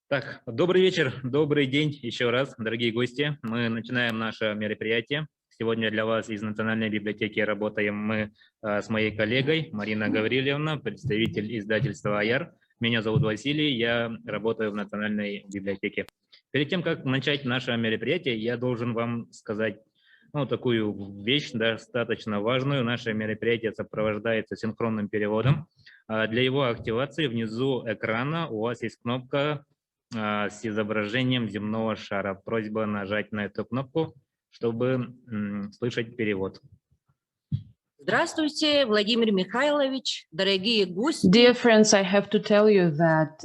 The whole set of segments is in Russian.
Так, добрый вечер, добрый день еще раз, дорогие гости. Мы начинаем наше мероприятие. Сегодня для вас из Национальной библиотеки работаем мы с моей коллегой Марина Гаврилевна, представитель издательства «Аяр». Меня зовут Василий, я работаю в Национальной библиотеке. Перед тем, как начать наше мероприятие, я должен вам сказать такую вещь достаточно важную. Наше мероприятие сопровождается синхронным переводом. Для его активации внизу экрана у вас есть кнопка с изображением земного шара. Просьба нажать на эту кнопку, чтобы слышать перевод. Здравствуйте, Владимир Михайлович, дорогие гости. Dear friends, I have to tell you that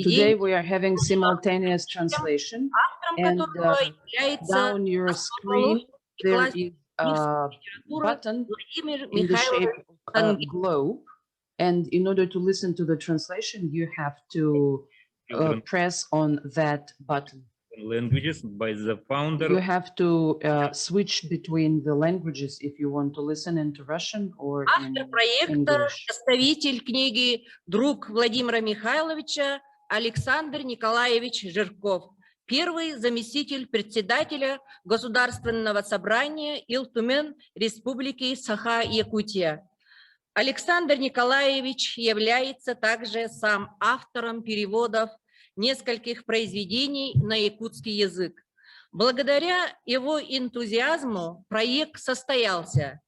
today we are having simultaneous translation, and down your screen there is a button in the shape of a globe, and in order to listen to the translation, you have to press on that button. Languages by the founder. You have to switch between the languages if you want to listen into Russian or in English. Составитель книги, друг Владимира Михайловича Александр Николаевич Жирков, первый заместитель председателя Государственного собрания Ил-Тумен Республики Саха-Якутия. Александр Николаевич является также сам автором переводов нескольких произведений на якутский язык. Благодаря его энтузиазму проект состоялся.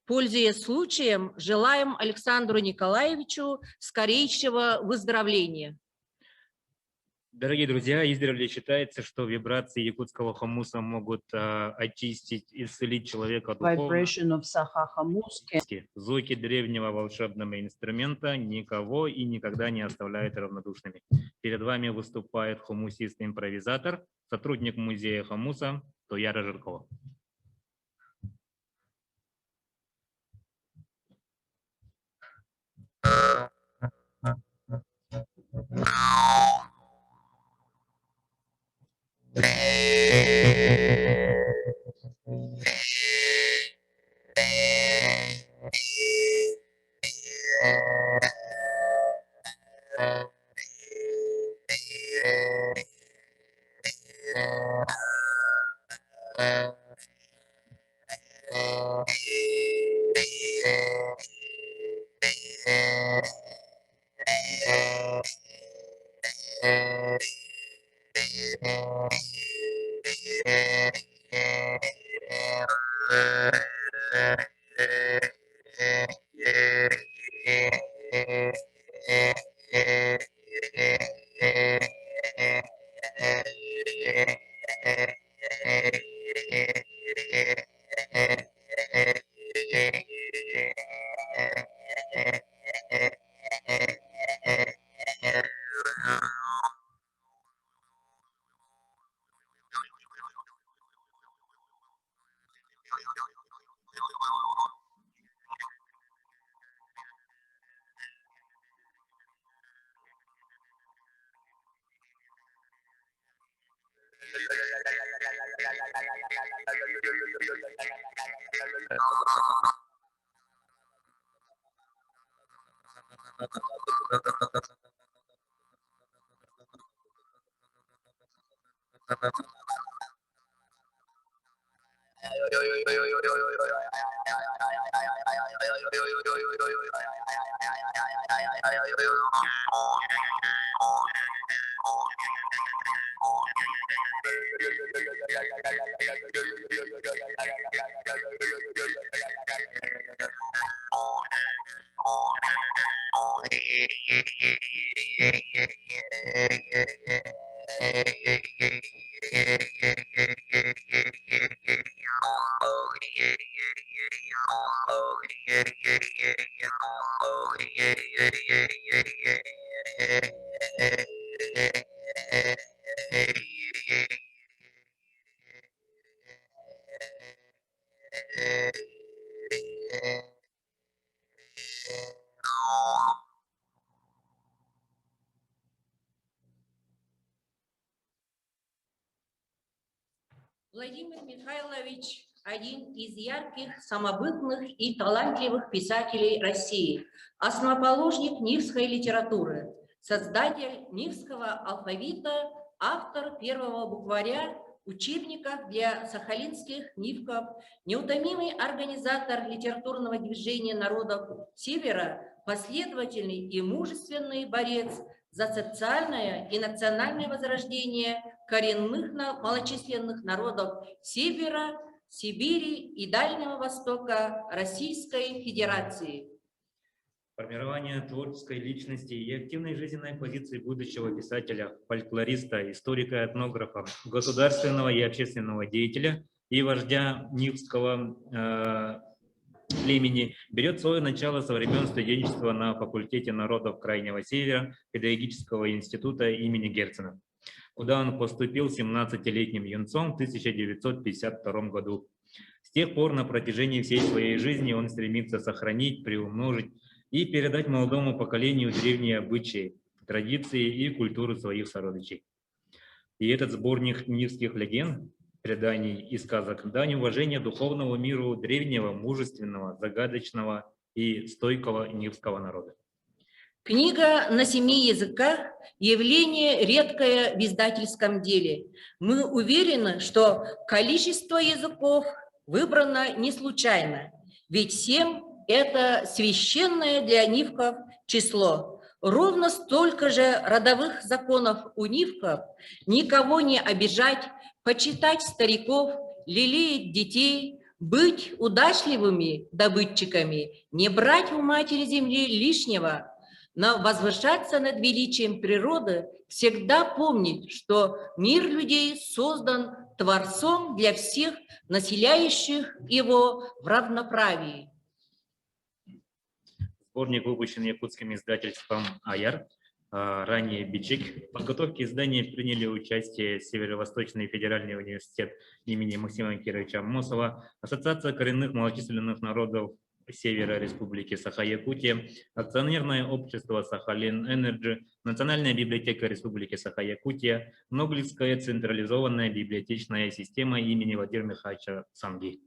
Пользуясь случаем, желаем Александру Николаевичу скорейшего выздоровления. Дорогие друзья, издревле считается, что вибрации якутского хомуса могут очистить, исцелить человека духовно. Звуки древнего волшебного инструмента никого и никогда не оставляют равнодушными. Перед вами выступает хомусист-импровизатор, сотрудник музея хомуса Тояра Жиркова. Владимир Михайлович – один из ярких, самобытных и талантливых писателей России, основоположник нивской литературы. создатель Нивского алфавита, автор первого букваря, учебников для сахалинских нивков, неутомимый организатор литературного движения народов Севера, последовательный и мужественный борец за социальное и национальное возрождение коренных малочисленных народов Севера, Сибири и Дальнего Востока Российской Федерации. Формирование творческой личности и активной жизненной позиции будущего писателя, фольклориста, историка, этнографа, государственного и общественного деятеля и вождя Нивского племени берет свое начало со времен студенчества на факультете народов Крайнего Севера педагогического института имени Герцена, куда он поступил 17-летним юнцом в 1952 году. С тех пор на протяжении всей своей жизни он стремится сохранить, приумножить и передать молодому поколению древние обычаи, традиции и культуру своих сородичей. И этот сборник нивских легенд, преданий и сказок — дань уважения духовному миру древнего, мужественного, загадочного и стойкого нивского народа. Книга на 7 языках – явление редкое в издательском деле. Мы уверены, что количество языков выбрано не случайно, ведь 7 – это священное для нивков число. Ровно столько же родовых законов у нивков: никого не обижать, почитать стариков, лелеять детей, быть удачливыми добытчиками, не брать у матери земли лишнего, но возвышаться над величием природы, всегда помнить, что мир людей создан Творцом для всех, населяющих его в равноправии. Сборник выпущен якутским издательством «Аяр», ранее «Бичик». В подготовке издания приняли участие Северо-Восточный федеральный университет имени Максима Кировича Аммосова, Ассоциация коренных малочисленных народов Севера Республики Саха-Якутия, акционерное общество «Сахалин-Энерджи», Национальная библиотека Республики Саха-Якутия, Ноглицкая централизованная библиотечная система имени Владимира Михайловича Санги.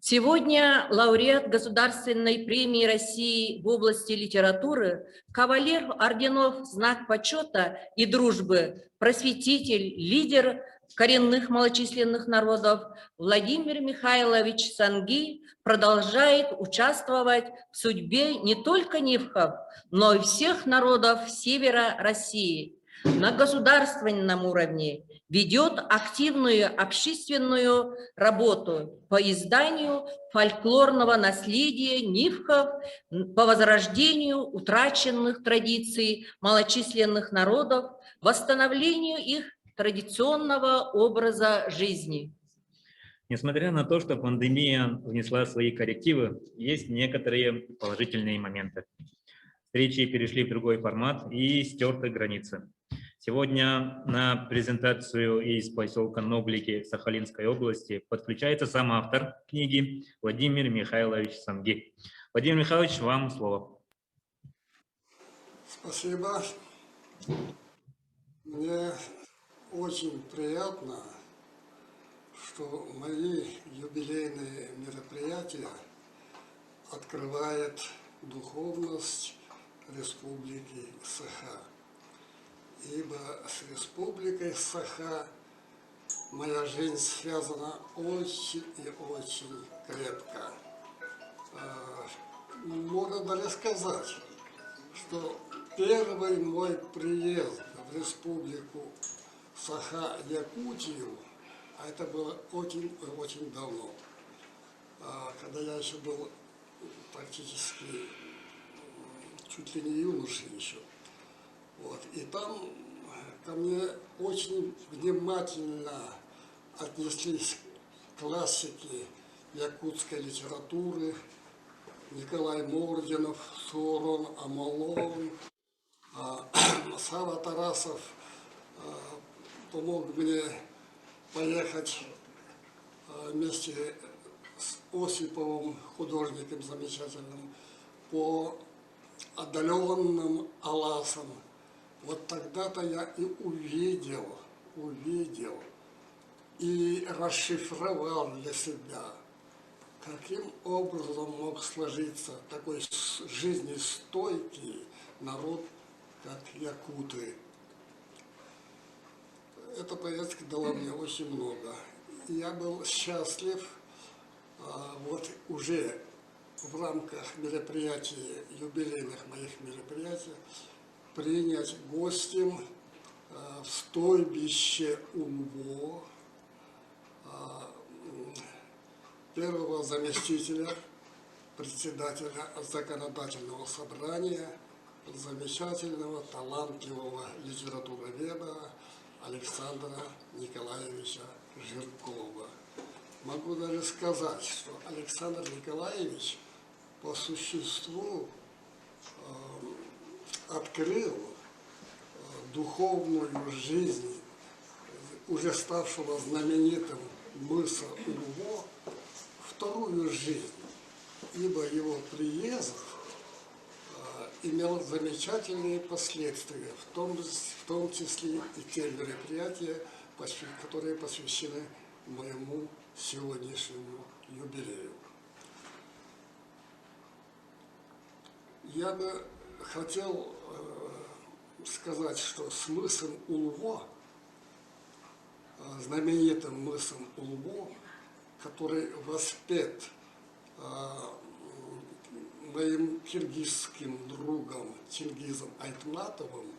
Сегодня лауреат Государственной премии России в области литературы, кавалер орденов «Знак почета и дружбы», просветитель, лидер коренных малочисленных народов Владимир Михайлович Санги продолжает участвовать в судьбе не только нивков, но и всех народов севера России. На государственном уровне ведет активную общественную работу по изданию фольклорного наследия нивков, по возрождению утраченных традиций малочисленных народов, восстановлению их традиционного образа жизни. Несмотря на то, что пандемия внесла свои коррективы, есть некоторые положительные моменты. Встречи перешли в другой формат и стерты границы. Сегодня на презентацию из поселка Ноглики Сахалинской области подключается сам автор книги Владимир Михайлович Санги. Владимир Михайлович, вам слово. Спасибо. Мне очень приятно, что мои юбилейные мероприятия открывают духовность Республики Саха. Ибо с Республикой Саха моя жизнь связана очень и очень крепко. Можно даже сказать, что первый мой приезд в Республику Саха-Якутию, а это было очень давно, когда я еще был практически чуть ли не юношей еще. Вот. И там ко мне очень внимательно отнеслись классики якутской литературы: Николай Мординов, Сурон Амалон, Сава Тарасов помог мне поехать вместе с Осиповым, художником замечательным, по отдаленным Аласам. Вот тогда-то я и увидел и расшифровал для себя, каким образом мог сложиться такой жизнестойкий народ как якуты. Эта поездка дала мне очень много. Я был счастлив вот уже в рамках мероприятий, юбилейных моих мероприятий, принять гостем в стойбище УМВО первого заместителя председателя законодательного собрания, замечательного, талантливого литературоведа Александра Николаевича Жиркова. Могу даже сказать, что Александр Николаевич по существу открыл духовную жизнь уже ставшего знаменитым мыса УМВО вторую жизнь, ибо его приезд имел замечательные последствия, в том числе и те мероприятия, которые посвящены моему сегодняшнему юбилею. Я бы хотел сказать, что с мысом Улво, знаменитым мысом Улво, который воспет моим киргизским другом Чингизом Айтматовым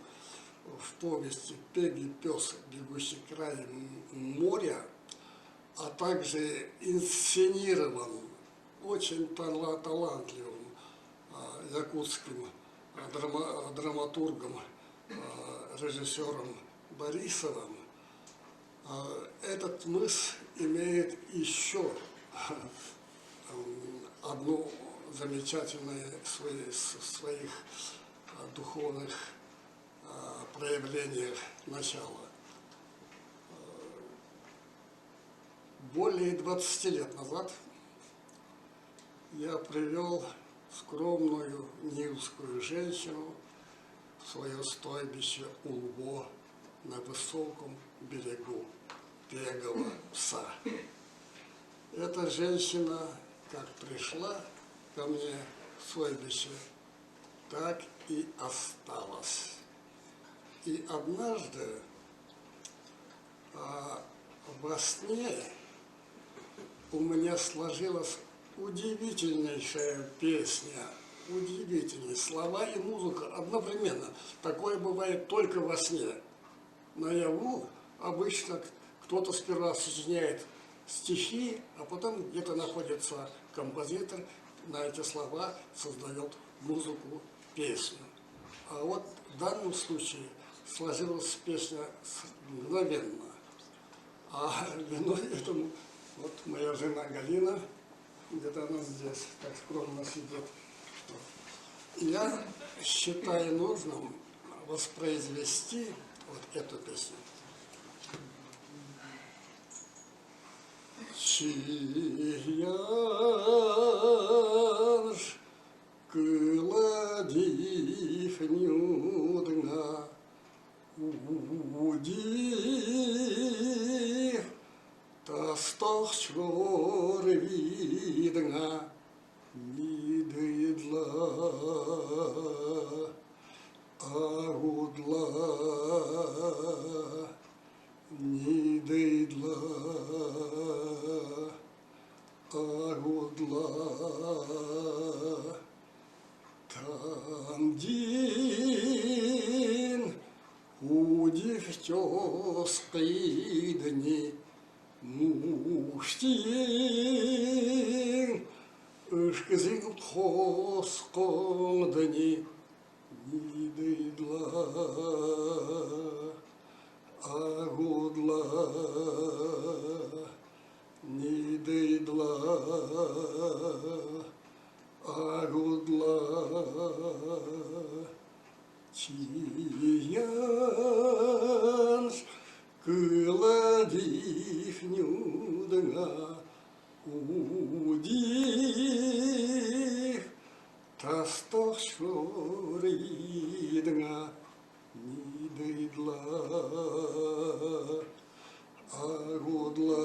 в повести «Пегий пес, бегущий краем моря», а также инсценирован очень талантливым якутским драматургом, режиссером Борисовым, этот мыс имеет еще одну замечательное своих духовных проявлениях начало. Более 20 лет назад я привел скромную нивскую женщину в свое стойбище Улво на высоком берегу Пегого Пса. Эта женщина, как пришла ко мне в стойбище, так и осталась. И однажды во сне у меня сложилась удивительнейшая песня, удивительные слова и музыка одновременно. Такое бывает только во сне. Наяву обычно кто-то сперва сочиняет стихи, а потом где-то находится композитор, на эти слова создает музыку, песню. А вот в данном случае сложилась песня мгновенно. А виной этому вот моя жена Галина, где-то она здесь, так скромно сидит. И я считаю нужным воспроизвести вот эту песню. Чияш кыладих нюдна уди тастах чор видна нидыдла агудла нидыдла агудла тандин удивтёс кыдни муштин ышкызин хос колдни нидыдла агудла нидыдла агудла чиянш кыладих нюдна удих тастах шоридна нидыдла агудла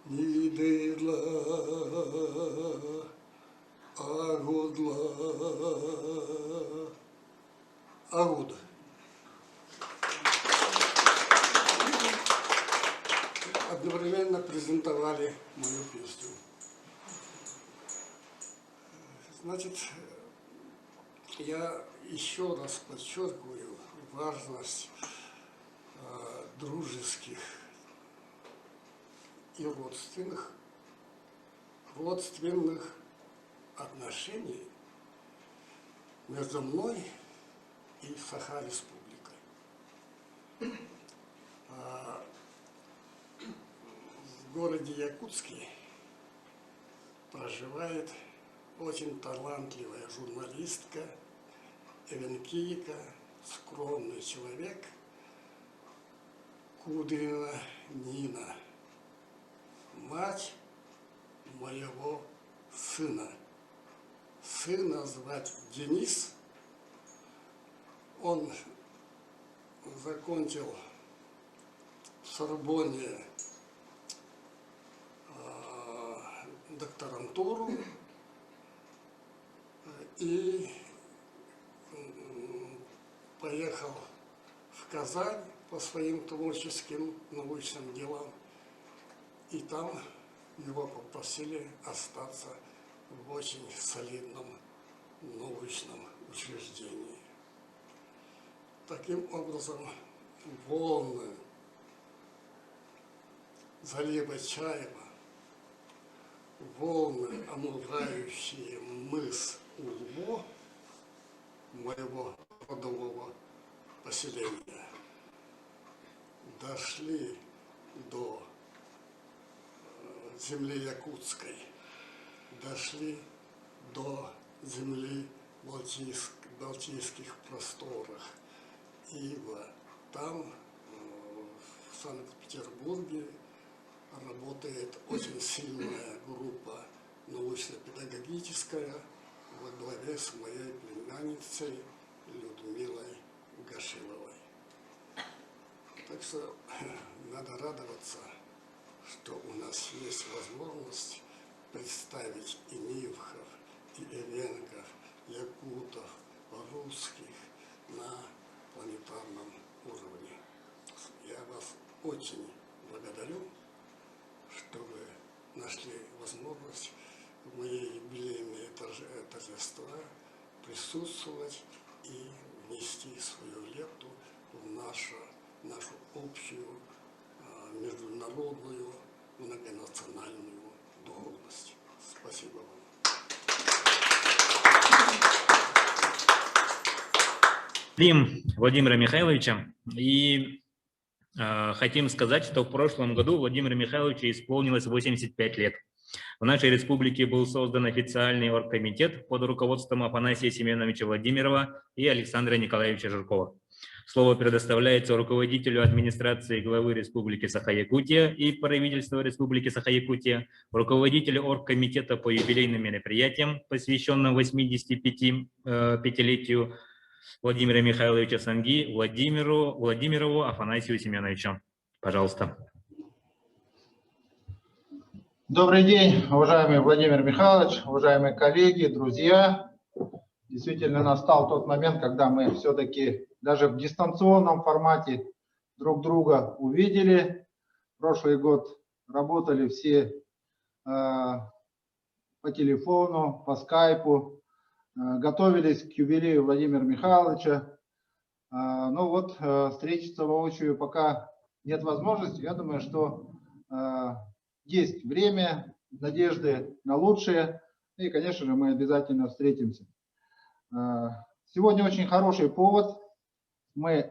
нидыдла агудла Агуда. Одновременно презентовали мою песню. Значит, я еще раз подчеркиваю важность дружеских и родственных отношений между мной и Саха-Республикой. В городе Якутске проживает очень талантливая журналистка, эвенкийка, скромный человек Кудрина Нина, мать моего сына. Сына звать Денис. Он закончил в Сорбонне докторантуру и поехал в Казань по своим творческим научным делам. И там его попросили остаться в очень солидном научном учреждении. Таким образом, волны залива Чаева, волны, омывающие мыс Улво, моего родового поселения, дошли до земли Якутской, дошли до земли Балтийских просторах. Ибо там, в Санкт-Петербурге, работает очень сильная группа научно-педагогическая во главе с моей племянницей Людмилой Гашиловой. Так что надо радоваться, что у нас есть возможность представить и нивхов, и эвенков, якутов, русских на планетарном уровне. Я вас очень благодарю, что вы нашли возможность в моей юбилейные торжества присутствовать и внести свою лепту в нашу общую международную многонациональную духовность. Спасибо вам. Владимира Михайловича. И хотим сказать, что в прошлом году Владимиру Михайловичу исполнилось 85 лет. В нашей республике был создан официальный оргкомитет под руководством Афанасия Семеновича Владимирова и Александра Николаевича Жиркова. Слово предоставляется руководителю администрации главы Республики Саха-Якутия и правительства Республики Саха-Якутия, руководителю оргкомитета по юбилейным мероприятиям, посвященным 85-летию Владимира Михайловича Санги, Владимирову Афанасию Семеновичу. Пожалуйста. Добрый день, уважаемый Владимир Михайлович, уважаемые коллеги, друзья. Действительно настал тот момент, когда мы все-таки даже в дистанционном формате друг друга увидели. Прошлый год работали все по телефону, по скайпу, готовились к юбилею Владимира Михайловича. Ну вот, встретиться воочию пока нет возможности. Я думаю, что есть время, надежды на лучшее. И, конечно же, мы обязательно встретимся. Сегодня очень хороший повод. Мы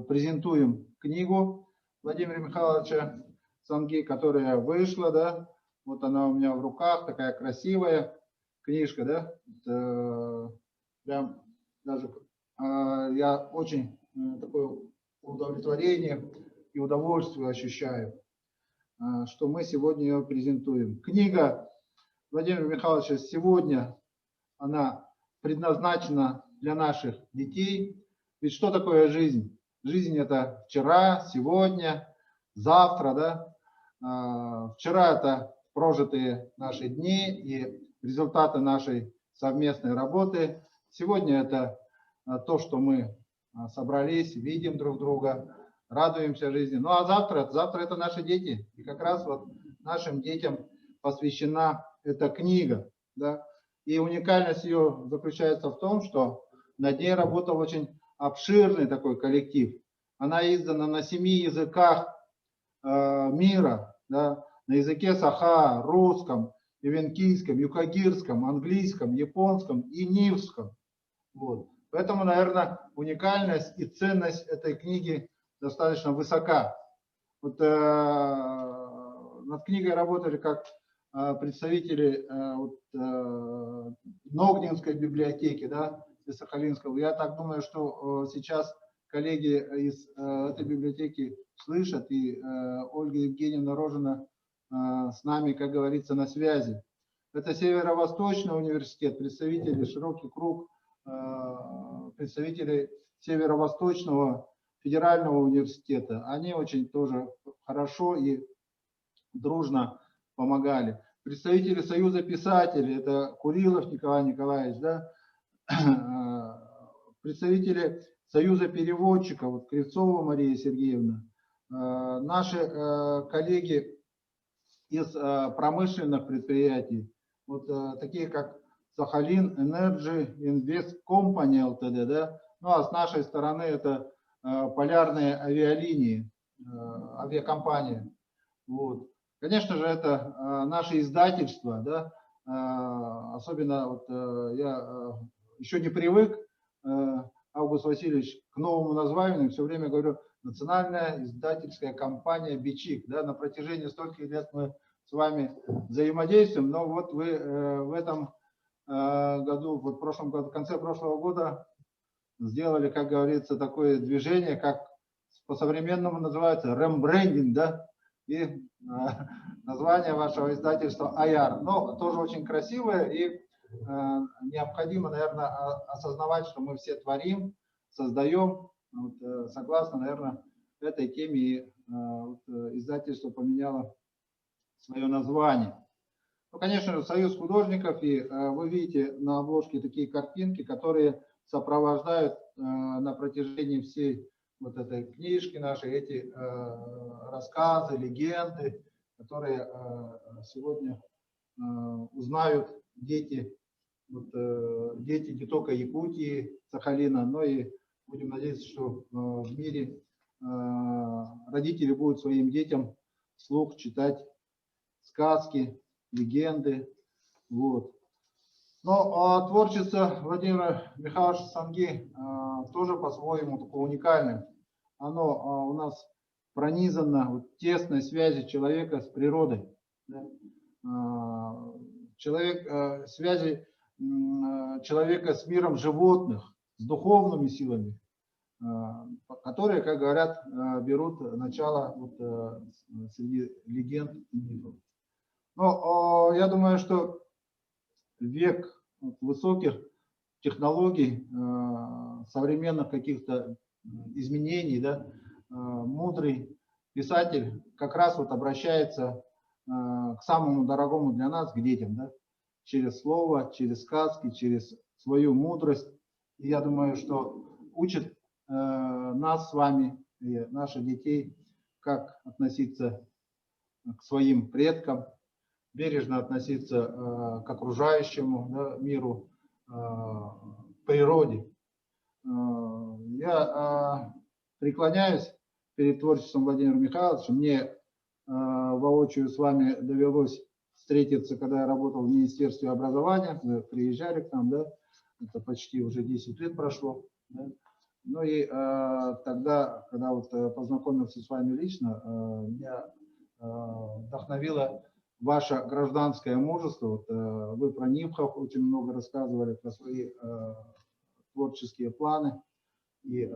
презентуем книгу Владимира Михайловича Санги, которая вышла, да. Вот она у меня в руках, такая красивая книжка, да. Прям даже я очень такое удовлетворение и удовольствие ощущаю, что мы сегодня ее презентуем. Книга Владимира Михайловича сегодня, она предназначена для наших детей. Ведь что такое жизнь? Жизнь – это вчера, сегодня, завтра, да? Вчера – это прожитые наши дни и результаты нашей совместной работы. Сегодня – это то, что мы собрались, видим друг друга, радуемся жизни. Ну а завтра это наши дети. И как раз вот нашим детям посвящена эта книга. Да? И уникальность ее заключается в том, что над ней работал очень обширный такой коллектив. Она издана на 7 языках мира, да? На языке саха, русском, эвенкийском, юкагирском, английском, японском и нивском. Вот. Поэтому, наверное, уникальность и ценность этой книги достаточно высока. Вот, над книгой работали как представители Ногдинской библиотеки, да, из Сахалинского. Я так думаю, что сейчас коллеги из этой библиотеки слышат, и Ольга Евгеньевна Рожина с нами, как говорится, на связи. Это Северо-Восточный университет, представители, широкий круг представителей Северо-Восточного федерального университета. Они очень тоже хорошо и дружно помогали. Представители Союза писателей, это Курилов Николай Николаевич, да? Представители Союза переводчиков, вот Кривцова Мария Сергеевна, наши коллеги из промышленных предприятий, вот такие как Сахалин Energy Invest Company Ltd, да? Ну а с нашей стороны это полярные авиалинии, авиакомпания. Вот. Конечно же, это наше издательство, да? Особенно вот, я еще не привык, Август Васильевич, к новому названию, все время говорю, национальная издательская компания «Бичик». Да? На протяжении стольких лет мы с вами взаимодействуем, но вот вы в этом году, вот в прошлом году, в конце прошлого года сделали, как говорится, такое движение, как по-современному называется рембрендинг, да, и название вашего издательства «Аяр». Но тоже очень красивое, и необходимо, наверное, осознавать, что мы все творим, создаем. Вот, согласно, наверное, этой теме и издательство поменяло свое название. Ну, конечно же, Союз художников, и вы видите на обложке такие картинки, которые сопровождают на протяжении всей вот этой книжки нашей эти рассказы, легенды, которые сегодня узнают дети, вот, дети не только Якутии, Сахалина, но и будем надеяться, что в мире родители будут своим детям вслух читать сказки, легенды. Вот. Но творчество Владимира Михайловича Санги тоже по-своему такое уникальное. Оно у нас пронизано вот тесной связью человека с природой. Да? Связи человека с миром животных, с духовными силами, которые, как говорят, берут начало вот, среди легенд и мифов. Но я думаю, что век высоких технологий, современных каких-то изменений, да, мудрый писатель как раз вот обращается к самому дорогому для нас, к детям, да, через слово, через сказки, через свою мудрость. И я думаю, что учит нас с вами и наших детей, как относиться к своим предкам, бережно относиться к окружающему, да, миру, к природе. Я преклоняюсь перед творчеством Владимира Михайловича. Мне воочию с вами довелось встретиться, когда я работал в Министерстве образования. Вы приезжали к нам, да? Это почти уже 10 лет прошло. Да? Ну и тогда, когда вот познакомился с вами лично, меня вдохновило ваше гражданское мужество. Вот, вы про Нивхов очень много рассказывали, про свои творческие планы. И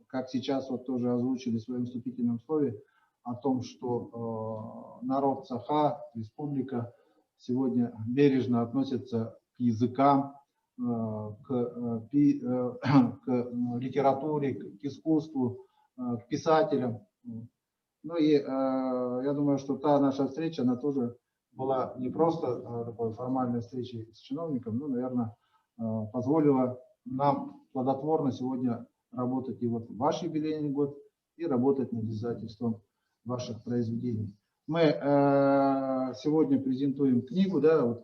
как сейчас вот тоже озвучили в своем вступительном слове о том, что народ Саха, республика, сегодня бережно относится к языкам, к литературе, к искусству, к писателям. Ну и я думаю, что та наша встреча, она тоже была не просто такой формальной встречей с чиновником, но, наверное, позволила нам плодотворно сегодня работать и вот в ваш юбилейный год, и работать над издательством ваших произведений. Мы сегодня презентуем книгу, да, вот,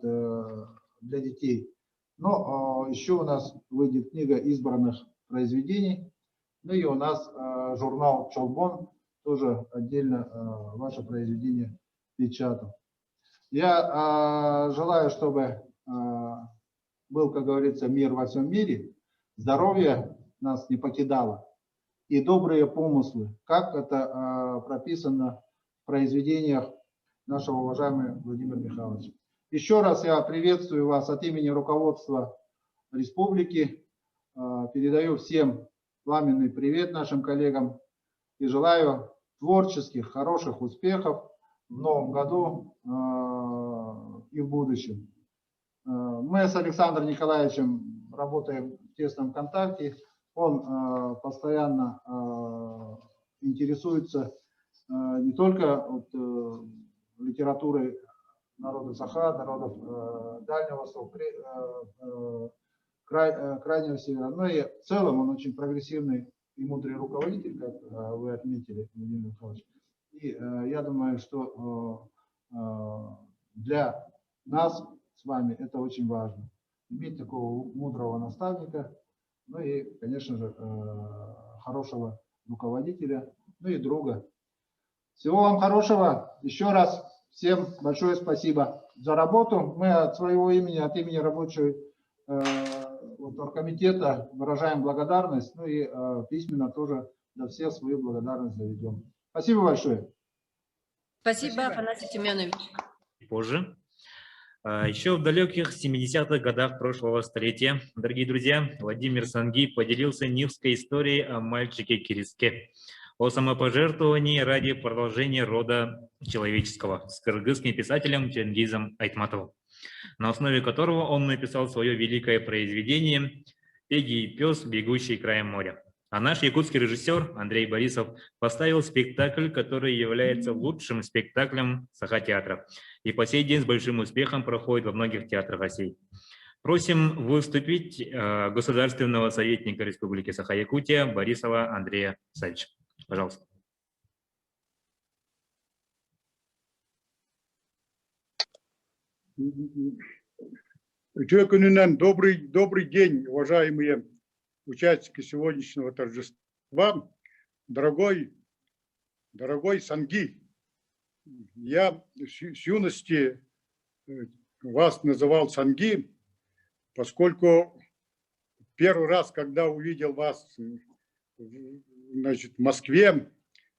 для детей, но еще у нас выйдет книга избранных произведений, ну и у нас журнал «Чолбон» тоже отдельно ваше произведение печатал. Я желаю, чтобы был, как говорится, мир во всем мире, здоровье нас не покидало и добрые помыслы, как это прописано в произведениях нашего уважаемого Владимира Михайловича. Еще раз я приветствую вас от имени руководства республики, передаю всем пламенный привет нашим коллегам и желаю творческих, хороших успехов в новом году и в будущем. Мы с Александром Николаевичем работаем в тесном контакте. Он постоянно интересуется не только литературой народов Саха, народов Дальнего Востока, Крайнего Севера, но и в целом он очень прогрессивный и мудрый руководитель, как вы отметили, Владимир Михайлович. И я думаю, что для нас с вами это очень важно. Иметь такого мудрого наставника, ну и, конечно же, хорошего руководителя, ну и друга. Всего вам хорошего. Еще раз всем большое спасибо за работу. Мы от своего имени, от имени рабочего оргкомитета выражаем благодарность, ну и письменно тоже до всех свою благодарность доведем. Спасибо большое. Спасибо, Афанасий Семенович. Позже. Еще в далеких 70-х годах прошлого столетия, дорогие друзья, Владимир Санги поделился нивской историей о мальчике Кириске, о самопожертвовании ради продолжения рода человеческого с кыргызским писателем Тенгизом Айтматовым, на основе которого он написал свое великое произведение «Пеги и пес, бегущий краем моря». А наш якутский режиссер Андрей Борисов поставил спектакль, который является лучшим спектаклем Саха-театра и по сей день с большим успехом проходит во многих театрах России. Просим выступить государственного советника Республики Саха-Якутия Борисова Андрея Савича. Пожалуйста. Добрый день, уважаемые участники сегодняшнего торжества. Дорогой Санги, я с юности вас называл Санги, поскольку первый раз, когда увидел вас, значит, в Москве,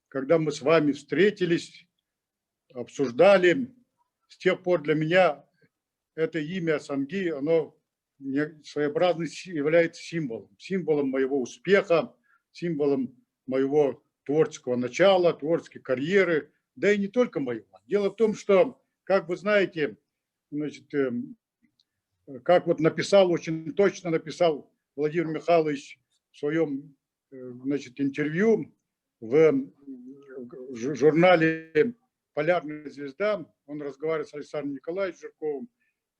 когда мы с вами встретились, обсуждали, с тех пор для меня это имя Санги, оно своеобразно является символом моего успеха, символом моего творческого начала, творческой карьеры, да и не только моего. Дело в том, что, как вы знаете, значит, как вот очень точно написал Владимир Михайлович в своем, значит, интервью в журнале «Полярная звезда», он разговаривает с Александром Николаевичем Жирковым,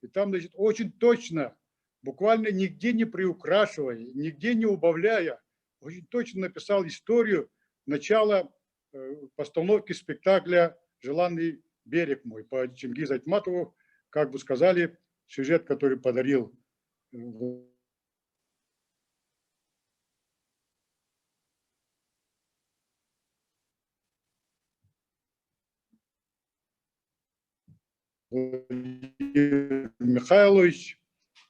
и там, значит, очень точно, буквально нигде не приукрашивая, нигде не убавляя, очень точно написал историю начала постановки спектакля «Желанный берег мой» по Тенгизу Айтматову, как бы сказали, сюжет, который подарил Владимир Михайлович.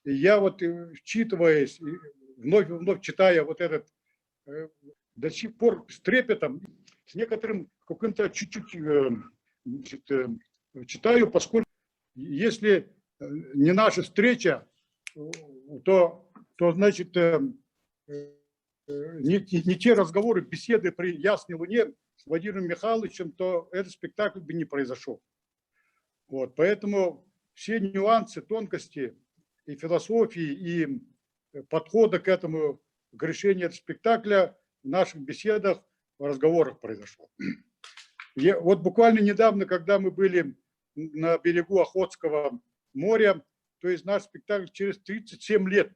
И я вот, вчитываясь, вновь читая вот этот, до сих пор с трепетом, с некоторым каким-то чуть-чуть читаю, поскольку если не наша встреча, то значит, не те разговоры, беседы при ясной луне с Владимиром Михайловичем, то этот спектакль бы не произошел. Вот, поэтому все нюансы, тонкости и философии, и подхода к этому, к решению этого спектакля в наших беседах, в разговорах произошло. Вот буквально недавно, когда мы были на берегу Охотского моря, то есть наш спектакль через 37 лет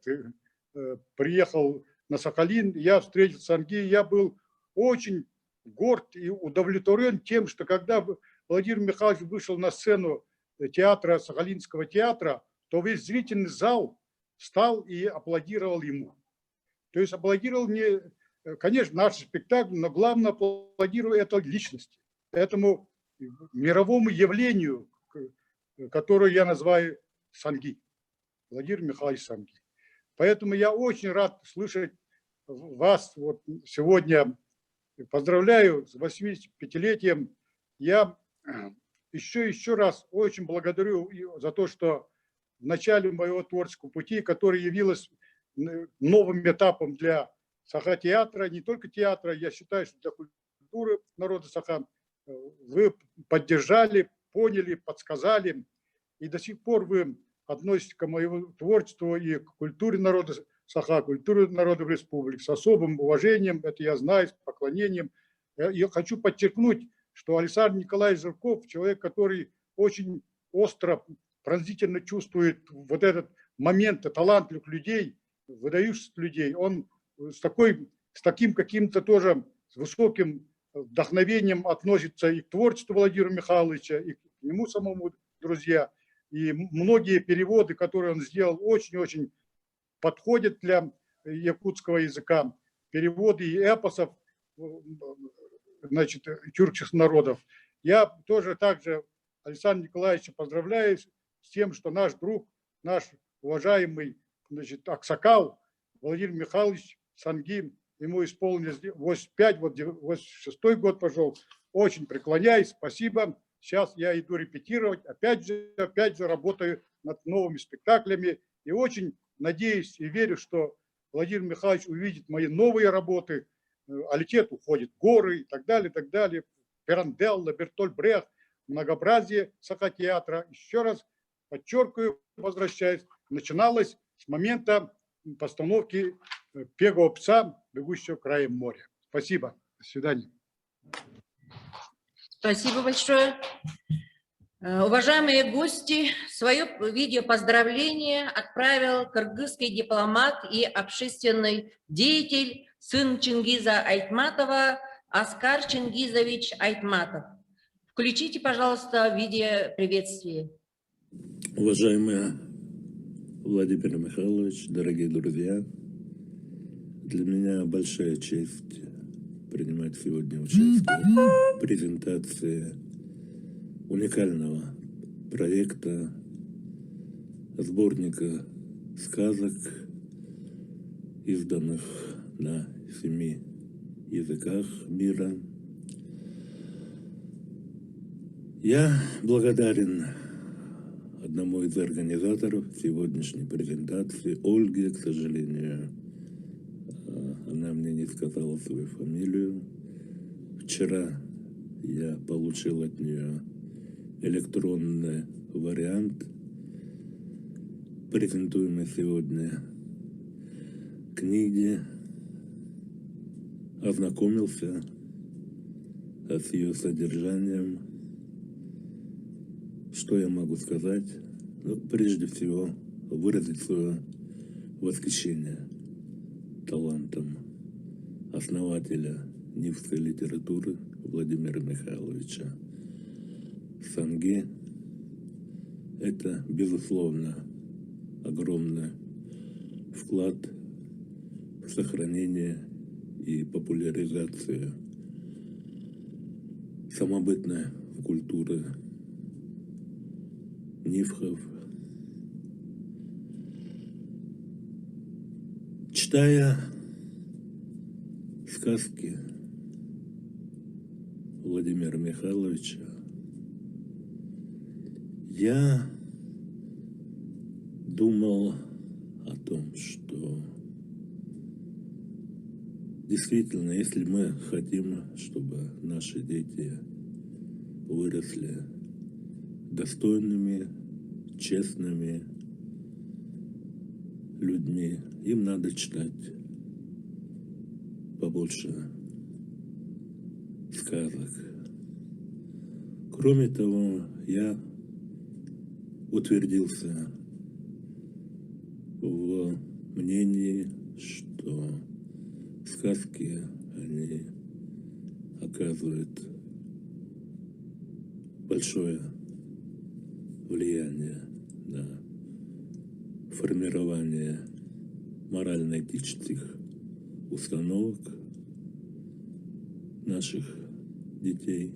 приехал на Сахалин, я встретил Санги, я был очень горд и удовлетворен тем, что когда Владимир Михайлович вышел на сцену театра, Сахалинского театра, то весь зрительный зал встал и аплодировал ему. То есть аплодировал не, конечно, наш спектакль, но главное аплодировал это личности, этому мировому явлению, которое я называю Санги, Владимир Михайлович Санги. Поэтому я очень рад слышать вас вот сегодня. Поздравляю с 85-летием. Я еще раз очень благодарю за то, что в начале моего творческого пути, который явилось новым этапом для Саха-театра, не только театра, я считаю, что для культуры народа Саха, вы поддержали, поняли, подсказали, и до сих пор вы относитесь к моему творчеству и к культуре народа Саха, культуре народов республик с особым уважением, это я знаю, с поклонением. Я хочу подчеркнуть, что Александр Николаевич Жирков, человек, который очень остро, пронзительно чувствует вот этот момент талантливых людей, выдающихся людей, он с таким каким-то тоже с высоким вдохновением относится и к творчеству Владимира Михайловича, и к нему самому, друзья. И многие переводы, которые он сделал, очень-очень подходят для якутского языка. Переводы и эпосов, значит, тюркских народов. Я тоже также Александра Николаевича поздравляю с тем, что наш друг, наш уважаемый, значит, аксакал Владимир Михайлович Санги, ему исполнилось 85, вот 86 год пошел. Очень преклоняюсь, спасибо. Сейчас я иду репетировать, опять же работаю над новыми спектаклями и очень надеюсь и верю, что Владимир Михайлович увидит мои новые работы. Алитет уходит, горы и так далее. Пиранделла, Бертольд Брехт, многообразие Саха-театра. Еще раз подчеркиваю, возвращаюсь, начиналось с момента постановки «Пегого пса, бегущего краем моря». Спасибо. До свидания. Спасибо большое. Уважаемые гости, свое видео поздравление отправил кыргызский дипломат и общественный деятель, сын Чингиза Айтматова, Аскар Чингизович Айтматов. Включите, пожалуйста, видео приветствие. Уважаемый Владимир Михайлович, дорогие друзья, для меня большая честь принимать сегодня участие в презентации уникального проекта, сборника сказок, изданных на 7 языках мира. Я благодарен одному из организаторов сегодняшней презентации, Ольге, к сожалению, она мне не сказала свою фамилию. Вчера я получил от нее электронный вариант, презентуемый сегодня книги, ознакомился с ее содержанием. Что я могу сказать? Ну, прежде всего, выразить свое восхищение талантом основателя нивской литературы Владимира Михайловича Санги. Это, безусловно, огромный вклад в сохранение и популяризацию самобытной культуры нивхов. Читая сказки Владимира Михайловича, я думал о том, что действительно, если мы хотим, чтобы наши дети выросли достойными, честными людьми, им надо читать побольше сказок. Кроме того, я утвердился в мнении, что сказки, они оказывают большое влияние на формирование морально-этических установок наших детей,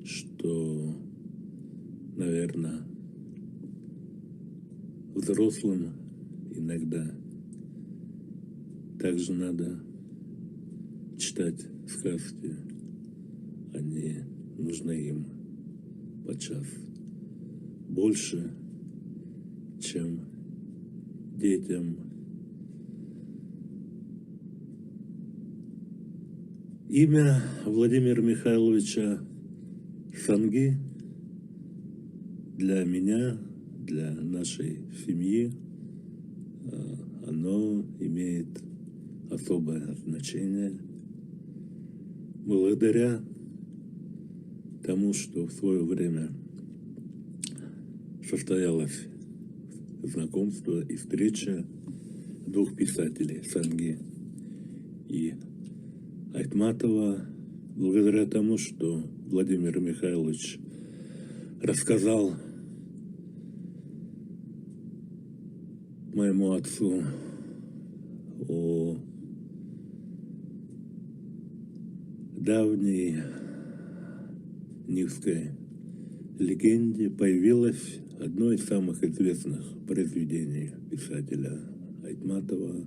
что, наверное, взрослым иногда также надо читать сказки, они нужны им подчас больше, чем детям. Имя Владимира Михайловича Санги для меня, для нашей семьи, оно имеет особое значение благодаря тому, что в свое время состоялось знакомство и встреча двух писателей, Санги и Айтматова, благодаря тому, что Владимир Михайлович рассказал моему отцу о давней нивской легенде, появилось одно из самых известных произведений писателя Айтматова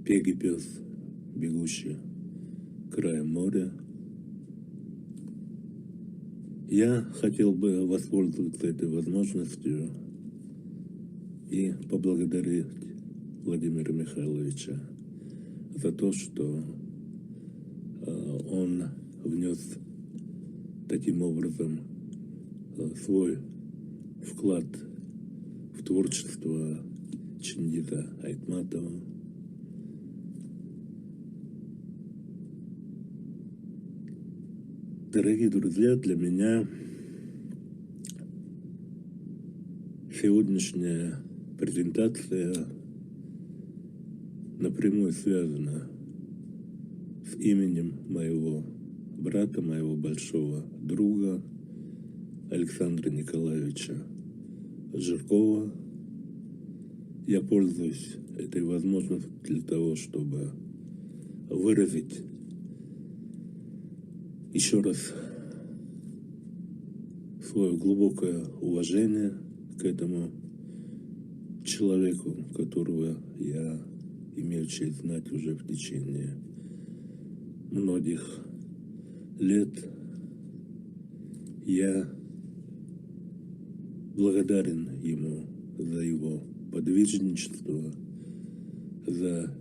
«Пегий пес, бегущий краем моря». Я хотел бы воспользоваться этой возможностью и поблагодарить Владимира Михайловича за то, что он внес таким образом свой вклад в творчество Чингиза Айтматова. Дорогие друзья, для меня сегодняшняя презентация напрямую связана с именем моего брата, моего большого друга Александра Николаевича Жиркова. Я пользуюсь этой возможностью для того, чтобы выразить еще раз свое глубокое уважение к этому человеку, которого я имею честь знать уже в течение многих лет. Я благодарен ему за его подвижничество, за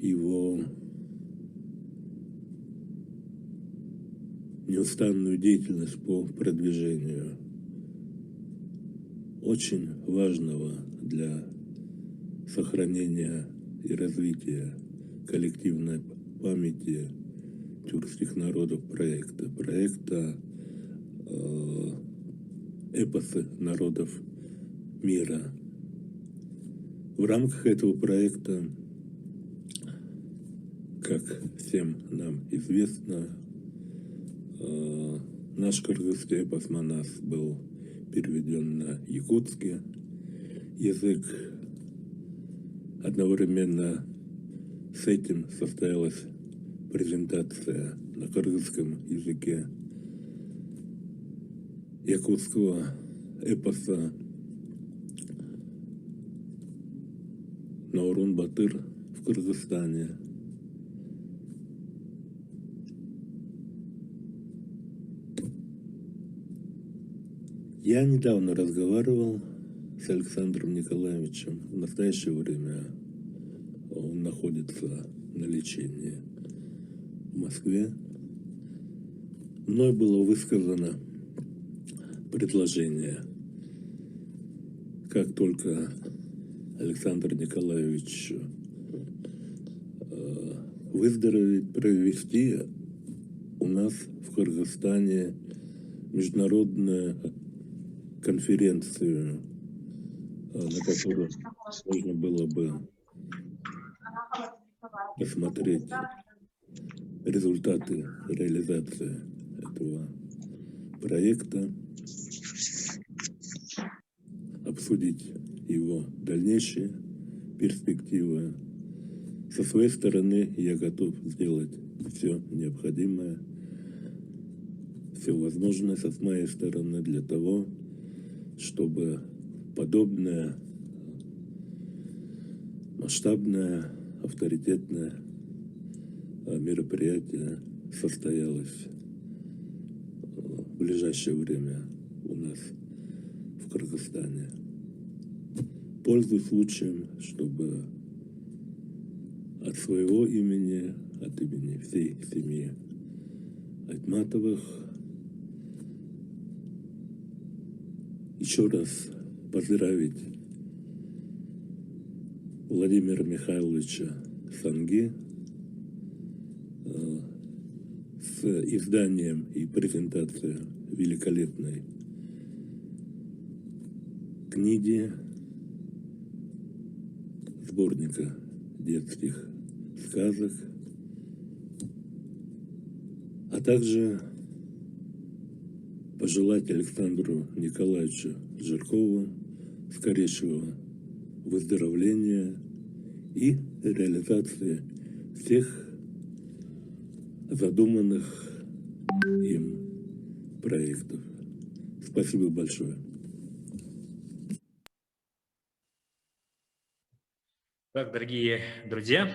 его неустанную деятельность по продвижению очень важного для сохранения и развития коллективной памяти тюркских народов проекта эпосы народов мира. В рамках этого проекта, как всем нам известно, наш кыргызский эпос «Манас» был переведен на якутский язык. Одновременно с этим состоялась презентация на кыргызском языке якутского эпоса Наурун-Батыр в Кыргызстане. Я недавно разговаривал с Александром Николаевичем. В настоящее время он находится на лечении в Москве. Мной было высказано предложение, как только Александр Николаевич выздоровеет, провести у нас в Кыргызстане международную конференцию, на которую можно было бы посмотреть результаты реализации этого проекта, обсудить его дальнейшие перспективы. Со своей стороны я готов сделать все необходимое, все возможное с моей стороны для того, чтобы подобное масштабное, авторитетное мероприятие состоялось в ближайшее время у нас в Кыргызстане. Пользуюсь случаем, чтобы от своего имени, от имени всей семьи Айтматовых еще раз поздравить Владимира Михайловича Санги с изданием и презентацией великолепной книги, сборника детских сказок, а также пожелать Александру Николаевичу Жиркову скорейшего выздоровления и реализации всех задуманных им проектов. Спасибо большое. Так, дорогие друзья,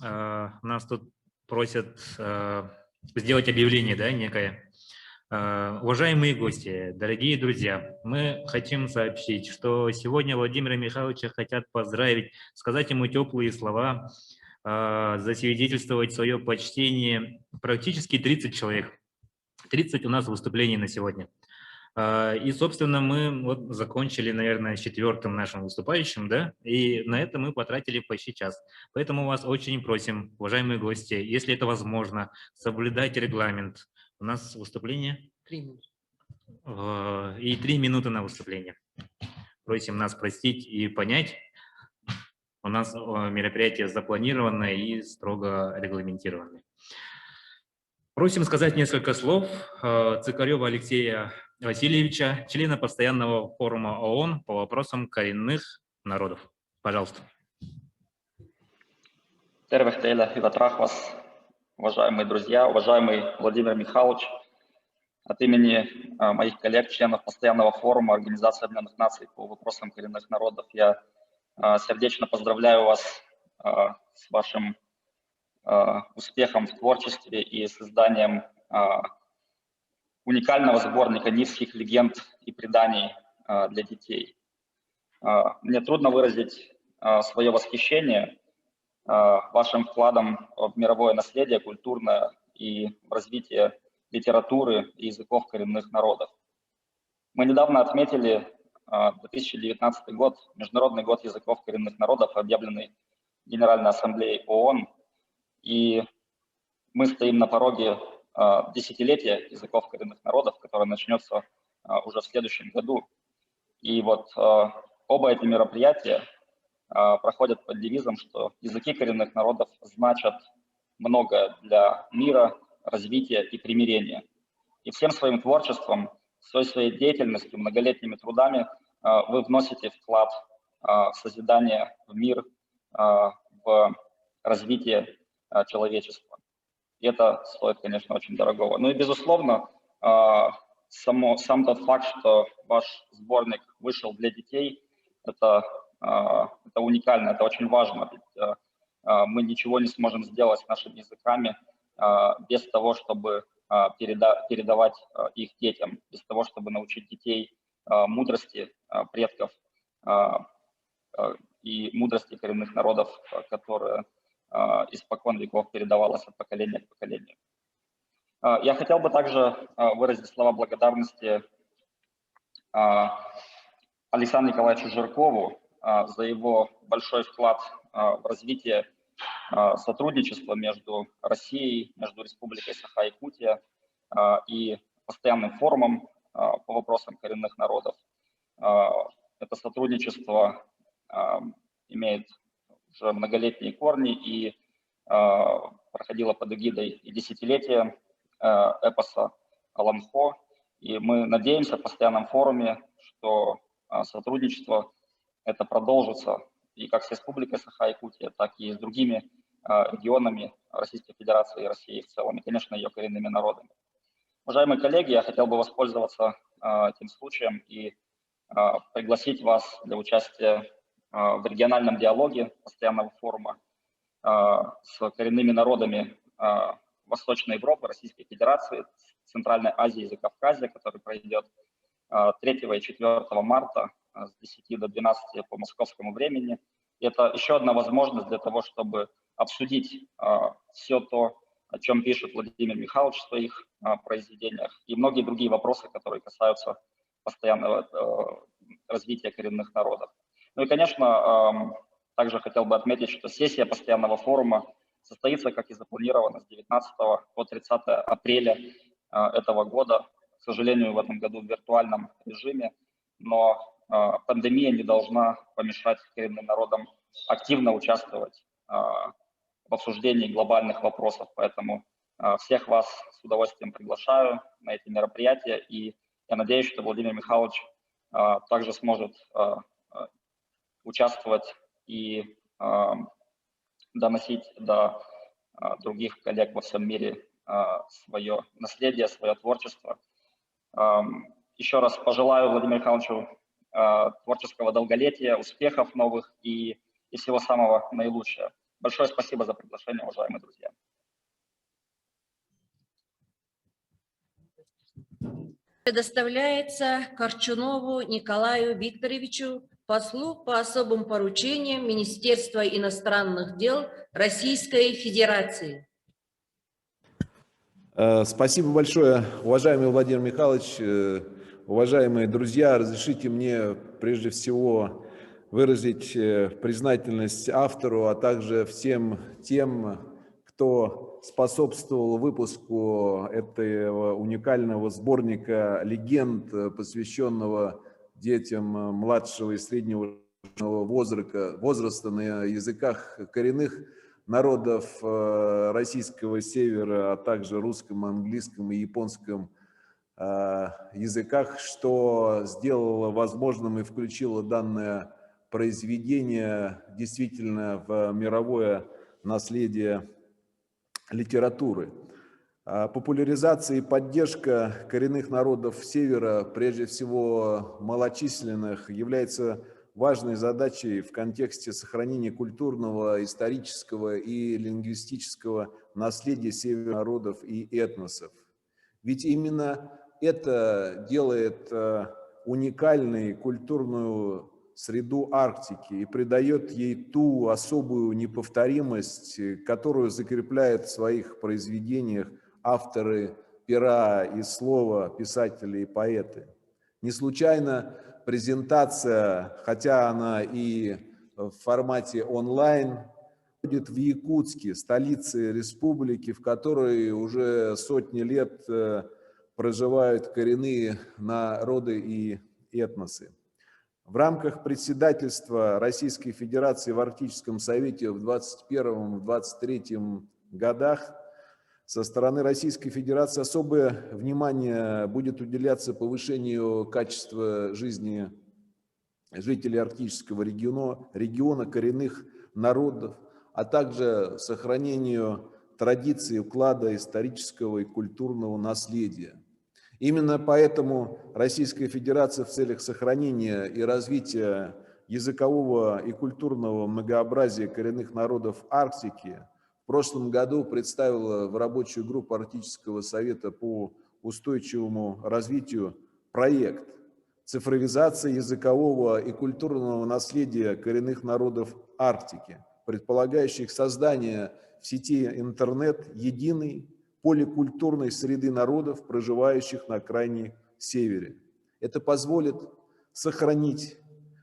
нас тут просят сделать объявление, да, некое. Уважаемые гости, дорогие друзья, мы хотим сообщить, что сегодня Владимира Михайловича хотят поздравить, сказать ему теплые слова, засвидетельствовать свое почтение практически 30 человек. 30 у нас выступлений на сегодня. И, собственно, мы вот закончили, наверное, с 4-м нашим выступающим, да, и на это мы потратили почти час. Поэтому вас очень просим, уважаемые гости, если это возможно, соблюдайте регламент. У нас выступление 3 минуты. И 3 минуты на выступление. Просим нас простить и понять. У нас мероприятие запланировано и строго регламентировано. Просим сказать несколько слов Цикарева Алексея Васильевича, члена постоянного форума ООН по вопросам коренных народов. Пожалуйста. Уважаемые друзья, уважаемый Владимир Михайлович, от имени моих коллег, членов постоянного форума Организации Объединенных Наций по вопросам коренных народов, я сердечно поздравляю вас с вашим успехом в творчестве и созданием уникального сборника низких легенд и преданий для детей. Мне трудно выразить свое восхищение вашим вкладом в мировое наследие культурное и в развитие литературы и языков коренных народов. Мы недавно отметили 2019 год, Международный год языков коренных народов, объявленный Генеральной Ассамблеей ООН, и мы стоим на пороге десятилетия языков коренных народов, которое начнется уже в следующем году. И вот оба эти мероприятия проходят под девизом, что языки коренных народов значат многое для мира, развития и примирения. И всем своим творчеством, всей своей деятельностью, многолетними трудами вы вносите вклад в созидание, в мир, в развитие человечества. И это стоит, конечно, очень дорогого. Ну и, безусловно, сам тот факт, что ваш сборник вышел для детей, это уникально, это очень важно. Ведь мы ничего не сможем сделать с нашими языками без того, чтобы передавать их детям, без того, чтобы научить детей мудрости предков и мудрости коренных народов, которая испокон веков передавалась от поколения к поколению. Я хотел бы также выразить слова благодарности Александру Николаевичу Жиркову за его большой вклад в развитие сотрудничества между Россией, между Республикой Саха-Якутия и постоянным форумом по вопросам коренных народов. Это сотрудничество имеет уже многолетние корни, и проходило под эгидой и десятилетие эпоса Аламхо. И мы надеемся в постоянном форуме, что сотрудничество это продолжится и как с Республикой Саха-Якутия, так и с другими регионами Российской Федерации и России в целом, и, конечно, ее коренными народами. Уважаемые коллеги, я хотел бы воспользоваться этим случаем и пригласить вас для участия в региональном диалоге постоянного форума с коренными народами Восточной Европы, Российской Федерации, Центральной Азии и Закавказья, который пройдет 3 и 4 марта с 10 до 12 по московскому времени. И это еще одна возможность для того, чтобы обсудить все то, о чем пишет Владимир Михайлович в своих произведениях, и многие другие вопросы, которые касаются постоянного развития коренных народов. Ну и, конечно, также хотел бы отметить, что сессия постоянного форума состоится, как и запланировано, с 19 по 30 апреля этого года. К сожалению, в этом году в виртуальном режиме, но пандемия не должна помешать коренным народам активно участвовать в обсуждении глобальных вопросов. Поэтому всех вас с удовольствием приглашаю на эти мероприятия, и я надеюсь, что Владимир Михайлович также сможет участвовать и доносить до других коллег во всем мире свое наследие, свое творчество. Еще раз пожелаю Владимиру Михайловичу творческого долголетия, успехов новых и всего самого наилучшего. Большое спасибо за приглашение, уважаемые друзья. Предоставляется Корчунову Николаю Викторовичу, послу по особым поручениям Министерства иностранных дел Российской Федерации. Спасибо большое, уважаемый Владимир Михайлович, уважаемые друзья. Разрешите мне прежде всего выразить признательность автору, а также всем тем, кто способствовал выпуску этого уникального сборника легенд, посвященного детям младшего и среднего возраста на языках коренных народов российского севера, а также русском, английском и японском языках, что сделало возможным и включило данное произведение действительно в мировое наследие литературы. Популяризация и поддержка коренных народов Севера, прежде всего малочисленных, является важной задачей в контексте сохранения культурного, исторического и лингвистического наследия северных народов и этносов. Ведь именно это делает уникальной культурную среду Арктики и придает ей ту особую неповторимость, которую закрепляют в своих произведениях авторы пера и слова, писатели и поэты. Не случайно презентация, хотя она и в формате онлайн, проходит в Якутске, столице республики, в которой уже сотни лет проживают коренные народы и этносы. В рамках председательства Российской Федерации в Арктическом совете в 2021-2023 годах со стороны Российской Федерации особое внимание будет уделяться повышению качества жизни жителей Арктического региона, коренных народов, а также сохранению традиций, уклада исторического и культурного наследия. Именно поэтому Российская Федерация в целях сохранения и развития языкового и культурного многообразия коренных народов Арктики в прошлом году представила в рабочую группу Арктического совета по устойчивому развитию проект «Цифровизация языкового и культурного наследия коренных народов Арктики», предполагающий создание в сети интернет единой поликультурной среды народов, проживающих на крайнем севере. Это позволит сохранить,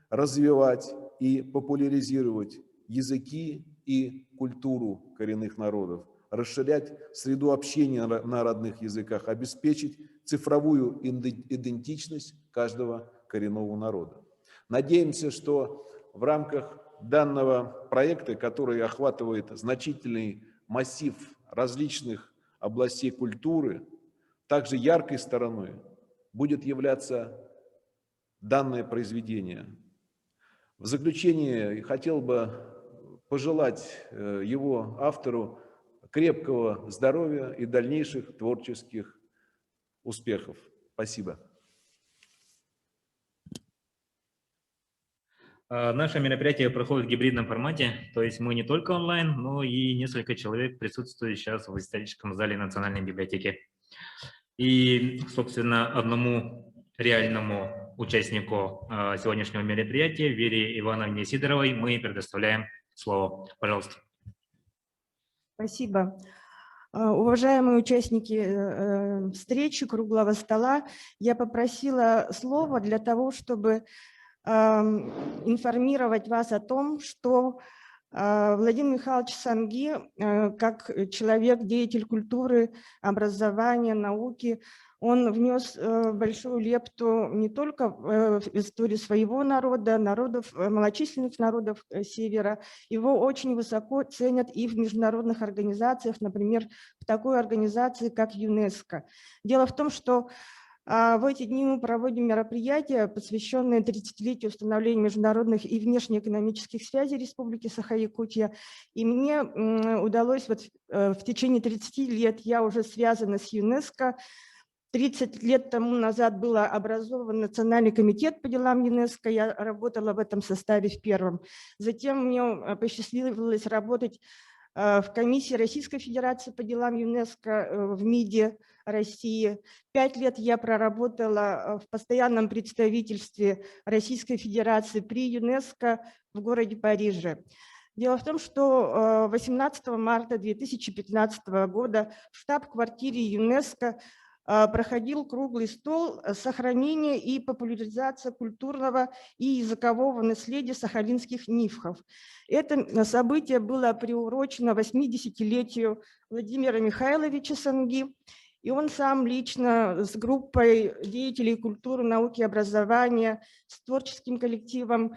развивать и популяризировать языки и культуру коренных народов, расширять среду общения на родных языках, обеспечить цифровую идентичность каждого коренного народа. Надеемся, что в рамках данного проекта, который охватывает значительный массив различных областей культуры, также яркой стороной будет являться данное произведение. В заключение хотел бы пожелать его автору крепкого здоровья и дальнейших творческих успехов. Спасибо. Наше мероприятие проходит в гибридном формате, то есть мы не только онлайн, но и несколько человек присутствуют сейчас в историческом зале Национальной библиотеки. И, собственно, одному реальному участнику сегодняшнего мероприятия, Вере Ивановне Сидоровой, мы предоставляем слово. Пожалуйста. Спасибо. Уважаемые участники встречи круглого стола, я попросила слова для того, чтобы информировать вас о том, что Владимир Михайлович Санги, как человек, деятель культуры, образования, науки, он внес большую лепту не только в историю своего народа, малочисленных народов Севера. Его очень высоко ценят и в международных организациях, например, в такой организации, как ЮНЕСКО. Дело в том, что в эти дни мы проводим мероприятия, посвященные 30-летию установления международных и внешнеэкономических связей Республики Саха-Якутия. И мне удалось в течение 30 лет, я уже связана с ЮНЕСКО. 30 лет тому назад был образован Национальный комитет по делам ЮНЕСКО, я работала в этом составе в первом. Затем мне посчастливилось работать в комиссии Российской Федерации по делам ЮНЕСКО в МИДе России. 5 лет я проработала в постоянном представительстве Российской Федерации при ЮНЕСКО в городе Париже. Дело в том, что 18 марта 2015 года в штаб-квартире ЮНЕСКО проходил круглый стол сохранения и популяризация культурного и языкового наследия сахалинских нивхов. Это событие было приурочено 80-летию Владимира Михайловича Санги, и он сам лично с группой деятелей культуры, науки и образования, с творческим коллективом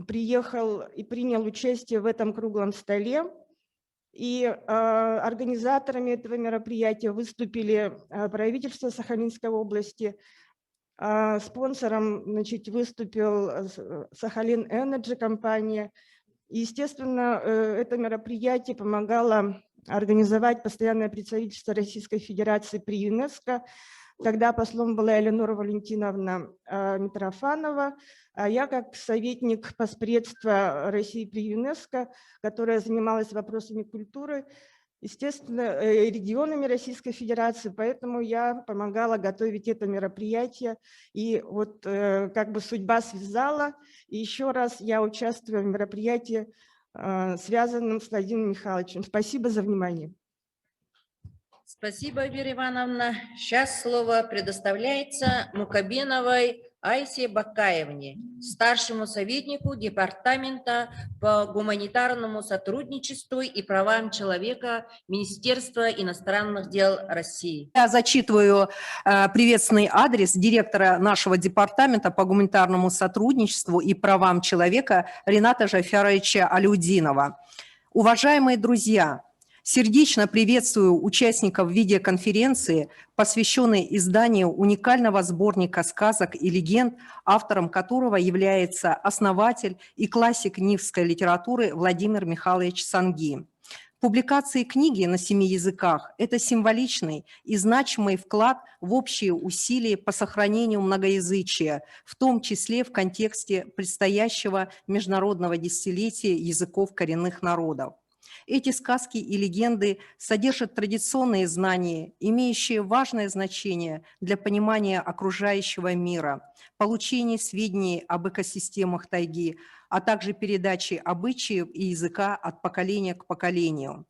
приехал и принял участие в этом круглом столе. И организаторами этого мероприятия выступили правительство Сахалинской области, спонсором, значит, выступил Сахалин Энерджи компания. И, естественно, это мероприятие помогало организовать постоянное представительство Российской Федерации при ЮНЕСКО. Тогда послом была Элеонора Валентиновна Митрофанова, а я как советник поспредства России при ЮНЕСКО, которая занималась вопросами культуры, естественно, регионами Российской Федерации, поэтому я помогала готовить это мероприятие. И вот как бы судьба связала, и еще раз я участвую в мероприятии, связанном с Владимиром Михайловичем. Спасибо за внимание. Спасибо, Вера Ивановна. Сейчас слово предоставляется Мукабеновой Айсе Бакаевне, старшему советнику Департамента по гуманитарному сотрудничеству и правам человека Министерства иностранных дел России. Я зачитываю приветственный адрес директора нашего департамента по гуманитарному сотрудничеству и правам человека Рената Жафяровича Алюдинова. Уважаемые друзья, сердечно приветствую участников видеоконференции, посвященной изданию уникального сборника сказок и легенд, автором которого является основатель и классик нивской литературы Владимир Михайлович Санги. Публикации книги на 7 языках – это символичный и значимый вклад в общие усилия по сохранению многоязычия, в том числе в контексте предстоящего международного десятилетия языков коренных народов. Эти сказки и легенды содержат традиционные знания, имеющие важное значение для понимания окружающего мира, получения сведений об экосистемах тайги, а также передачи обычаев и языка от поколения к поколению.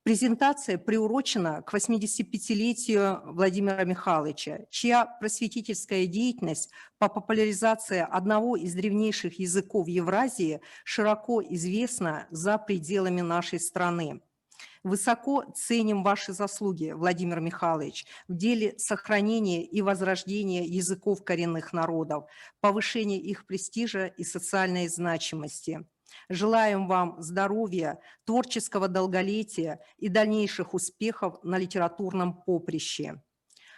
Презентация приурочена к 85-летию Владимира Михайловича, чья просветительская деятельность по популяризации одного из древнейших языков Евразии широко известна за пределами нашей страны. Высоко ценим ваши заслуги, Владимир Михайлович, в деле сохранения и возрождения языков коренных народов, повышения их престижа и социальной значимости. Желаем вам здоровья, творческого долголетия и дальнейших успехов на литературном поприще.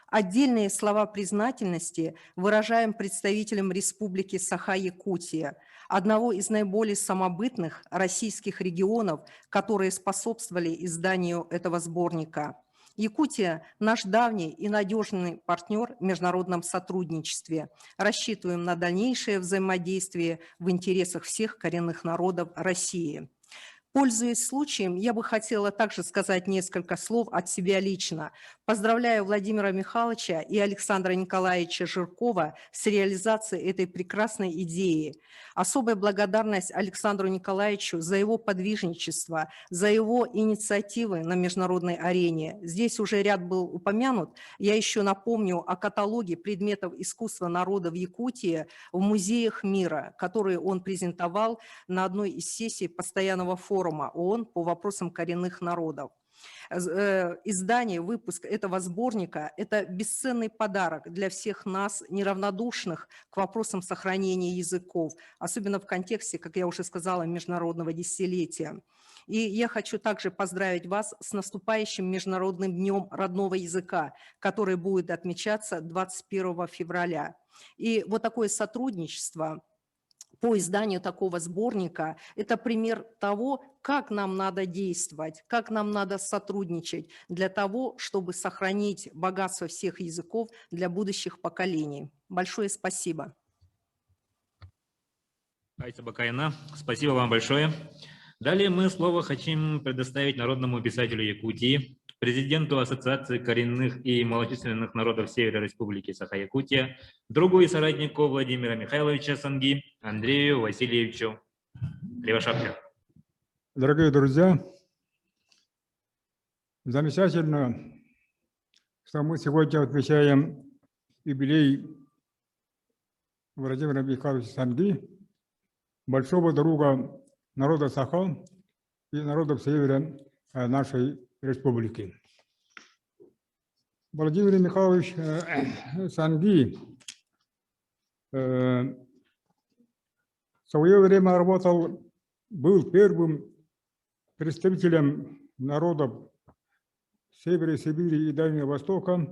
Отдельные слова признательности выражаем представителям Республики Саха-Якутия, одного из наиболее самобытных российских регионов, которые способствовали изданию этого сборника. Якутия – наш давний и надежный партнер в международном сотрудничестве. Рассчитываем на дальнейшее взаимодействие в интересах всех коренных народов России. Пользуясь случаем, я бы хотела также сказать несколько слов от себя лично. Поздравляю Владимира Михайловича и Александра Николаевича Жиркова с реализацией этой прекрасной идеи. Особая благодарность Александру Николаевичу за его подвижничество, за его инициативы на международной арене. Здесь уже ряд был упомянут. Я еще напомню о каталоге предметов искусства народов Якутии в музеях мира, которые он презентовал на одной из сессий постоянного форума ООН по вопросам коренных народов. Издание, выпуск этого сборника – это бесценный подарок для всех нас, неравнодушных к вопросам сохранения языков, особенно в контексте, как я уже сказала, международного десятилетия. И я хочу также поздравить вас с наступающим Международным днем родного языка, который будет отмечаться 21 февраля. И вот такое сотрудничество по изданию такого сборника – это пример того, как нам надо действовать, как нам надо сотрудничать для того, чтобы сохранить богатство всех языков для будущих поколений. Большое спасибо. Айса Бакайна, спасибо вам большое. Далее мы слово хотим предоставить народному писателю Якутии, президенту Ассоциации коренных и малочисленных народов Севера Республики Саха-Якутия, другу и соратнику Владимира Михайловича Санги, Андрею Васильевичу Кривошапке. Дорогие друзья, замечательно, что мы сегодня отмечаем юбилей Владимира Михайловича Санги, большого друга народа Саха и народов Севера нашей республики. Владимир Михайлович Санги в свое время был первым представителем народов Севера Сибири и Дальнего Востока,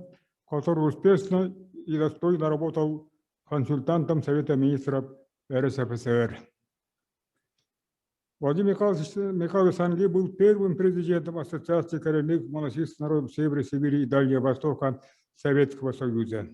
который успешно и достойно работал консультантом Совета министров РСФСР. Владимир Михайлович Санги был первым президентом Ассоциации коренных малочисленных народов Севера Сибири и Дальнего Востока Советского Союза.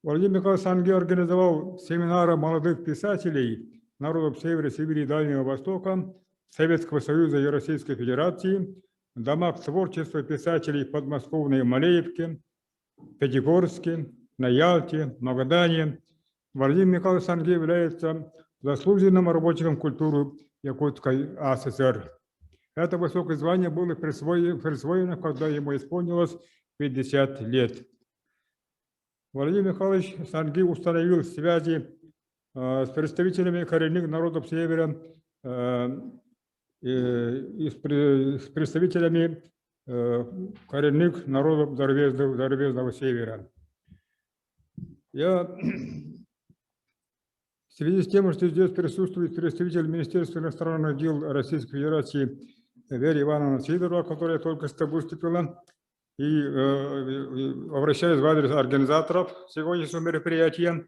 Владимир Михайлович Санги организовал семинары молодых писателей народов Севера Сибири и Дальнего Востока Советского Союза и Российской Федерации в домах творчества писателей в подмосковной Малеевке, Пятигорске, на Ялте, Магадане. Владимир Михайлович Санги является заслуженным работником культуры Якутской АССР. Это высокое звание было присвоено, когда ему исполнилось 50 лет. Владимир Михайлович Санги установил связи с представителями коренных народов Севера и с представителями коренных народов зарубежного Севера. В связи с тем, что здесь присутствует представитель Министерства иностранных дел Российской Федерации Вера Ивановна Сидорова, которая только что выступила, и обращаюсь в адрес организаторов сегодняшнего мероприятия,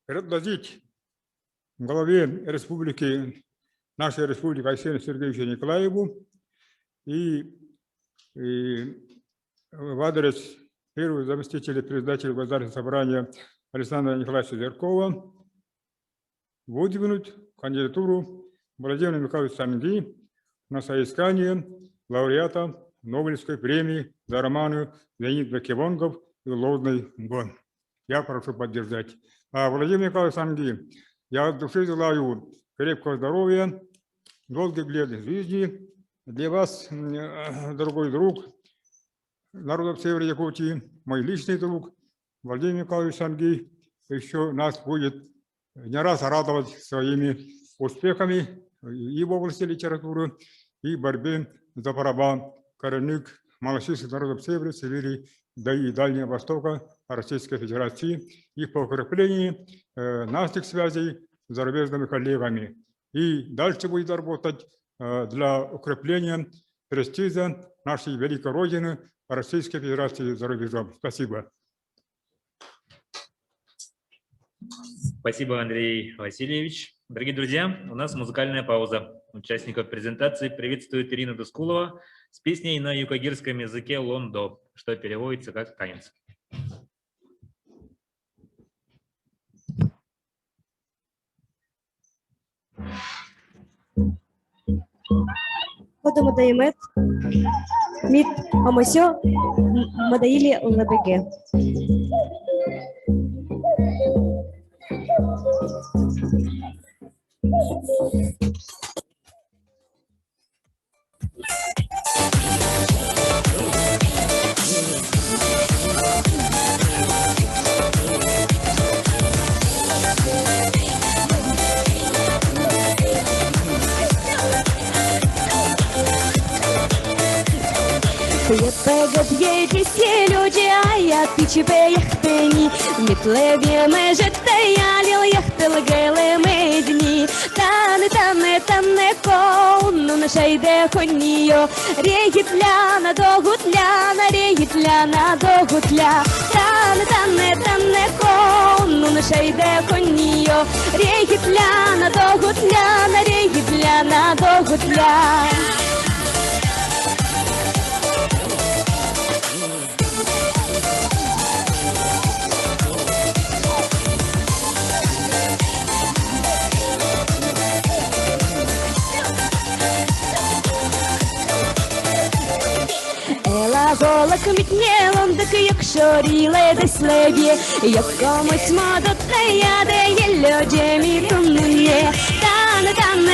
предложить главе республики, нашей республики Арсению Сергеевичу Николаеву и в адрес первого заместителя председателя Государственного собрания Александра Николаевича Зеркова выдвинуть кандидатуру Владимира Михайловича Санги на соискание лауреата Нобелевской премии за романы Леонид Беккевонгов и «Лодный гон». Я прошу поддержать. А Владимир Михайлович Санги, я от души желаю крепкого здоровья, долгих лет жизни. Для вас, дорогой друг, народов Севера Якутии, мой личный друг Владимир Михайлович Санги еще нас будет не раз радовать своими успехами и в области литературы, и борьбе за права коренных малочисленных народов Севера, Сибири да и Дальнего Востока Российской Федерации и по укреплению наших связей с зарубежными коллегами. И дальше будет работать для укрепления престижа нашей великой Родины Российской Федерации за рубежом. Спасибо. Спасибо, Андрей Васильевич. Дорогие друзья, у нас музыкальная пауза. Участников презентации приветствует Ирина Дускулова с песней на юкагирском языке «Лондо», что переводится как «танец». Ходу Мадаимет, Мит Амасё, Мадаили Лабеге. Пегат едиси люди, а я пичипе яхтени. Митлеве межете ялил яхтел геле медни. Тане кону на шейде коньо. Регитляна догутляна, регитляна догутля. Тане кону на шейде коньо. Регитляна догутляна, регитляна догутля. Голок мітнєлом, так як шоріле десь лебє, як комусь модотея, де є людям тонує. Тане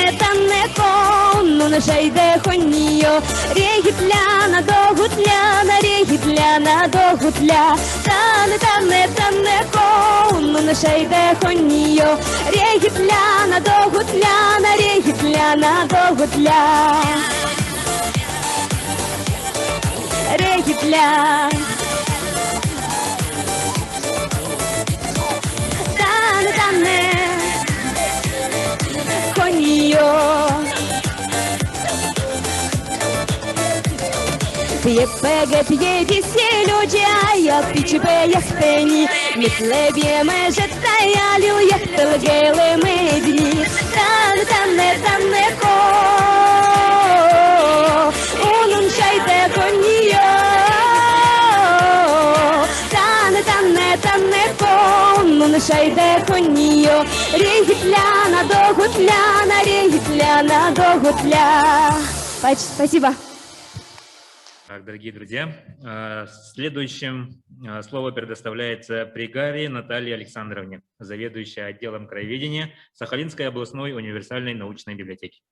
кону на шейде коньо, регітляна догутляна, регітляна догутля. Тане кону на шейде коньо, регітляна догутляна, регітляна догутля. Регитля. Тане коньо. П'єпеге п'єдісі люди, а я пічіпе яхтені. Мітлеб'є межета ялю яхтелгели медні. Тане ко. Унун шайде коньо. Тане кону на шайде коньо. Регитляна догутляна, регитляна догутля. Спасибо. Так, дорогие друзья, следующим слово предоставляется Пригаре Наталье Александровне, заведующей отделом краеведения Сахалинской областной универсальной научной библиотеки.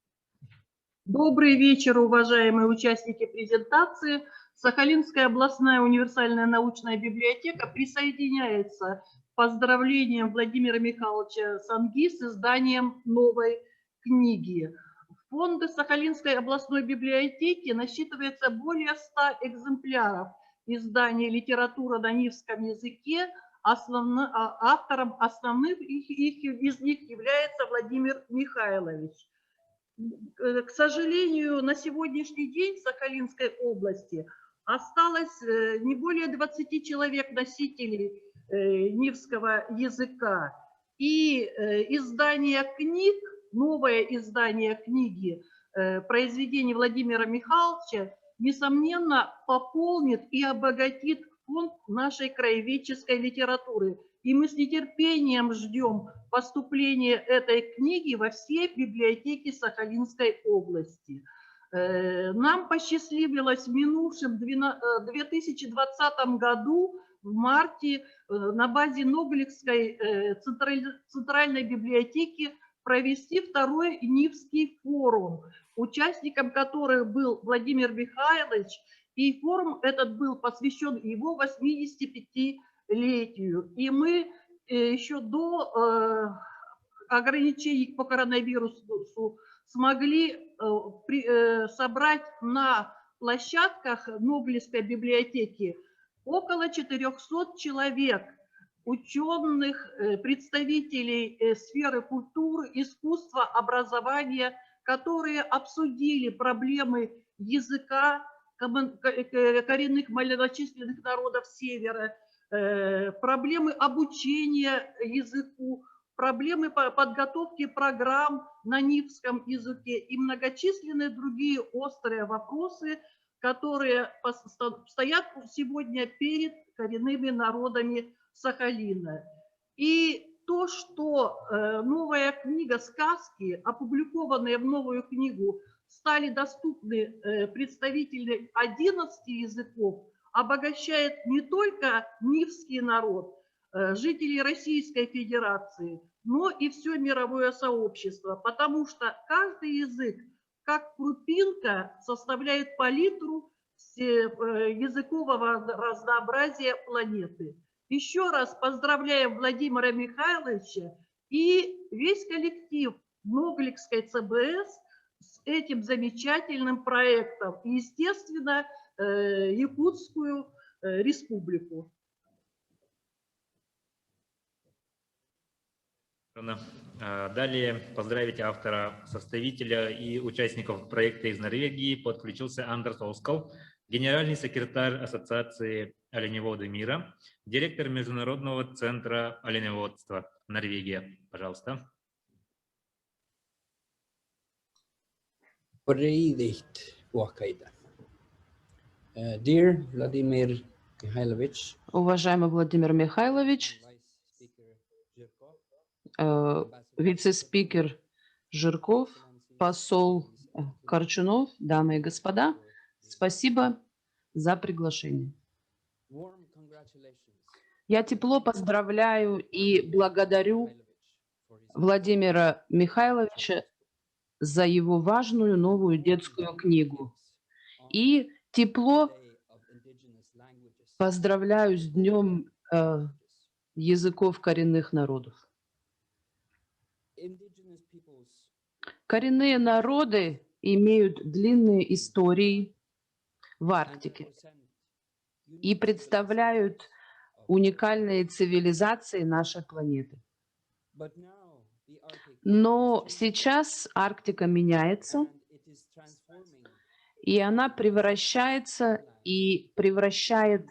Добрый вечер, уважаемые участники презентации. Сахалинская областная универсальная научная библиотека присоединяется к поздравлениям Владимира Михайловича Санги с изданием новой книги. В фонде Сахалинской областной библиотеки насчитывается более 100 экземпляров издания «Литература на нивском языке». Автором основных из них является Владимир Михайлович. К сожалению, на сегодняшний день в Сахалинской области осталось не более 20 человек носителей нивского языка. И издание книг, новое издание книги произведений Владимира Михайловича, несомненно, пополнит и обогатит фонд нашей краеведческой литературы. И мы с нетерпением ждем поступления этой книги во все библиотеки Сахалинской области. Нам посчастливилось в минувшем 2020 году, в марте, на базе Ноблевской центральной библиотеки провести второй Нивский форум, участником которых был Владимир Михайлович, и форум этот был посвящен его 85-летию. И мы еще до ограничений по коронавирусу смогли собрать на площадках Ноблевской библиотеки около 400 человек, ученых, представителей сферы культуры, искусства, образования, которые обсудили проблемы языка коренных малочисленных народов Севера, проблемы обучения языку, проблемы подготовки программ на нивском языке и многочисленные другие острые вопросы, которые стоят сегодня перед коренными народами Сахалина. И то, что новая книга «Сказки», опубликованная в новую книгу, стали доступны представителям 11 языков, обогащает не только нивский народ, жителей Российской Федерации, но и все мировое сообщество, потому что каждый язык, как крупинка, составляет палитру языкового разнообразия планеты. Еще раз поздравляем Владимира Михайловича и весь коллектив Ногликской ЦБС с этим замечательным проектом и, естественно, Якутскую республику. Далее поздравить автора, составителя и участников проекта из Норвегии подключился Андерс Оскал, генеральный секретарь Ассоциации оленеводы мира, директор Международного центра оленеводства Норвегия. Пожалуйста. Dear Vladimir Mikhailovich, Уважаемый Владимир Михайлович, вице-спикер Жирков, посол Корчунов, дамы и господа, спасибо за приглашение. Я тепло поздравляю и благодарю Владимира Михайловича за его важную новую детскую книгу. И тепло поздравляю с Днем языков коренных народов. Коренные народы имеют длинные истории в Арктике и представляют уникальные цивилизации нашей планеты. Но сейчас Арктика меняется, и она превращается и превращает,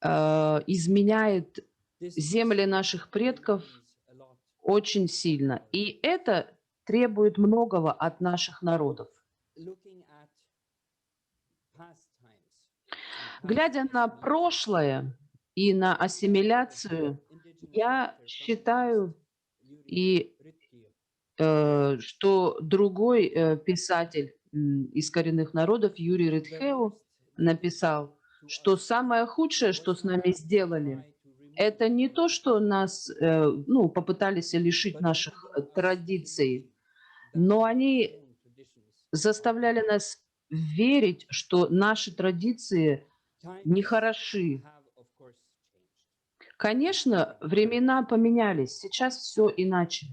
изменяет земли наших предков очень сильно. И это требует многого от наших народов. Глядя на прошлое и на ассимиляцию, я считаю, что другой писатель из коренных народов, Юрий Рытхеу, написал, что самое худшее, что с нами сделали, это не то, что нас попытались лишить наших традиций, но они заставляли нас верить, что наши традиции нехороши. Конечно, времена поменялись, сейчас все иначе.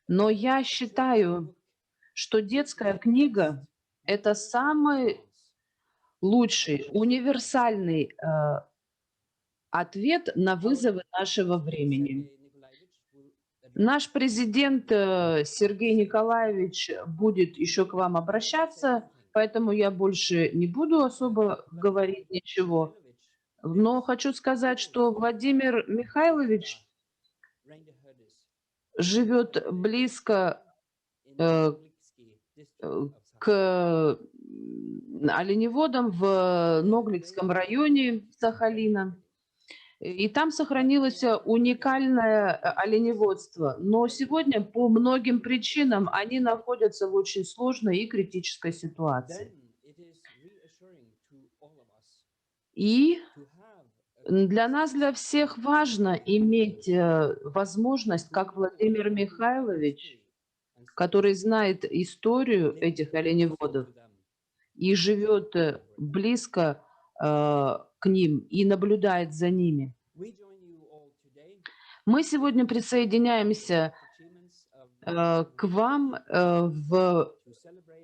Но я считаю, что детская книга – это самый лучший, универсальный ответ на вызовы нашего времени. Наш президент Сергей Николаевич будет еще к вам обращаться, поэтому я больше не буду особо говорить ничего. Но хочу сказать, что Владимир Михайлович живет близко к оленеводам в Ногликском районе Сахалина. И там сохранилось уникальное оленеводство. Но сегодня по многим причинам они находятся в очень сложной и критической ситуации. И для нас, для всех важно иметь возможность, как Владимир Михайлович, который знает историю этих оленеводов и живет близко к ним и наблюдает за ними. Мы сегодня присоединяемся к вам в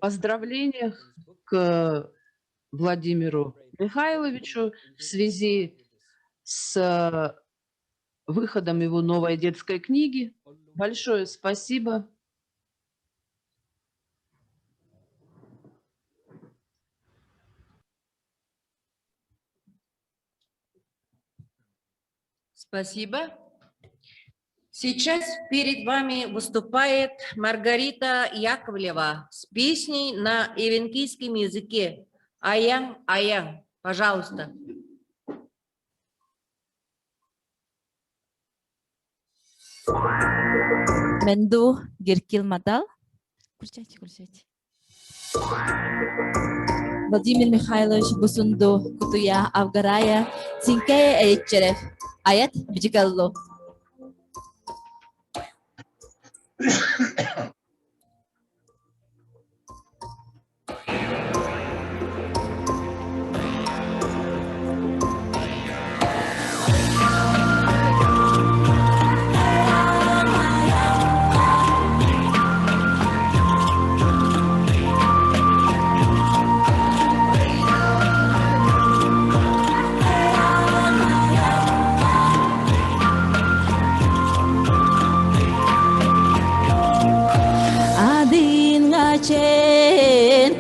поздравлениях к Владимиру Михайловичу в связи с выходом его новой детской книги. Большое спасибо. Спасибо. Сейчас перед вами выступает Маргарита Яковлева с песней на эвенкийском языке «Аян, аян». Пожалуйста. Менду Геркил Мадал. Включайте. Владимир Михайлович Бусунду Кутуя Авгарая Синкея Эйчерев. Аят Биджигалло.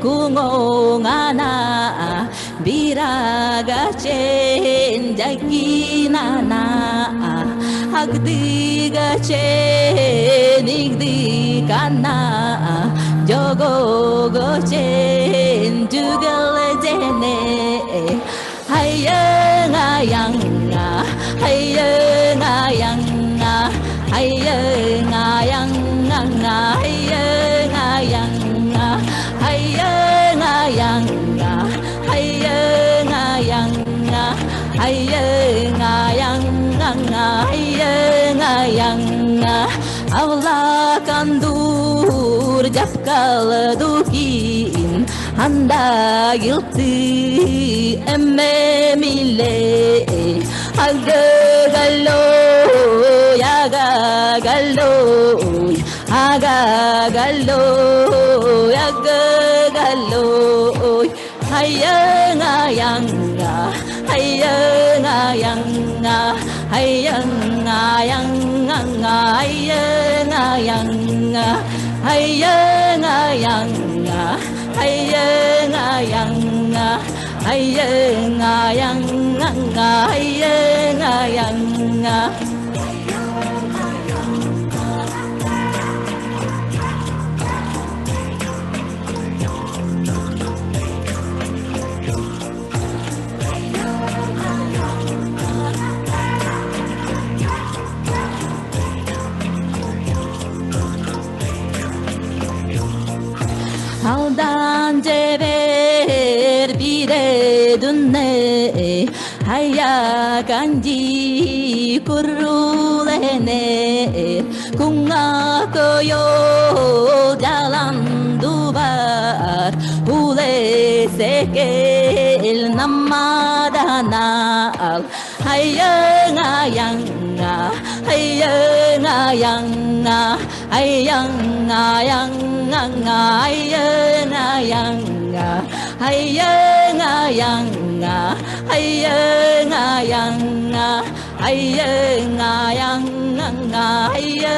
Kungongana biraga chen jaginana agdiga chen igdikana jogogo chen jugal jene hayanga yanga hayanga yanga hayanga yanga hayanga yanga hayanga yanga hayanga yanga hayanga yanga hayanga yanga Allah kandur japkal dukin anda gilti emmemile agagalo yagagalo agagalo yagagalo hayanga yanga hayanga yanga hayanga yanga hayanga yanga hayanga yanga hayanga yanga hayanga yanga hayanga yanga Aldan jeber bire dunne haya kanji kurulene kunga koyo jalan dubar ule sekel namadanal hayanga yanga hayanga yanga hayanga yanga hayanga yanga hayanga yanga hayanga yanga hayanga yanga hayanga yanga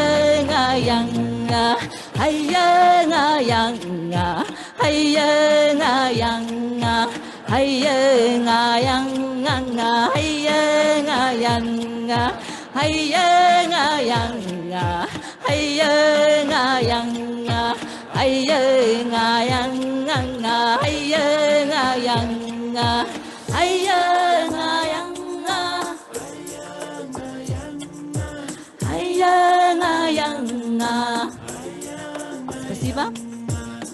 hayanga yanga hayanga yanga hayanga yanga hayanga yanga hayanga yanga hayanga yanga hayanga yanga hayanga yanga hayanga yanga hayanga yanga. Спасибо.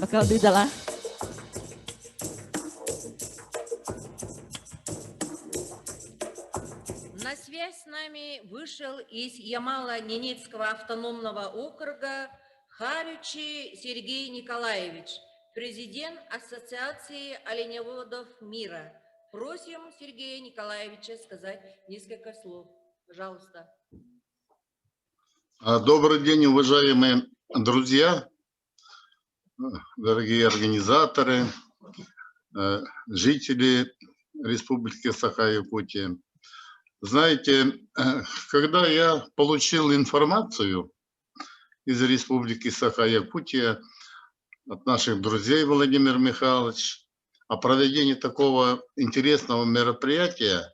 Bakal дыдала. На связь с нами вышел из Ямало-Ненецкого автономного округа Харючи Сергей Николаевич, президент Ассоциации оленеводов мира. Просим Сергея Николаевича сказать несколько слов. Пожалуйста. Добрый день, уважаемые друзья, дорогие организаторы. жители Республики Саха-Якутия. Знаете, когда я получил информацию из Республики Саха-Якутия от наших друзей Владимир Михайлович о проведении такого интересного мероприятия,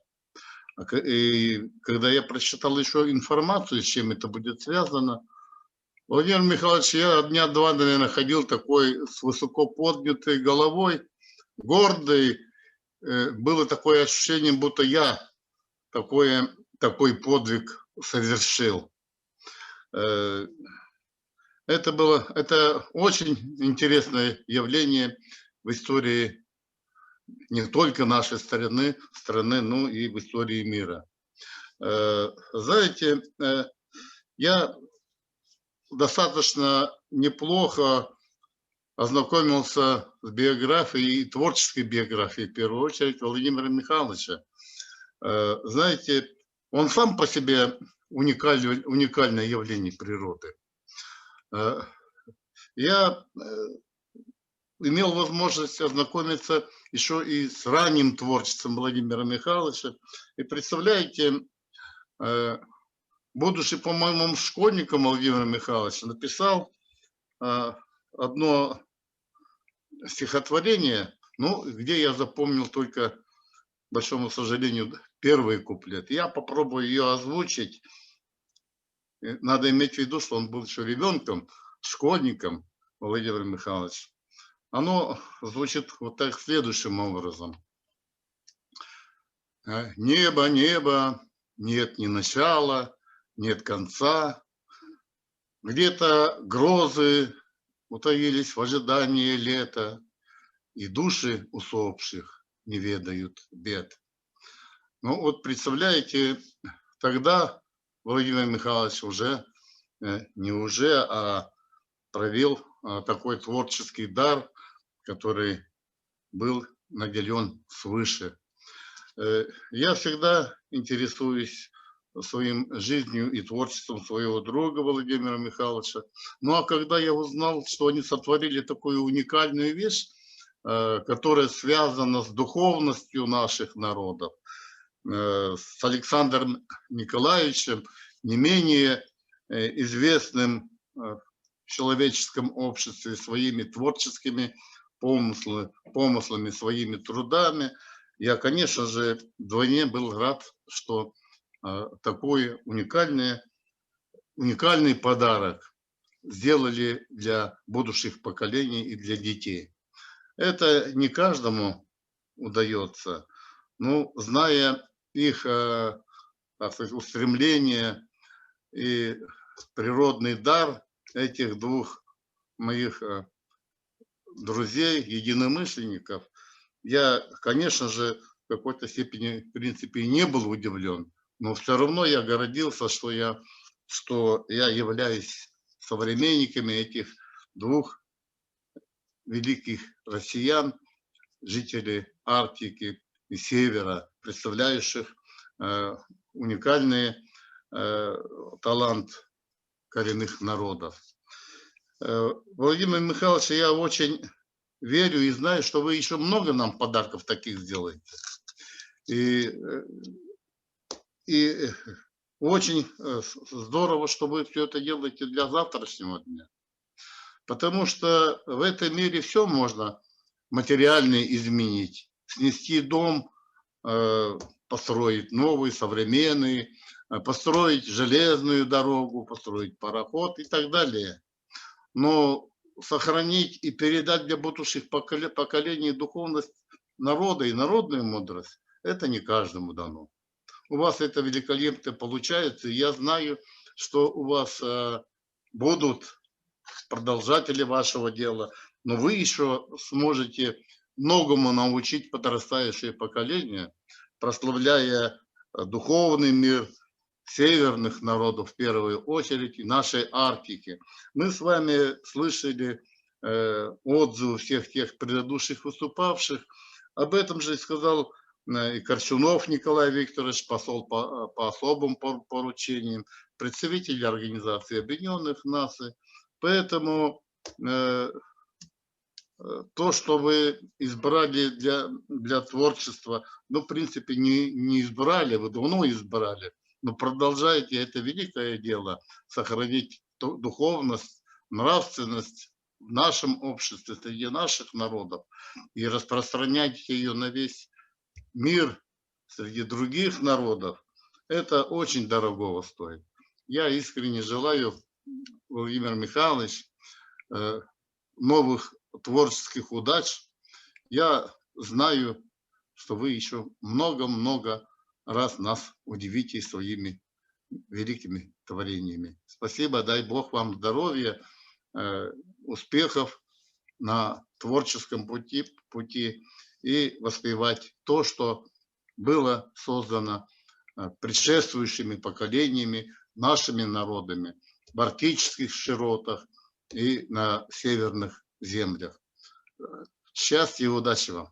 и когда я прочитал еще информацию, с чем это будет связано, Владимир Михайлович, я дня два, наверное, ходил такой с высоко поднятой головой, гордый. Было такое ощущение, будто я такой подвиг совершил. Это очень интересное явление в истории не только нашей страны, но и в истории мира. Знаете, я достаточно неплохо ознакомился с биографией, творческой биографией, в первую очередь, Владимира Михайловича. Знаете, он сам по себе уникальное явление природы. Я имел возможность ознакомиться еще и с ранним творчеством Владимира Михайловича. И представляете, будучи, по-моему, школьником Владимира Михайловича, написал одно стихотворение, ну, где я запомнил только, к большому сожалению, первый куплет. Я попробую ее озвучить. Надо иметь в виду, что он был еще ребенком, школьником, Владимир Михайлович. Оно звучит вот так, следующим образом. Небо, небо, нет ни начала, нет конца. Где-то грозы утаились в ожидании лета, и души усопших не ведают бед. Ну вот представляете, тогда Владимир Михайлович проявил такой творческий дар, который был наделен свыше. Я всегда интересуюсь своим жизнью и творчеством своего друга Владимира Михайловича. Ну а когда я узнал, что они сотворили такую уникальную вещь, которая связана с духовностью наших народов, с Александром Николаевичем, не менее известным в человеческом обществе своими творческими помыслами, своими трудами, я, конечно же, вдвойне был рад, что такой уникальный подарок сделали для будущих поколений и для детей. Это не каждому удается, но зная их устремления и природный дар этих двух моих друзей, единомышленников, я, конечно же, в какой-то степени, в принципе, не был удивлен, но все равно я гордился, что я являюсь современниками этих двух великих россиян, жителей Арктики и Севера, представляющих уникальный талант коренных народов. Владимир Михайлович, я очень верю и знаю, что вы еще много нам подарков таких сделаете. И очень здорово, что вы все это делаете для завтрашнего дня. Потому что в этом мире все можно материально изменить. Снести дом, построить новый, современный, построить железную дорогу, построить пароход и так далее. Но сохранить и передать для будущих поколений духовность народа и народную мудрость, это не каждому дано. У вас это великолепно получается, и я знаю, что у вас будут продолжатели вашего дела, но вы еще сможете многому научить подрастающее поколение, прославляя духовный мир северных народов в первую очередь и нашей Арктики. Мы с вами слышали отзывы всех тех предыдущих выступавших. Об этом же сказал и Корчунов Николай Викторович, посол по особым поручениям, представитель Организации Объединенных Наций. Поэтому то, что вы избрали для творчества, ну, в принципе, не избрали, вы давно избрали, но продолжаете это великое дело, сохранить духовность, нравственность в нашем обществе, среди наших народов, и распространять ее на весь мир среди других народов. Это очень дорогого стоит. Я искренне желаю, Владимир Михайлович, новых творческих удач. Я знаю, что вы еще много-много раз нас удивите своими великими творениями. Спасибо, дай Бог вам здоровья, успехов на творческом пути и воспевать то, что было создано предшествующими поколениями, нашими народами в арктических широтах и на северных землях. Счастья и удачи вам!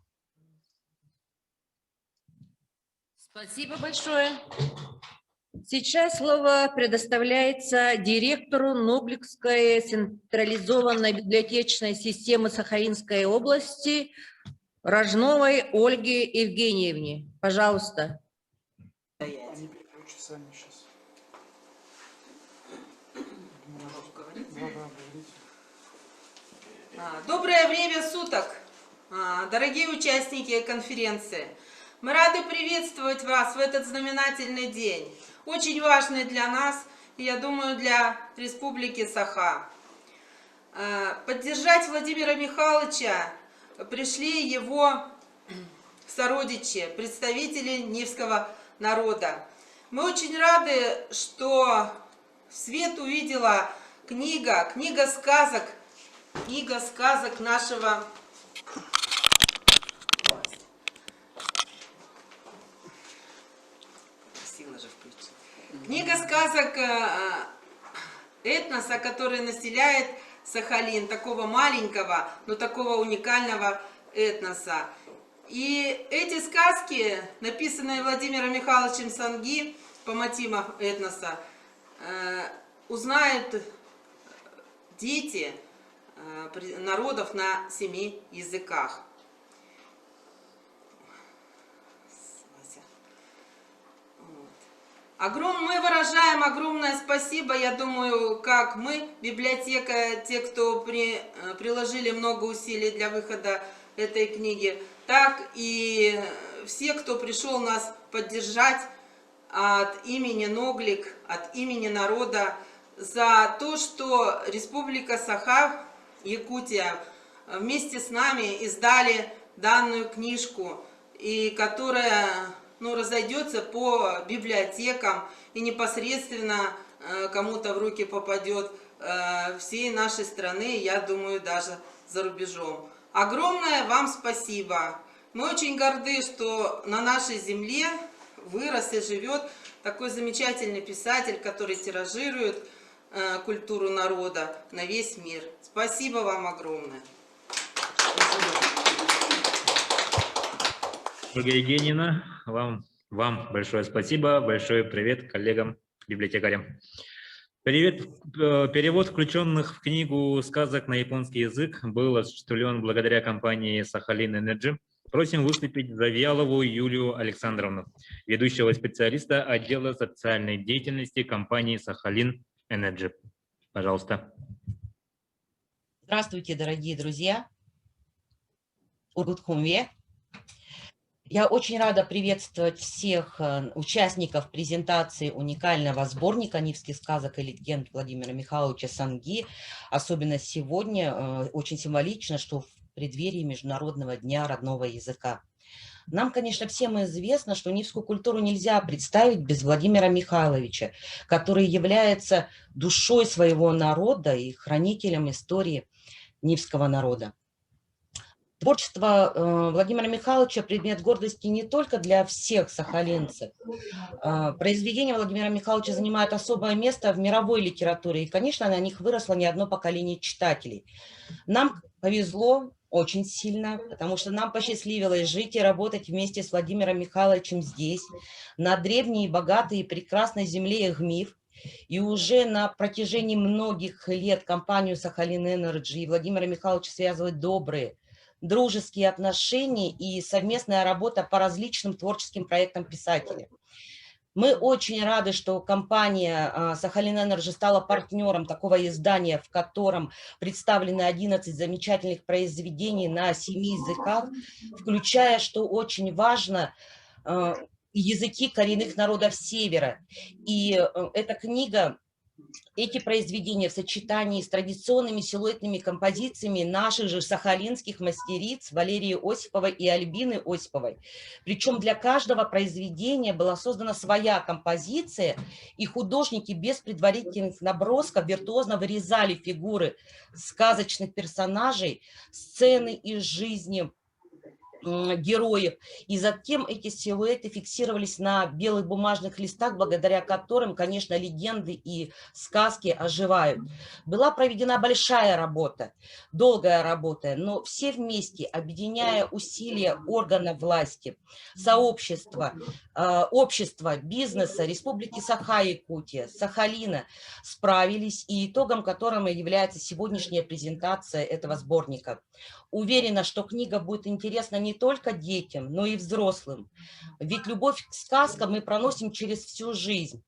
Спасибо большое. Сейчас слово предоставляется директору Ногликской централизованной библиотечной системы Сахалинской области Рожновой Ольге Евгеньевне. Пожалуйста. Доброе время суток, дорогие участники конференции. Мы рады приветствовать вас в этот знаменательный день, очень важный для нас и, я думаю, для Республики Саха. Поддержать Владимира Михайловича пришли его сородичи, представители Нивского народа. Мы очень рады, что свет увидела книга сказок нашего этноса, который населяет Сахалин, такого маленького, но такого уникального этноса. И эти сказки, написанные Владимиром Михайловичем Санги по мотивам этноса, узнают дети народов на 7 языках. Мы выражаем огромное спасибо, я думаю, как мы, библиотека, те, кто приложили много усилий для выхода этой книги, так и все, кто пришел нас поддержать от имени Ноглик, от имени народа, за то, что Республика Саха, Якутия, вместе с нами издали данную книжку, и которая разойдется по библиотекам и непосредственно кому-то в руки попадет всей нашей страны, я думаю, даже за рубежом. Огромное вам спасибо. Мы очень горды, что на нашей земле вырос и живет такой замечательный писатель, который тиражирует культуру народа на весь мир. Спасибо вам огромное. Ольга Евгеньевна, вам большое спасибо, большой привет коллегам-библиотекарям. Перевод включенных в книгу сказок на японский язык был осуществлен благодаря компании Сахалин Energy. Просим выступить Завьялову Юлию Александровну, ведущего специалиста отдела социальной деятельности компании Сахалин Energy. Пожалуйста. Здравствуйте, дорогие друзья. Ургутхумве. Я очень рада приветствовать всех участников презентации уникального сборника «Нивских сказок и легенд» Владимира Михайловича Санги. Особенно сегодня очень символично, что в преддверии Международного дня родного языка. Нам, конечно, всем известно, что нивскую культуру нельзя представить без Владимира Михайловича, который является душой своего народа и хранителем истории нивского народа. Творчество Владимира Михайловича – предмет гордости не только для всех сахалинцев. Произведения Владимира Михайловича занимают особое место в мировой литературе, и, конечно, на них выросло не одно поколение читателей. Нам повезло очень сильно, потому что нам посчастливилось жить и работать вместе с Владимиром Михайловичем здесь, на древней, богатой и прекрасной земле Игмив, И уже на протяжении многих лет компанию Сахалин-Энерджи и Владимира Михайловича связывают добрые, дружеские отношения и совместная работа по различным творческим проектам писателя. Мы очень рады, что компания Сахалин-Энерджи стала партнером такого издания, в котором представлены 11 замечательных произведений на 7 языках, включая, что очень важно, языки коренных народов Севера. И эта книга, эти произведения в сочетании с традиционными силуэтными композициями наших же сахалинских мастериц Валерии Осиповой и Альбины Осиповой. Причем для каждого произведения была создана своя композиция, и художники без предварительных набросков виртуозно вырезали фигуры сказочных персонажей, сцены из жизни героев, и затем эти силуэты фиксировались на белых бумажных листах, благодаря которым, конечно, легенды и сказки оживают. Была проведена большая работа, долгая работа, но все вместе, объединяя усилия органов власти, сообщества, общества, бизнеса, Республики Саха-Якутия, Сахалина, справились, и итогом которого является сегодняшняя презентация этого сборника. Уверена, что книга будет интересна не только детям, но и взрослым. Ведь любовь к сказкам мы проносим через всю жизнь.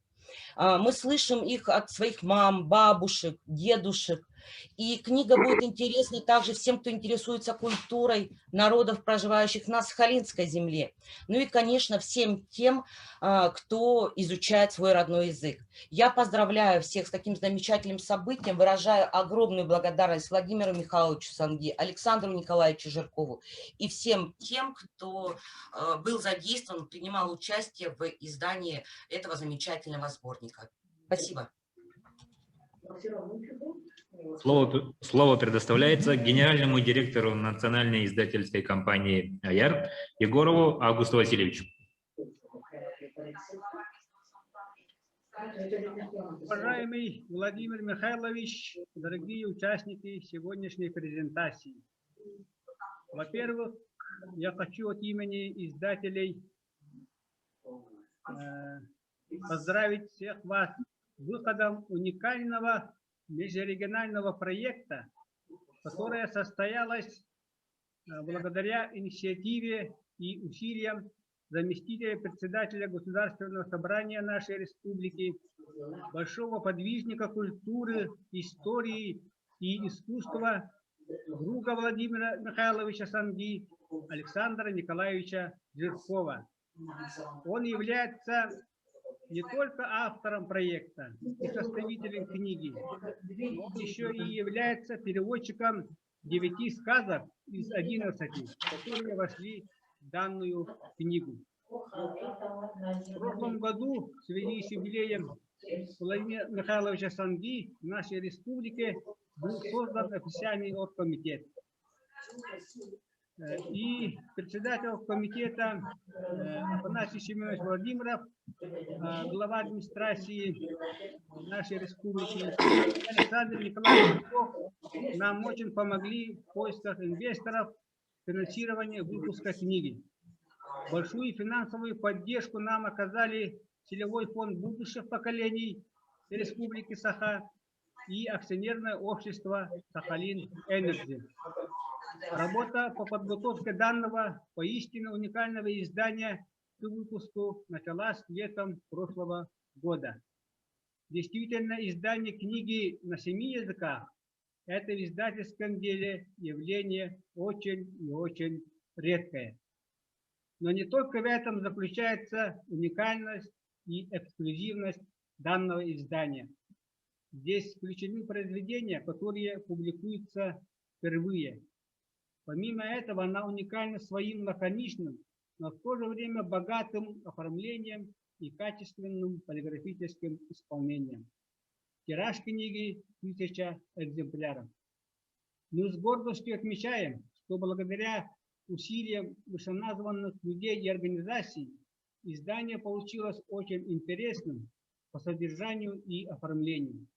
Мы слышим их от своих мам, бабушек, дедушек. И книга будет интересна также всем, кто интересуется культурой народов, проживающих на Сахалинской земле. Ну и, конечно, всем тем, кто изучает свой родной язык. Я поздравляю всех с таким замечательным событием, выражаю огромную благодарность Владимиру Михайловичу Санги, Александру Николаевичу Жиркову и всем тем, кто был задействован, принимал участие в издании этого замечательного сборника. Спасибо. Слово предоставляется генеральному директору национальной издательской компании «Аяр» Егорову Августу Васильевичу. Уважаемый Владимир Михайлович, дорогие участники сегодняшней презентации. Во-первых, я хочу от имени издателей поздравить всех вас с выходом уникального межрегионального проекта, которое состоялось благодаря инициативе и усилиям заместителя председателя Государственного собрания нашей республики, большого подвижника культуры, истории и искусства, друга Владимира Михайловича Санги, Александра Николаевича Жиркова. Он является не только автором проекта и составителем книги, но он еще и является переводчиком 9 сказок из 11, которые вошли в данную книгу. В прошлом году, в связи с юбилеем Владимира Михайловича Санги, в нашей республике был создан официальный оргкомитет. И председатель комитета Афанасий Семенович Владимиров, глава администрации нашей республики, Александр Николаевич Жирков нам очень помогли в поисках инвесторов, финансирования выпуска книги. Большую финансовую поддержку нам оказали целевой фонд будущих поколений Республики Саха и акционерное общество Сахалин-Энерджи. Работа по подготовке данного поистине уникального издания к выпуску началась летом прошлого года. Действительно, издание книги на 7 языках – это в издательском деле явление очень и очень редкое. Но не только в этом заключается уникальность и эксклюзивность данного издания. Здесь включены произведения, которые публикуются впервые. Помимо этого, она уникальна своим лаконичным, но в то же время богатым оформлением и качественным полиграфическим исполнением. Тираж книги 1000 экземпляров. Мы с гордостью отмечаем, что благодаря усилиям вышеназванных людей и организаций издание получилось очень интересным по содержанию и оформлению.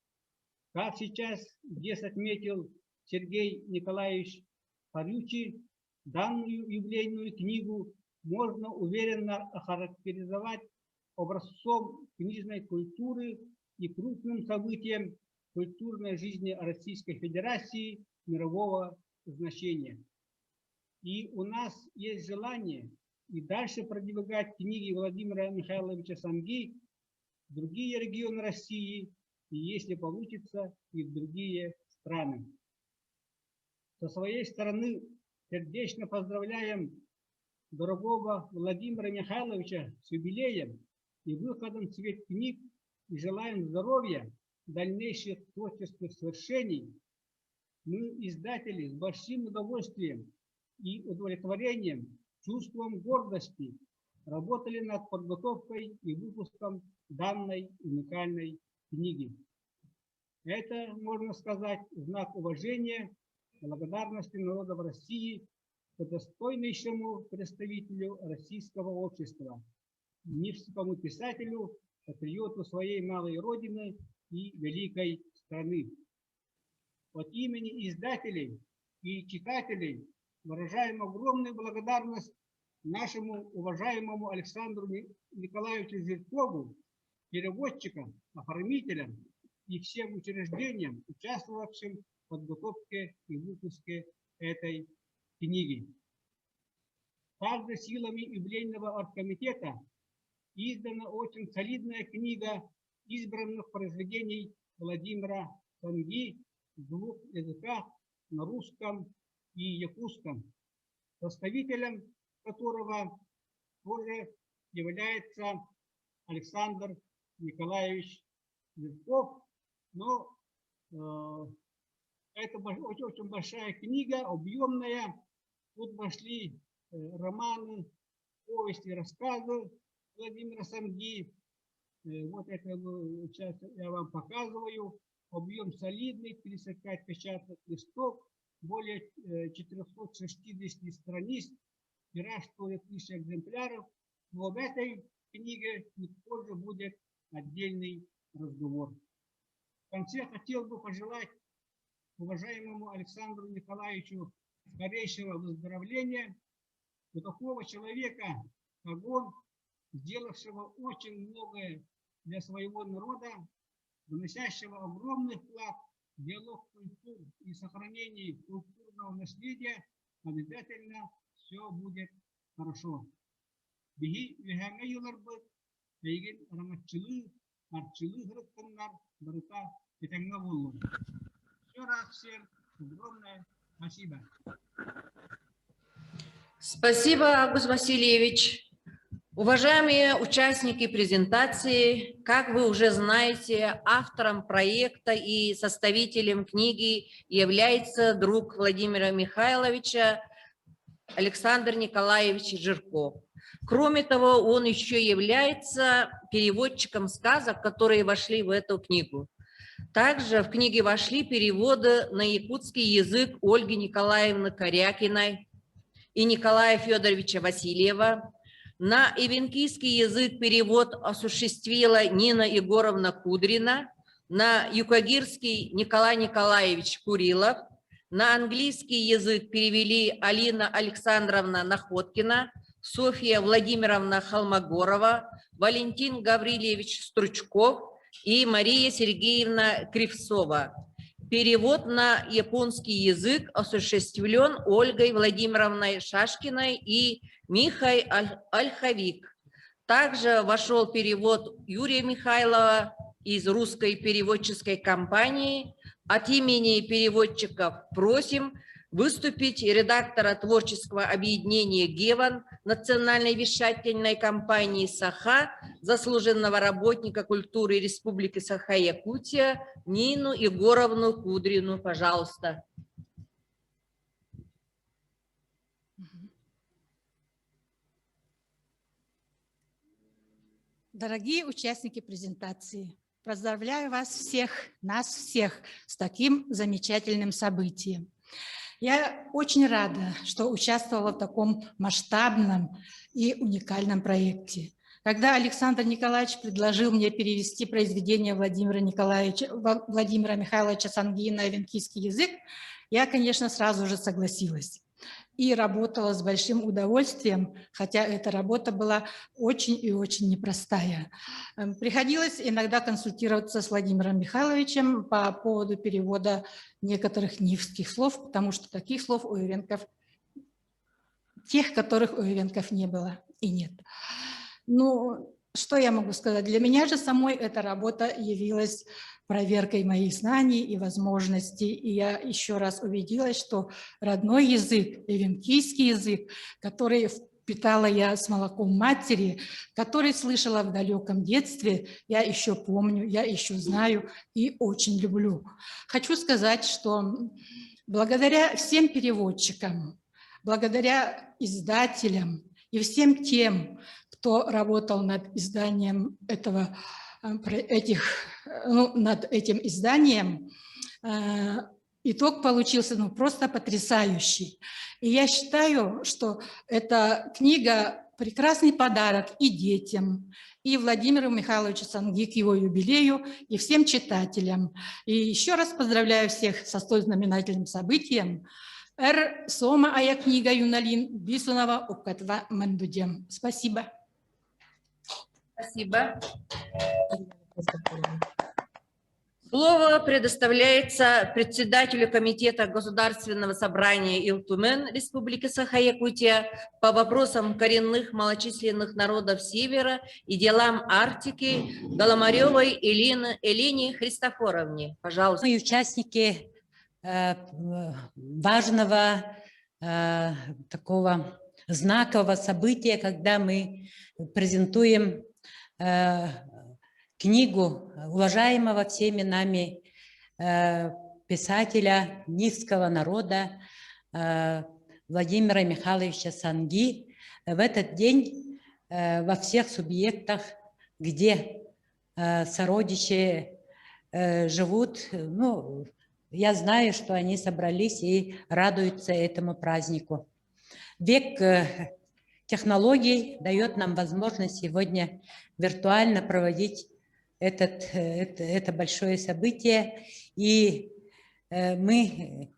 Как сейчас здесь отметил Сергей Николаевич Харючи, данную юбилейную книгу можно уверенно охарактеризовать образцом книжной культуры и крупным событием культурной жизни Российской Федерации мирового значения. И у нас есть желание и дальше продвигать книги Владимира Михайловича Санги в другие регионы России и, если получится, и в другие страны. Со своей стороны сердечно поздравляем дорогого Владимира Михайловича с юбилеем и выходом в свет книг и желаем здоровья, дальнейших творческих свершений. Мы, издатели, с большим удовольствием и удовлетворением, чувством гордости работали над подготовкой и выпуском данной уникальной книги. Это, можно сказать, знак уважения, благодарности народов России к достойнейшему представителю российского общества, низкому писателю, патриоту своей малой родины и великой страны. От имени издателей и читателей выражаем огромную благодарность нашему уважаемому Александру Николаевичу Зыркову, переводчикам, оформителям и всем учреждениям, участвовавшим в подготовке и выпуске этой книги. Также силами юбилейного оргкомитета издана очень солидная книга избранных произведений Владимира Санги в двух языках, на русском и якутском, составителем которого тоже является Александр Николаевич Зырков. Но это очень большая книга, объемная. Тут вошли романы, повести, рассказы Владимира Санги. Вот это сейчас я вам показываю. Объем солидный, 35 печатных листов, более 460 страниц, тираж стоит 1000 экземпляров. Но об этой книге позже будет отдельный разговор. В конце хотел бы пожелать уважаемому Александру Николаевичу скорейшего выздоровления. У такого человека, как он, сделавшего очень многое для своего народа, вносящего огромный вклад в диалог культур и сохранение культурного наследия, обязательно все будет хорошо. Еще раз всем огромное спасибо. Спасибо, Август Васильевич. Уважаемые участники презентации, как вы уже знаете, автором проекта и составителем книги является друг Владимира Михайловича Александр Николаевич Жирков. Кроме того, он еще является переводчиком сказок, которые вошли в эту книгу. Также в книге вошли переводы на якутский язык Ольги Николаевны Корякиной и Николая Федоровича Васильева. На ивенкийский язык перевод осуществила Нина Егоровна Кудрина, на юкагирский Николай Николаевич Курилов, на английский язык перевели Алина Александровна Находкина, Софья Владимировна Холмогорова, Валентин Гаврилевич Стручков и Мария Сергеевна Кривцова. Перевод на японский язык осуществлен Ольгой Владимировной Шашкиной и Михой Ольховик. Также вошел перевод Юрия Михайлова из русской переводческой компании. От имени переводчиков просим выступить редактора творческого объединения «Геван» национальной вещательной компании «Саха», заслуженного работника культуры Республики Саха-Якутия Нину Егоровну Кудрину. Пожалуйста. Дорогие участники презентации, поздравляю вас всех, нас всех с таким замечательным событием. Я очень рада, что участвовала в таком масштабном и уникальном проекте. Когда Александр Николаевич предложил мне перевести произведение Владимира Михайловича Санги на ивенкийский язык, я, конечно, сразу же согласилась. и работала с большим удовольствием, хотя эта работа была очень и очень непростая. Приходилось иногда консультироваться с Владимиром Михайловичем по поводу перевода некоторых нивских слов, потому что таких слов у эвенков, тех, которых у эвенков не было и нет. Ну, что я могу сказать? Для меня же самой эта работа явилась проверкой моих знаний и возможностей. И я еще раз убедилась, что родной язык, эвенкийский язык, который впитала я с молоком матери, который слышала в далеком детстве, я еще помню, я еще знаю и очень люблю. Хочу сказать, что благодаря всем переводчикам, благодаря издателям и всем тем, кто работал над изданием над этим изданием, итог получился просто потрясающий. И я считаю, что эта книга – прекрасный подарок и детям, и Владимиру Михайловичу Санги к его юбилею, и всем читателям. И еще раз поздравляю всех со столь знаменательным событием. Сома ая книга юналин бисунова укатва мандудем. Спасибо. Спасибо. Слово предоставляется председателю Комитета Государственного собрания Илтумен Республики Саха-Якутия по вопросам коренных малочисленных народов Севера и делам Арктики Голомаревой Элине Христофоровне. Пожалуйста. Мы участники важного такого знакового события, когда мы презентуем книгу уважаемого всеми нами писателя нивского народа Владимира Михайловича Санги. В этот день во всех субъектах, где сородичи живут, ну, я знаю, что они собрались и радуются этому празднику. Век технологий дает нам возможность сегодня виртуально проводить это большое событие. И мы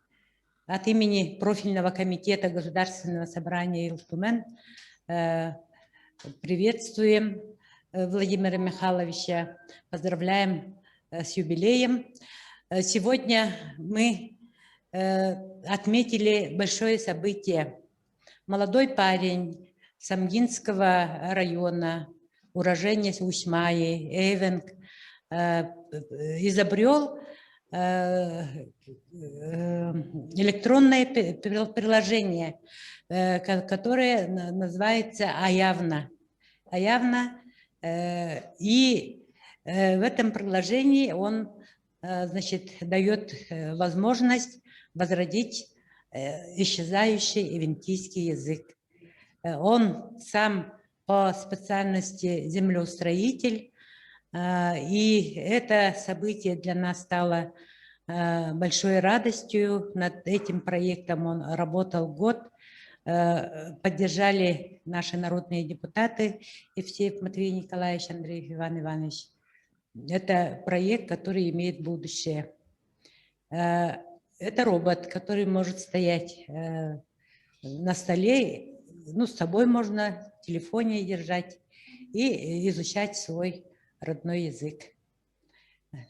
от имени профильного комитета Государственного собрания Илтумен приветствуем Владимира Михайловича, поздравляем с юбилеем. Сегодня мы отметили большое событие. Молодой парень Самгинского района, уроженец Усьмаи, Эвенк, изобрел электронное приложение, которое называется Аявна. И в этом приложении он, значит, дает возможность возродить исчезающий эвенкийский язык. Он сам по специальности землеустроитель, и это событие для нас стало большой радостью. Над этим проектом он работал год. Поддержали наши народные депутаты Евсеев Матвей Николаевич, Андреев Иван Иванович. Это проект, который имеет будущее. Это робот, который может стоять на столе, ну, с собой можно в телефоне держать и изучать свой родной язык.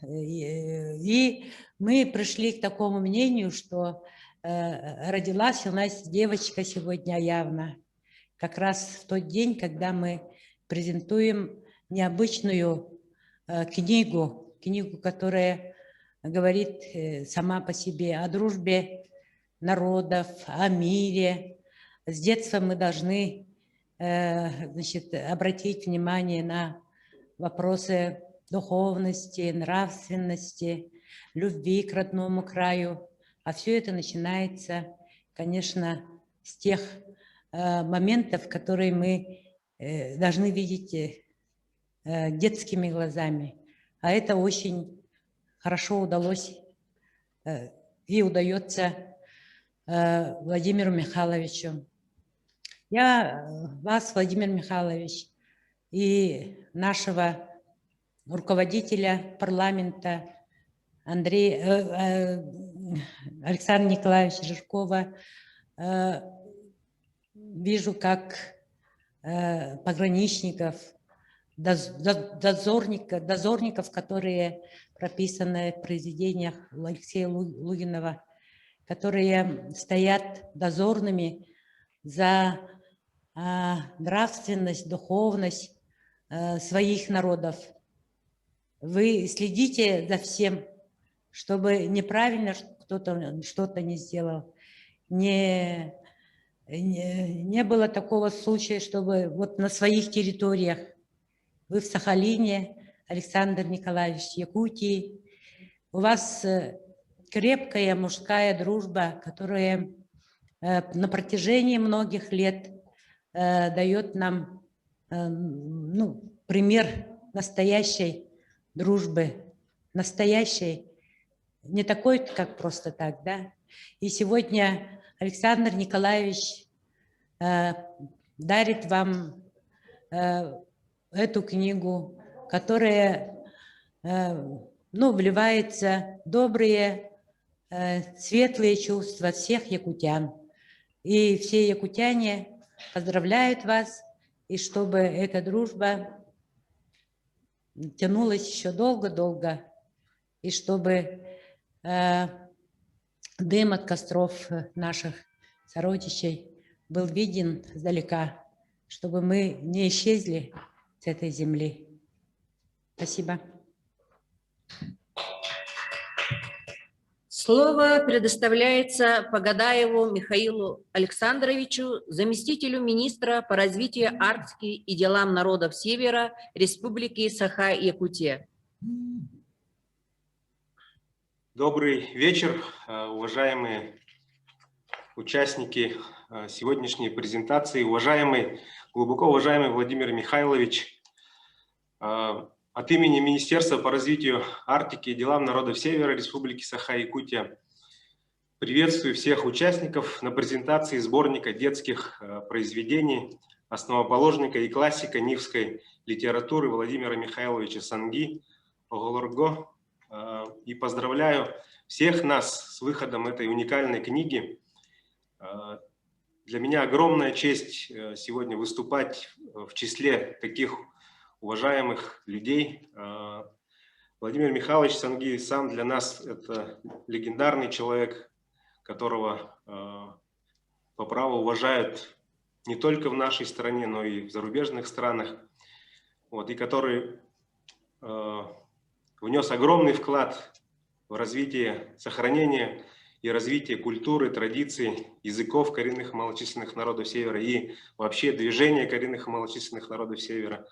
И мы пришли к такому мнению, что родилась у нас девочка сегодня явно, как раз в тот день, когда мы презентуем необычную книгу, которая говорит сама по себе о дружбе народов, о мире. С детства мы должны, значит, обратить внимание на вопросы духовности, нравственности, любви к родному краю. А все это начинается, конечно, с тех моментов, которые мы должны видеть детскими глазами. А это очень хорошо удалось и удается Владимиру Михайловичу. Я вас, Владимир Михайлович, и нашего руководителя парламента Александра Николаевича Жиркова вижу, как пограничников, дозорников, которые прописаны в произведениях Алексея Лугинова, которые стоят дозорными за нравственность, духовность своих народов. Вы следите за всем, чтобы неправильно кто-то что-то не сделал. Не было такого случая, чтобы вот на своих территориях, вы в Сахалине, Александр Николаевич, Якутии, у вас крепкая мужская дружба, которая на протяжении многих лет дает нам пример настоящей дружбы, настоящей, не такой, как просто так, да. И сегодня Александр Николаевич дарит вам эту книгу, которая вливается в добрые, светлые чувства всех якутян. И все якутяне поздравляют вас, и чтобы эта дружба тянулась еще долго-долго, и чтобы дым от костров наших сородичей был виден издалека, чтобы мы не исчезли с этой земли. Спасибо. Слово предоставляется Погадаеву Михаилу Александровичу, заместителю министра по развитию Арктики и делам народов Севера Республики Саха-Якутия. Добрый вечер, уважаемые участники сегодняшней презентации, глубоко уважаемый Владимир Михайлович. От имени Министерства по развитию Арктики и делам народов Севера Республики Саха-Якутия приветствую всех участников на презентации сборника детских произведений основоположника и классика нивской литературы Владимира Михайловича Санги «Оголорго». И поздравляю всех нас с выходом этой уникальной книги. Для меня огромная честь сегодня выступать в числе таких уважаемых людей. Владимир Михайлович Санги сам для нас это легендарный человек, которого по праву уважают не только в нашей стране, но и в зарубежных странах, и который внес огромный вклад в развитие, сохранение и развитие культуры, традиций, языков коренных и малочисленных народов Севера и вообще движения коренных и малочисленных народов Севера.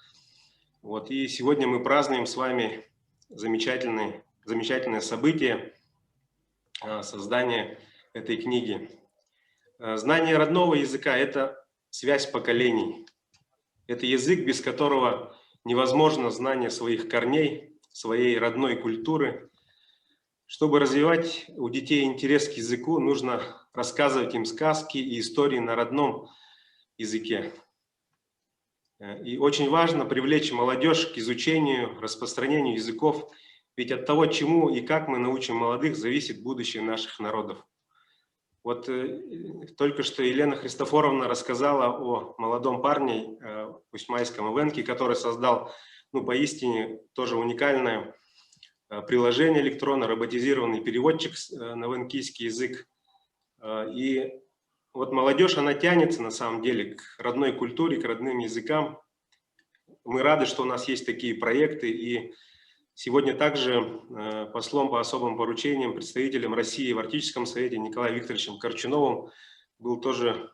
И сегодня мы празднуем с вами замечательное событие создания этой книги. Знание родного языка – это связь поколений. Это язык, без которого невозможно знание своих корней, своей родной культуры. Чтобы развивать у детей интерес к языку, нужно рассказывать им сказки и истории на родном языке. И очень важно привлечь молодежь к изучению, распространению языков, ведь от того, чему и как мы научим молодых, зависит будущее наших народов. Только что Елена Христофоровна рассказала о молодом парне Усмайском Ивенке, который создал, поистине тоже уникальное приложение электронно, роботизированный переводчик на ивенкийский язык. И молодежь, она тянется на самом деле к родной культуре, к родным языкам. Мы рады, что у нас есть такие проекты. И сегодня также послом по особым поручениям, представителем России в Арктическом совете Николаем Викторовичем Корчуновым был тоже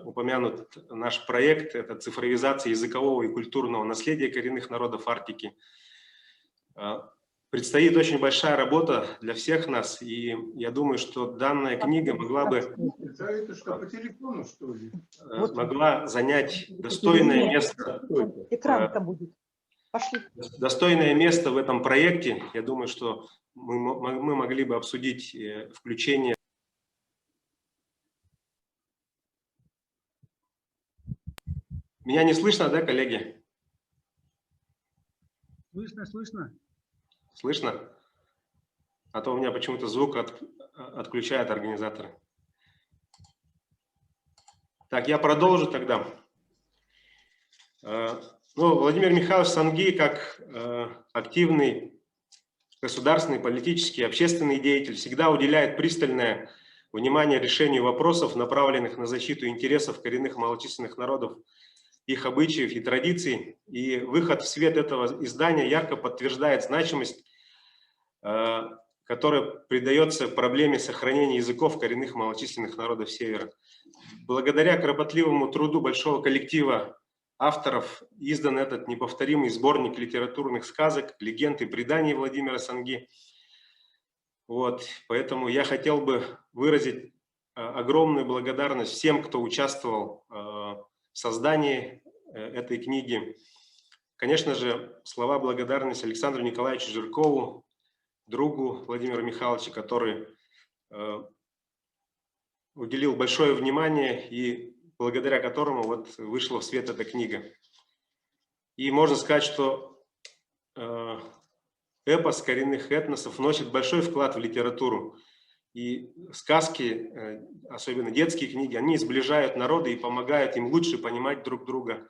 упомянут наш проект. Это цифровизация языкового и культурного наследия коренных народов Арктики. Предстоит очень большая работа для всех нас, и я думаю, что данная книга могла бы занять достойное место, достойное место в этом проекте. Я думаю, что мы могли бы обсудить включение. Меня не слышно, да, коллеги? Слышно, слышно. Слышно? А то у меня почему-то звук отключает организаторы. Так, я продолжу тогда. Ну, Владимир Михайлович Санги, как активный государственный, политический, общественный деятель, всегда уделяет пристальное внимание решению вопросов, направленных на защиту интересов коренных малочисленных народов, их обычаев и традиций. И выход в свет этого издания ярко подтверждает значимость, которая придается проблеме сохранения языков коренных малочисленных народов Севера. Благодаря кропотливому труду большого коллектива авторов издан этот неповторимый сборник литературных сказок, легенд и преданий Владимира Санги. Вот, поэтому я хотел бы выразить огромную благодарность всем, кто участвовал в создании этой книги. Конечно же, слова благодарности Александру Николаевичу Жиркову, другу Владимира Михайловича, который уделил большое внимание и благодаря которому вот вышла в свет эта книга. И можно сказать, что эпос коренных этносов вносит большой вклад в литературу. И сказки, особенно детские книги, они сближают народы и помогают им лучше понимать друг друга.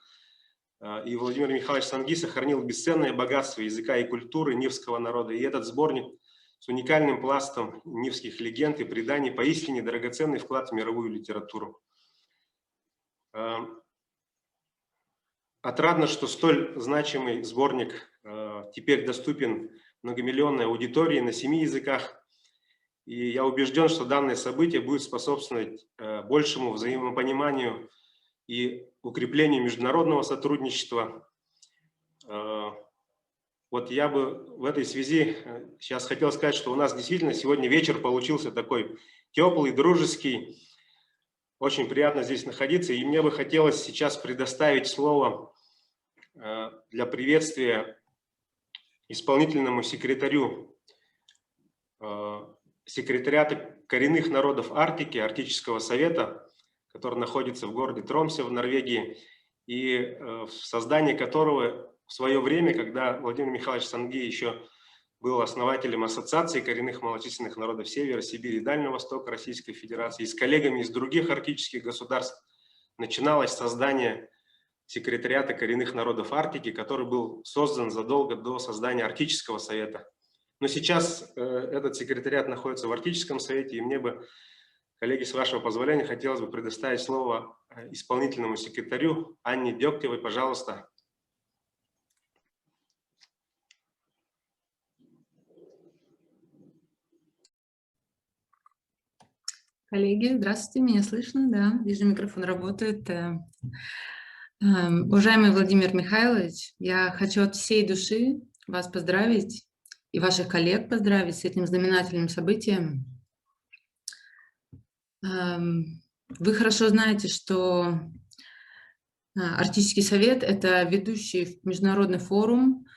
И Владимир Михайлович Санги сохранил бесценное богатство языка и культуры нивского народа. И этот сборник с уникальным пластом нивских легенд и преданий поистине драгоценный вклад в мировую литературу. Отрадно, что столь значимый сборник теперь доступен многомиллионной аудитории на 7 языках. И я убежден, что данное событие будет способствовать большему взаимопониманию и укреплению международного сотрудничества. Вот я бы в этой связи сейчас хотел сказать, что у нас действительно сегодня вечер получился такой теплый, дружеский. Очень приятно здесь находиться. И мне бы хотелось сейчас предоставить слово для приветствия исполнительному секретарю секретариата коренных народов Арктики, Арктического совета, который находится в городе Тромсе в Норвегии, и в создании которого в свое время, когда Владимир Михайлович Санги еще был основателем Ассоциации коренных малочисленных народов Севера, Сибири и Дальнего Востока Российской Федерации, и с коллегами из других арктических государств начиналось создание секретариата коренных народов Арктики, который был создан задолго до создания Арктического совета. Но сейчас этот секретариат находится в Арктическом совете, и мне бы, коллеги, с вашего позволения, хотелось бы предоставить слово исполнительному секретарю Анне Дегтевой, пожалуйста. Коллеги, здравствуйте, меня слышно? Да, вижу, микрофон работает. Уважаемый Владимир Михайлович, я хочу от всей души вас поздравить и ваших коллег поздравить с этим знаменательным событием. Вы хорошо знаете, что Арктический совет – это ведущий международный форум,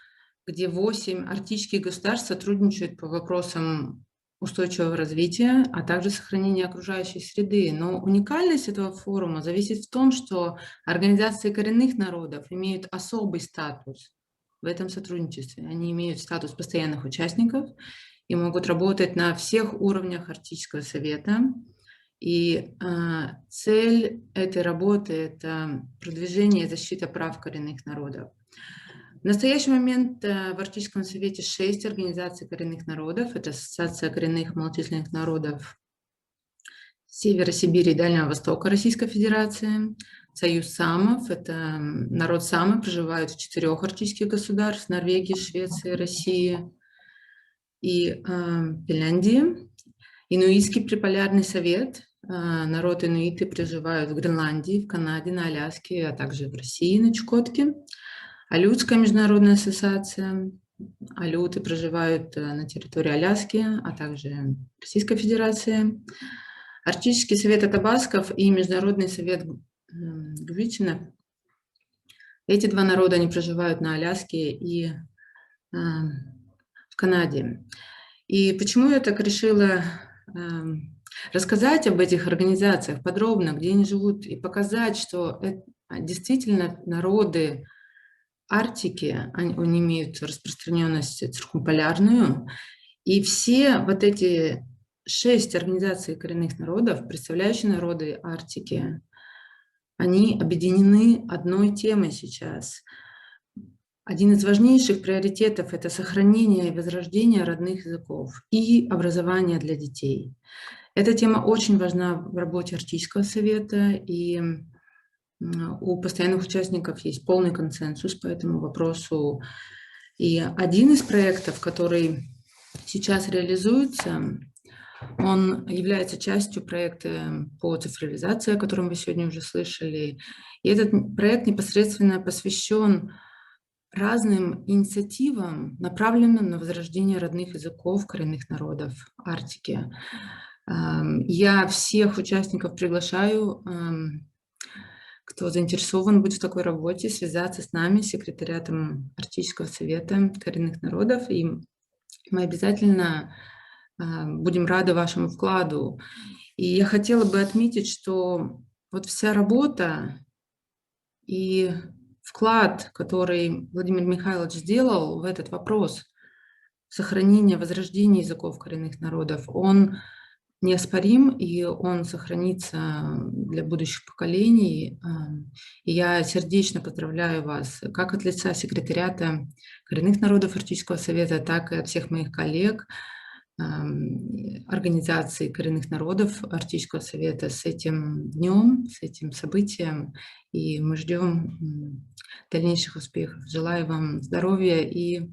где 8 арктических государств сотрудничают по вопросам устойчивого развития, а также сохранения окружающей среды. Но уникальность этого форума зависит в том, что организации коренных народов имеют особый статус в этом сотрудничестве. Они имеют статус постоянных участников и могут работать на всех уровнях Арктического совета. И цель этой работы – это продвижение и защита прав коренных народов. В настоящий момент в Арктическом совете 6 организаций коренных народов. Это Ассоциация коренных малочисленных народов Севера, Сибири и Дальнего Востока Российской Федерации, Союз самов, это народ самы, проживают в 4 арктических государств: Норвегии, Швеции, России и Финляндии. Инуитский приполярный совет, народ инуиты проживают в Гренландии, в Канаде, на Аляске, а также в России, на Чукотке. Алютская международная ассоциация, алюты проживают на территории Аляски, а также Российской Федерации. Арктический совет Атабасков и Международный совет Гвичинов. Эти 2 народа, они проживают на Аляске и в Канаде. И почему я так решила рассказать об этих организациях подробно, где они живут, и показать, что действительно народы Арктики, они имеют распространенность циркумполярную, и все вот эти 6 организаций коренных народов, представляющие народы Арктики, они объединены одной темой сейчас. Один из важнейших приоритетов – это сохранение и возрождение родных языков и образование для детей. Эта тема очень важна в работе Арктического совета, и у постоянных участников есть полный консенсус по этому вопросу. И один из проектов, который сейчас реализуется, он является частью проекта по цифровизации, о котором вы сегодня уже слышали. И этот проект непосредственно посвящен разным инициативам, направленным на возрождение родных языков коренных народов Арктики. Я всех участников приглашаю, кто заинтересован будет в такой работе, связаться с нами, секретариатом Арктического совета коренных народов, и мы обязательно будем рады вашему вкладу. И я хотела бы отметить, что вот вся работа и вклад, который Владимир Михайлович сделал в этот вопрос сохранения, возрождения языков коренных народов, он неоспорим, и он сохранится для будущих поколений. И я сердечно поздравляю вас как от лица секретариата коренных народов Арктического совета, так и от всех моих коллег, организации коренных народов Арктического совета с этим днем, с этим событием. И мы ждем дальнейших успехов. Желаю вам здоровья и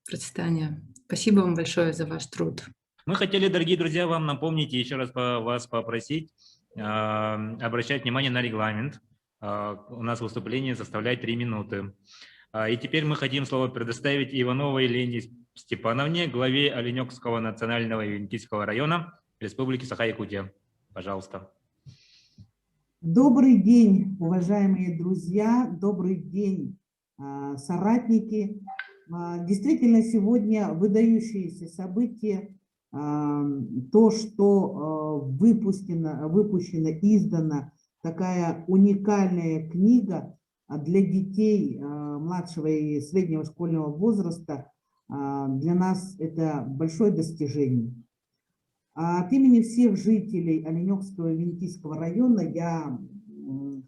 процветания. Спасибо вам большое за ваш труд. Мы хотели, дорогие друзья, вам напомнить и еще раз вас попросить обращать внимание на регламент. У нас выступление составляет 3 минуты. И теперь мы хотим слово предоставить Ивановой Лене Степановне, главе Оленёкского национального и Венкийского района Республики Саха-Якутия. Пожалуйста. Добрый день, уважаемые друзья, добрый день, соратники. Действительно, сегодня выдающиеся события. То, что выпущена, издана такая уникальная книга для детей младшего и среднего школьного возраста, для нас это большое достижение. От имени всех жителей Оленёкского и Венкийского района я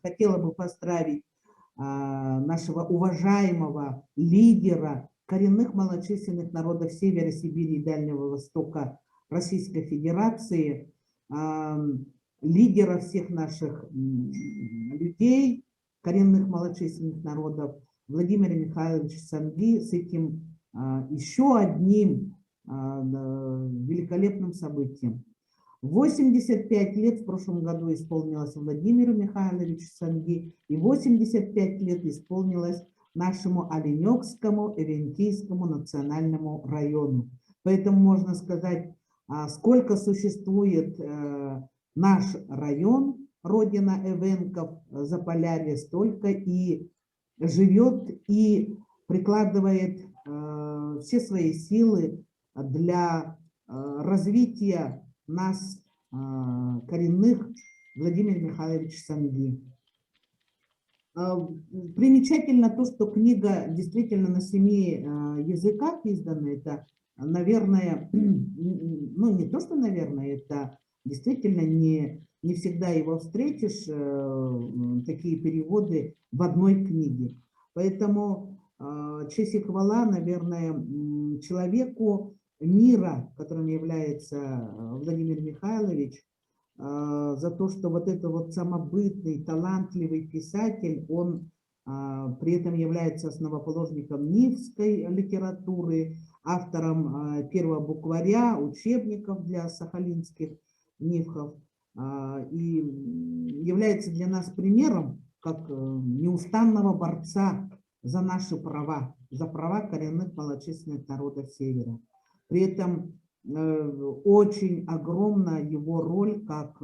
хотела бы поздравить нашего уважаемого лидера коренных малочисленных народов Севера Сибири и Дальнего Востока Российской Федерации, лидера всех наших людей, коренных малочисленных народов, Владимира Михайловича Санги, с этим еще одним великолепным событием. 85 лет в прошлом году исполнилось Владимиру Михайловичу Санги, и 85 лет исполнилось нашему Оленёкскому и Венкийскому национальному району. Поэтому можно сказать, сколько существует наш район, родина эвенков, Заполярье, столько и живет и прикладывает все свои силы для развития нас, коренных, Владимира Михайловича Санги. Примечательно то, что книга действительно на 7 языках издана. Это, наверное, ну не то, что, наверное, это действительно не всегда его встретишь, такие переводы в одной книге. Поэтому честь и хвала, наверное, человеку мира, которым является Владимир Михайлович, за то, что вот это вот самобытный, талантливый писатель, он при этом является основоположником нивской литературы, автором первого букваря, учебников для сахалинских нивхов, и является для нас примером как неустанного борца за наши права, за права коренных малочисленных народов Севера. При этом очень огромна его роль как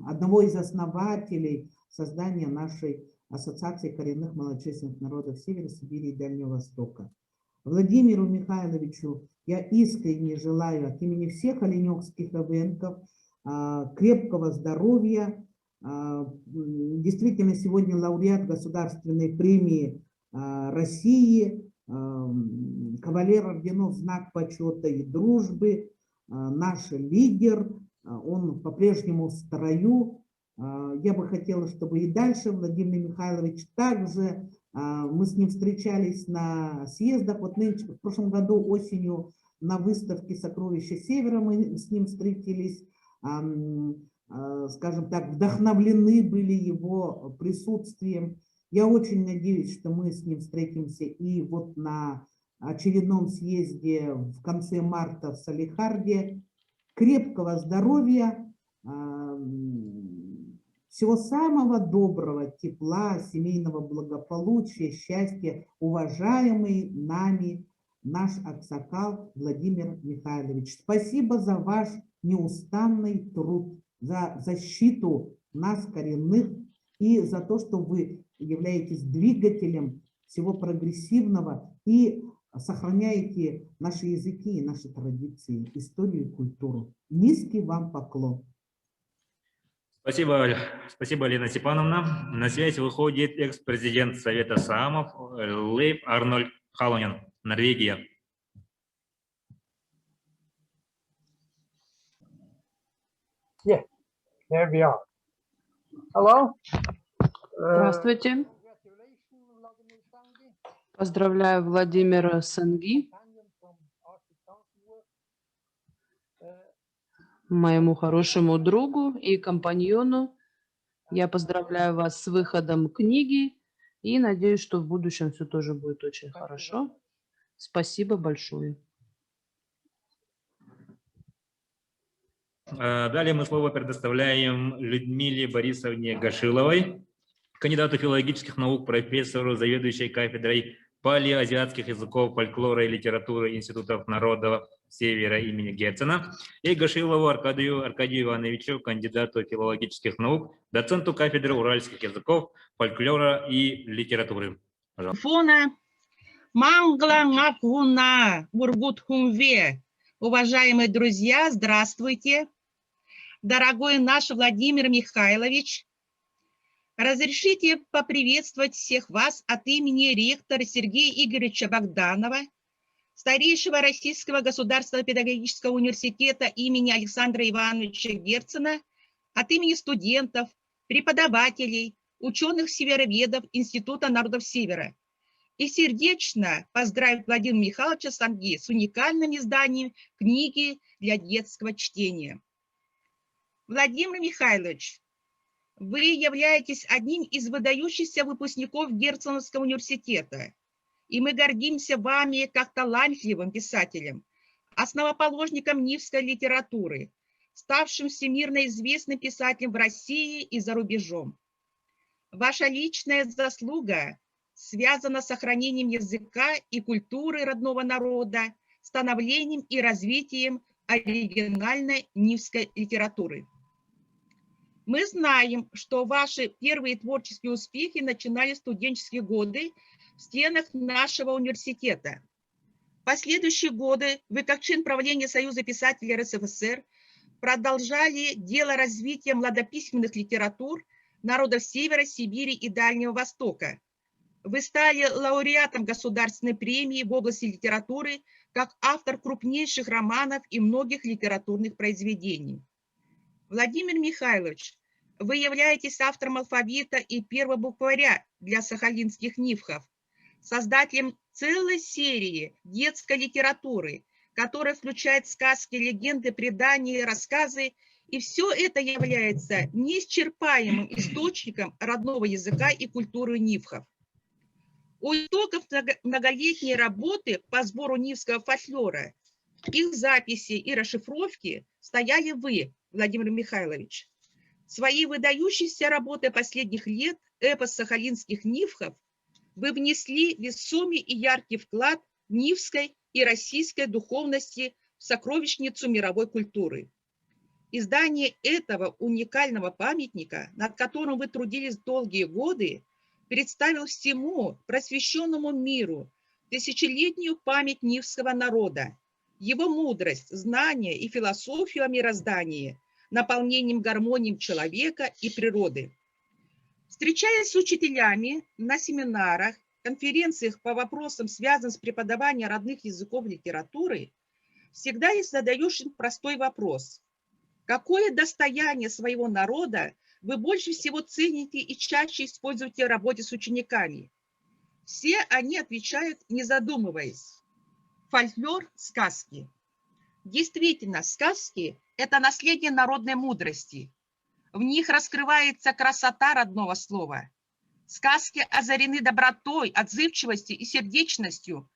одного из основателей создания нашей Ассоциации коренных малочисленных народов Севера, Сибири и Дальнего Востока. Владимиру Михайловичу я искренне желаю от имени всех оленёкских эвенков крепкого здоровья. Действительно, сегодня лауреат Государственной премии России, кавалер орденов «Знак почета и дружбы», наш лидер, он по-прежнему в строю, Я бы хотела, чтобы и дальше Владимир Михайлович также, мы с ним встречались на съездах, вот нынче, в прошлом году осенью на выставке «Сокровища Севера» мы с ним встретились, скажем так, вдохновлены были его присутствием. Я очень надеюсь, что мы с ним встретимся и вот на очередном съезде в конце марта в Салехарде. Крепкого здоровья, всего самого доброго, тепла, семейного благополучия, счастья, уважаемый нами наш аксакал Владимир Михайлович. Спасибо за ваш неустанный труд, за защиту нас, коренных, и за то, что вы являетесь двигателем всего прогрессивного и сохраняете наши языки и наши традиции, историю и культуру. Низкий вам поклон. Спасибо, спасибо, Лена Степановна. На связь выходит экс-президент Совета Саамов Лейв Арнольд Халонен, Норвегия. Yeah, there we are. Hello. Здравствуйте. Поздравляю Владимира Санги, моему хорошему другу и компаньону. Я поздравляю вас с выходом книги и надеюсь, что в будущем все тоже будет очень хорошо. Спасибо большое. Далее мы слово предоставляем Людмиле Борисовне Гашиловой, кандидату филологических наук, профессору, заведующей кафедрой палеоазиатских языков, фольклора и литературы Институтов народов Севера имени Герцена, и Гашилову Аркадию Ивановичу, кандидату филологических наук, доценту кафедры уральских языков, фольклора и литературы. Фона Мангла Ngakuna Ургут Хумве. Уважаемые друзья, здравствуйте. Дорогой наш Владимир Михайлович, разрешите поприветствовать всех вас от имени ректора Сергея Игоревича Богданова, старейшего Российского государственного педагогического университета имени Александра Ивановича Герцена, от имени студентов, преподавателей, ученых-североведов Института народов Севера. И сердечно поздравить Владимира Михайловича Санги с уникальным изданием книги для детского чтения. Владимир Михайлович, вы являетесь одним из выдающихся выпускников Герценовского университета, и мы гордимся вами как талантливым писателем, основоположником нивской литературы, ставшим всемирно известным писателем в России и за рубежом. Ваша личная заслуга связана с сохранением языка и культуры родного народа, становлением и развитием оригинальной нивской литературы. Мы знаем, что ваши первые творческие успехи начинали в студенческие годы в стенах нашего университета. В последующие годы вы, как член правления Союза писателей РСФСР, продолжали дело развития младописьменных литератур народов Севера, Сибири и Дальнего Востока. Вы стали лауреатом государственной премии в области литературы как автор крупнейших романов и многих литературных произведений. Владимир Михайлович, вы являетесь автором алфавита и первого букваря для сахалинских нивхов, создателем целой серии детской литературы, которая включает сказки, легенды, предания, рассказы, и все это является неисчерпаемым источником родного языка и культуры нивхов. У итогов многолетней работы по сбору нивского фольклора, их записи и расшифровки стояли вы, Владимир Михайлович. Своей выдающейся работой последних лет эпос сахалинских нивхов вы внесли весомый и яркий вклад нивской и российской духовности в сокровищницу мировой культуры. Издание этого уникального памятника, над которым вы трудились долгие годы, представил всему просвещенному миру тысячелетнюю память нивского народа, его мудрость, знания и философию о мироздании, наполнением гармонией человека и природы. Встречаясь с учителями на семинарах, конференциях по вопросам, связанным с преподаванием родных языков литературы, всегда задаешь им простой вопрос. Какое достояние своего народа вы больше всего цените и чаще используете в работе с учениками? Все они отвечают, не задумываясь. Фольклор, сказки. Действительно, сказки – это наследие народной мудрости. В них раскрывается красота родного слова. Сказки озарены добротой, отзывчивостью и сердечностью,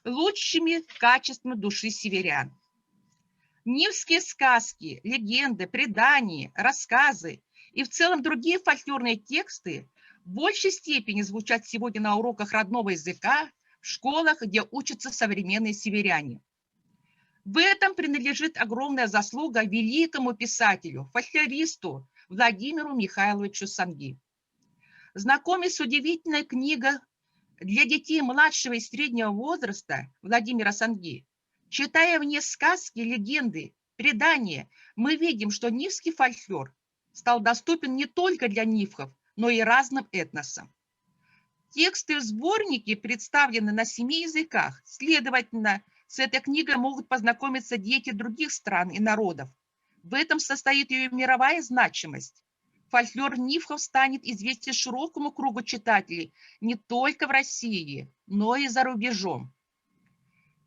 лучшими качествами души северян. Нивские сказки, легенды, предания, рассказы и в целом другие фольклорные тексты в большей степени звучат сегодня на уроках родного языка, в школах, где учатся современные северяне. В этом принадлежит огромная заслуга великому писателю, фольклористу Владимиру Михайловичу Санги. Знакомясь с удивительной книгой для детей младшего и среднего возраста Владимира Санги, читая в ней сказки, легенды, предания, мы видим, что нивский фольклор стал доступен не только для нивхов, но и разным этносам. Тексты в сборнике представлены на 7 языках, следовательно, с этой книгой могут познакомиться дети других стран и народов. В этом состоит ее мировая значимость. Фольклор нивхов станет известен широкому кругу читателей не только в России, но и за рубежом.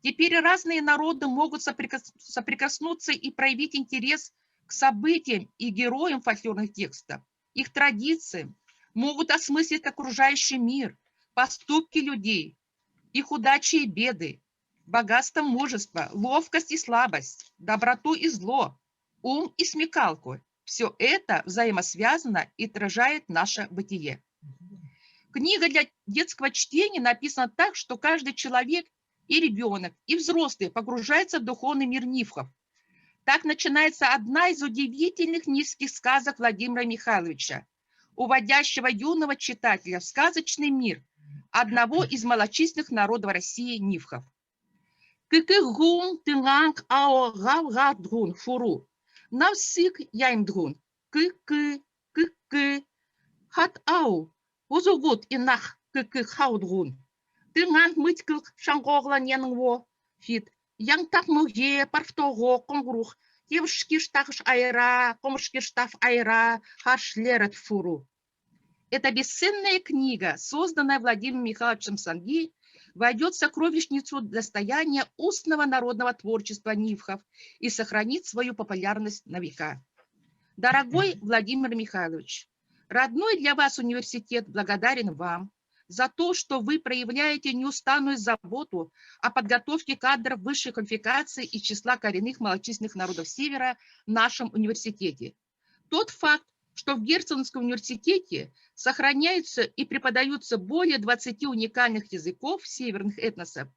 Теперь разные народы могут соприкоснуться и проявить интерес к событиям и героям фольклорных текстов, их традициям, могут осмыслить окружающий мир, поступки людей, их удачи и беды, богатство, мужество, ловкость и слабость, доброту и зло, ум и смекалку. Все это взаимосвязано и отражает наше бытие. Книга для детского чтения написана так, что каждый человек, и ребенок, и взрослый погружается в духовный мир нивхов. Так начинается одна из удивительных нивских сказок Владимира Михайловича, уводящего юного читателя в сказочный мир одного из малочисленных народов России нивхов. Кыкыгун тынганг ао гав-гав-друн фуру. Навсик яймдрун. Кы-кы, кы-кы. Хат ау. Узугут инах кы-кы-хаудрун. Тынганг мытькыл шангоглан яныңво. Фит. Яң так муге парфтого конгрух. Евшкиштахш айра, комшкиштаф айра, харшлерет фуру. Эта бесценная книга, созданная Владимиром Михайловичем Санги, войдет в сокровищницу достояния устного народного творчества нивхов и сохранит свою популярность на века. Дорогой Владимир Михайлович, родной для вас университет благодарен вам за то, что вы проявляете неустанную заботу о подготовке кадров высшей квалификации из числа коренных малочисленных народов Севера в нашем университете. Тот факт, что в Герценовском университете сохраняются и преподаются более 20 уникальных языков северных этносов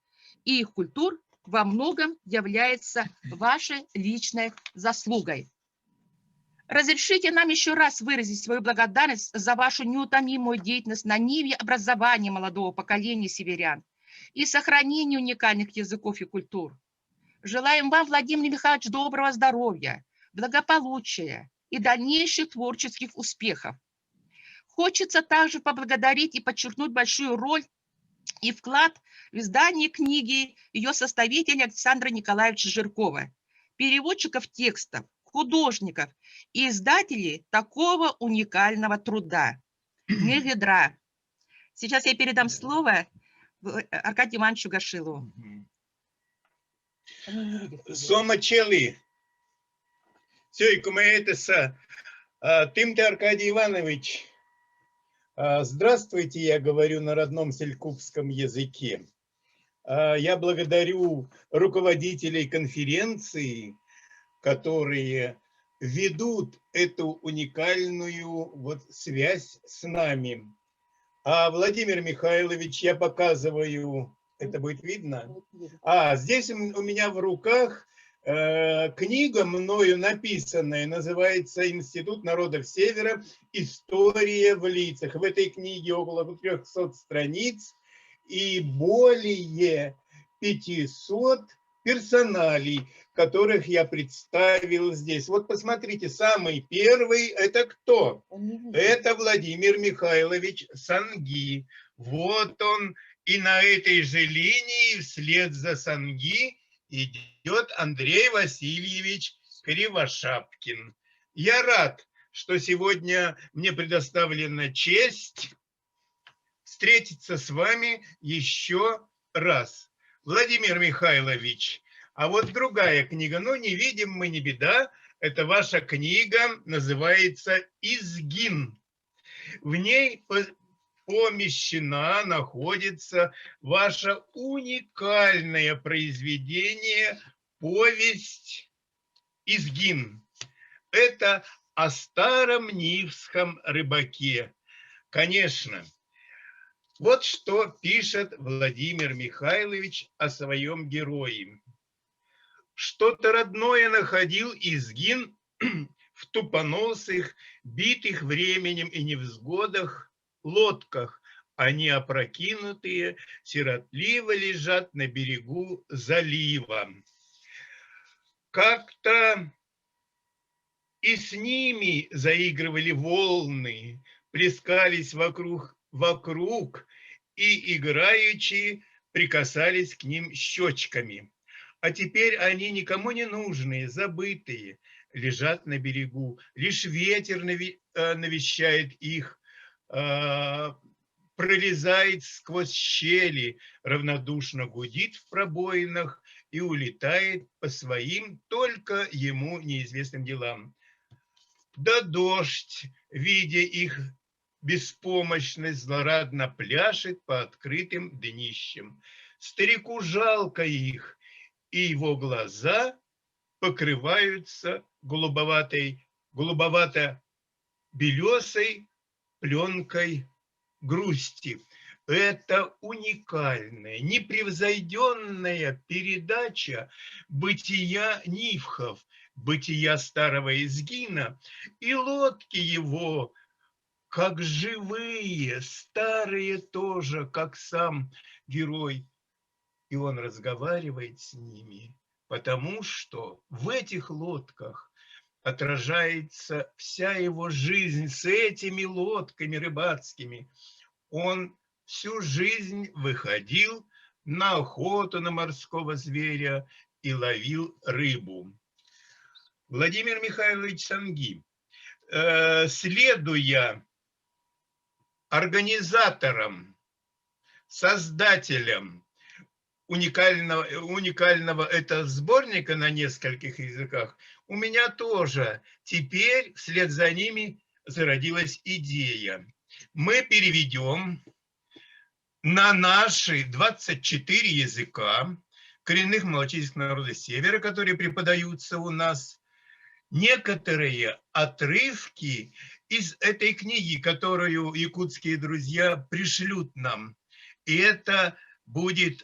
и их культур, во многом является вашей личной заслугой. Разрешите нам еще раз выразить свою благодарность за вашу неутомимую деятельность на ниве образования молодого поколения северян и сохранения уникальных языков и культур. Желаем вам, Владимир Михайлович, доброго здоровья, благополучия и дальнейших творческих успехов. Хочется также поблагодарить и подчеркнуть большую роль и вклад в издание книги ее составителя Александра Николаевича Жиркова, переводчиков текстов, художников и издателей такого уникального труда. Мегедра. Сейчас я передам слово Аркадию Ивановичу Гашилову. Сомачели. Все, и кумаэтеса. Тымте Аркадий Иванович. Здравствуйте, я говорю на родном селькупском языке. Я благодарю руководителей конференции, которые ведут эту уникальную связь с нами. А Владимир Михайлович, я показываю, это будет видно? Здесь у меня в руках книга, мною написанная, называется «Институт народов Севера. История в лицах». В этой книге около 300 страниц и более 500 персоналей, которых я представил здесь. Вот посмотрите, самый первый – это кто? Это Владимир Михайлович Санги. Вот он. И на этой же линии вслед за Санги идет Андрей Васильевич Кривошапкин. Я рад, что сегодня мне предоставлена честь встретиться с вами еще раз. Владимир Михайлович, а вот другая книга, ну не видим мы, не беда, это ваша книга, называется «Изгин». В ней помещена, находится ваше уникальное произведение «Повесть Изгин». Это о старом нивском рыбаке. Конечно, вот что пишет Владимир Михайлович о своем герое. Что-то родное находил Изгин в тупоносых, битых временем и невзгодах лодках. Они опрокинутые, сиротливо лежат на берегу залива. Как-то и с ними заигрывали волны, плескались вокруг и играючи прикасались к ним щечками. А теперь они никому не нужные, забытые, лежат на берегу. Лишь ветер навещает их, пролезает сквозь щели, равнодушно гудит в пробоинах и улетает по своим только ему неизвестным делам. Да дождь, видя их беспомощность, злорадно пляшет по открытым днищам. Старику жалко их, и его глаза покрываются голубовато-белесой пленкой грусти. Это уникальная, непревзойденная передача бытия нивхов, бытия старого Изгина, и лодки его, как живые, старые тоже, как сам герой. И он разговаривает с ними, потому что в этих лодках отражается вся его жизнь с этими лодками рыбацкими. Он всю жизнь выходил на охоту на морского зверя и ловил рыбу. Владимир Михайлович Санги, следуя организаторам, создателям уникального этого сборника на нескольких языках, у меня тоже теперь вслед за ними зародилась идея. Мы переведем на наши 24 языка коренных малочисленных народов Севера, которые преподаются у нас, некоторые отрывки из этой книги, которую якутские друзья пришлют нам. И это будет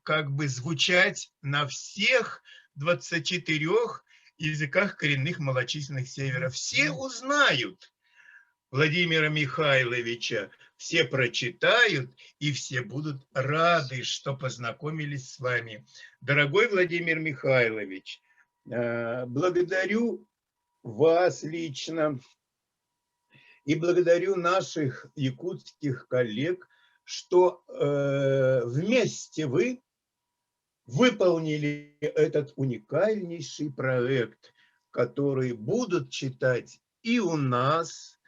как бы звучать на всех 24 языках коренных малочисленных Севера. Все узнают Владимира Михайловича, все прочитают, и все будут рады, что познакомились с вами. Дорогой Владимир Михайлович, благодарю вас лично и благодарю наших якутских коллег, что вместе вы выполнили этот уникальнейший проект, который будут читать и у нас,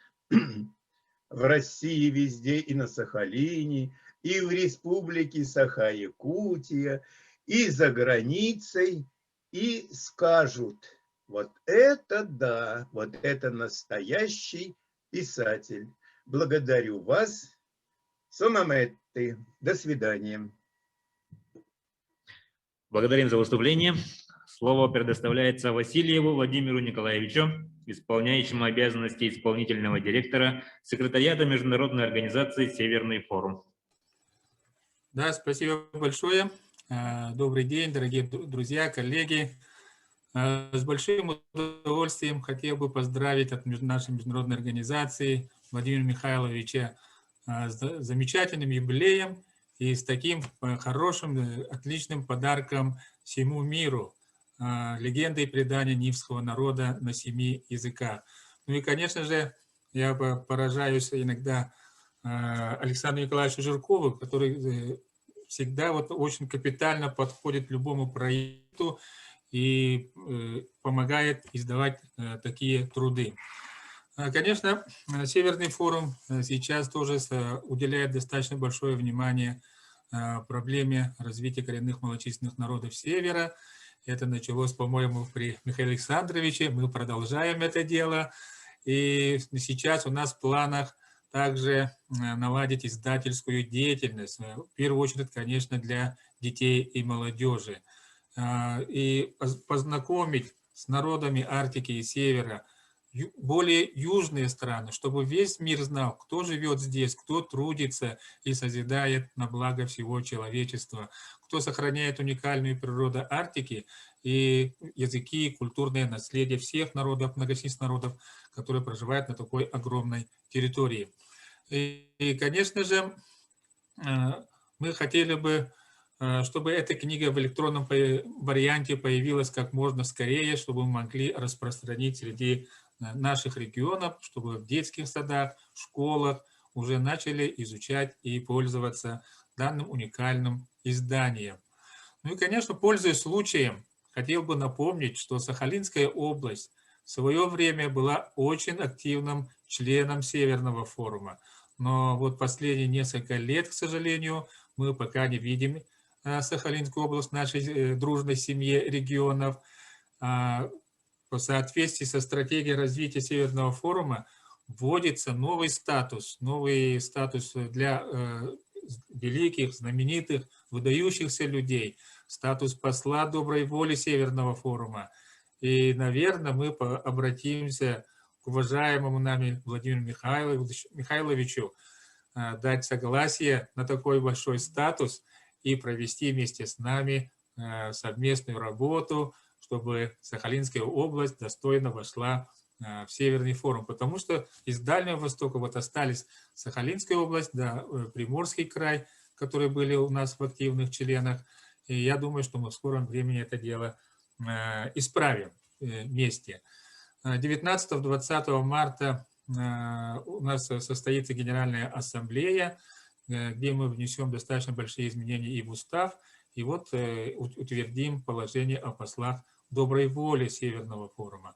в России везде, и на Сахалине, и в республике Саха-Якутия, и за границей, и скажут: вот это да, вот это настоящий писатель. Благодарю вас. Сомаметты. До свидания. Благодарим за выступление. Слово предоставляется Васильеву Владимиру Николаевичу, исполняющему обязанности исполнительного директора секретариата Международной организации «Северный форум». Да, спасибо большое. Добрый день, дорогие друзья, коллеги. С большим удовольствием хотел бы поздравить от нашей международной организации Владимира Михайловича с замечательным юбилеем и с таким хорошим, отличным подарком всему миру. Легенды и предания нивского народа на 7 языках. Ну и, конечно же, я поражаюсь иногда Александру Николаевичу Жиркову, который всегда вот очень капитально подходит к любому проекту и помогает издавать такие труды. Конечно, Северный форум сейчас тоже уделяет достаточно большое внимание проблеме развития коренных малочисленных народов Севера. Это началось, по-моему, при Михаиле Александровиче. Мы продолжаем это дело. И сейчас у нас в планах также наладить издательскую деятельность. В первую очередь, конечно, для детей и молодежи. И познакомить с народами Арктики и Севера более южные страны, чтобы весь мир знал, кто живет здесь, кто трудится и созидает на благо всего человечества, кто сохраняет уникальную природу Арктики и языки, и культурное наследие всех народов, многочисленных народов, которые проживают на такой огромной территории. И конечно же, мы хотели бы, чтобы эта книга в электронном варианте появилась как можно скорее, чтобы мы могли распространить среди наших регионов, чтобы в детских садах, школах уже начали изучать и пользоваться данным уникальным изданием. Ну и, конечно, пользуясь случаем, хотел бы напомнить, что Сахалинская область в свое время была очень активным членом Северного форума. Но вот последние несколько лет, к сожалению, мы пока не видим Сахалинскую область в нашей дружной семье регионов. В соответствии со стратегией развития Северного форума вводится новый статус для великих, знаменитых, выдающихся людей, статус посла доброй воли Северного форума. И, наверное, мы обратимся к уважаемому нами Владимиру Михайловичу дать согласие на такой большой статус и провести вместе с нами совместную работу, чтобы Сахалинская область достойно вошла в Северный форум. Потому что из Дальнего Востока вот остались Сахалинская область, да, Приморский край, которые были у нас в активных членах. И я думаю, что мы в скором времени это дело исправим вместе. 19-20 марта у нас состоится Генеральная ассамблея, где мы внесем достаточно большие изменения и в устав, и вот утвердим положение о послах доброй воли Северного форума.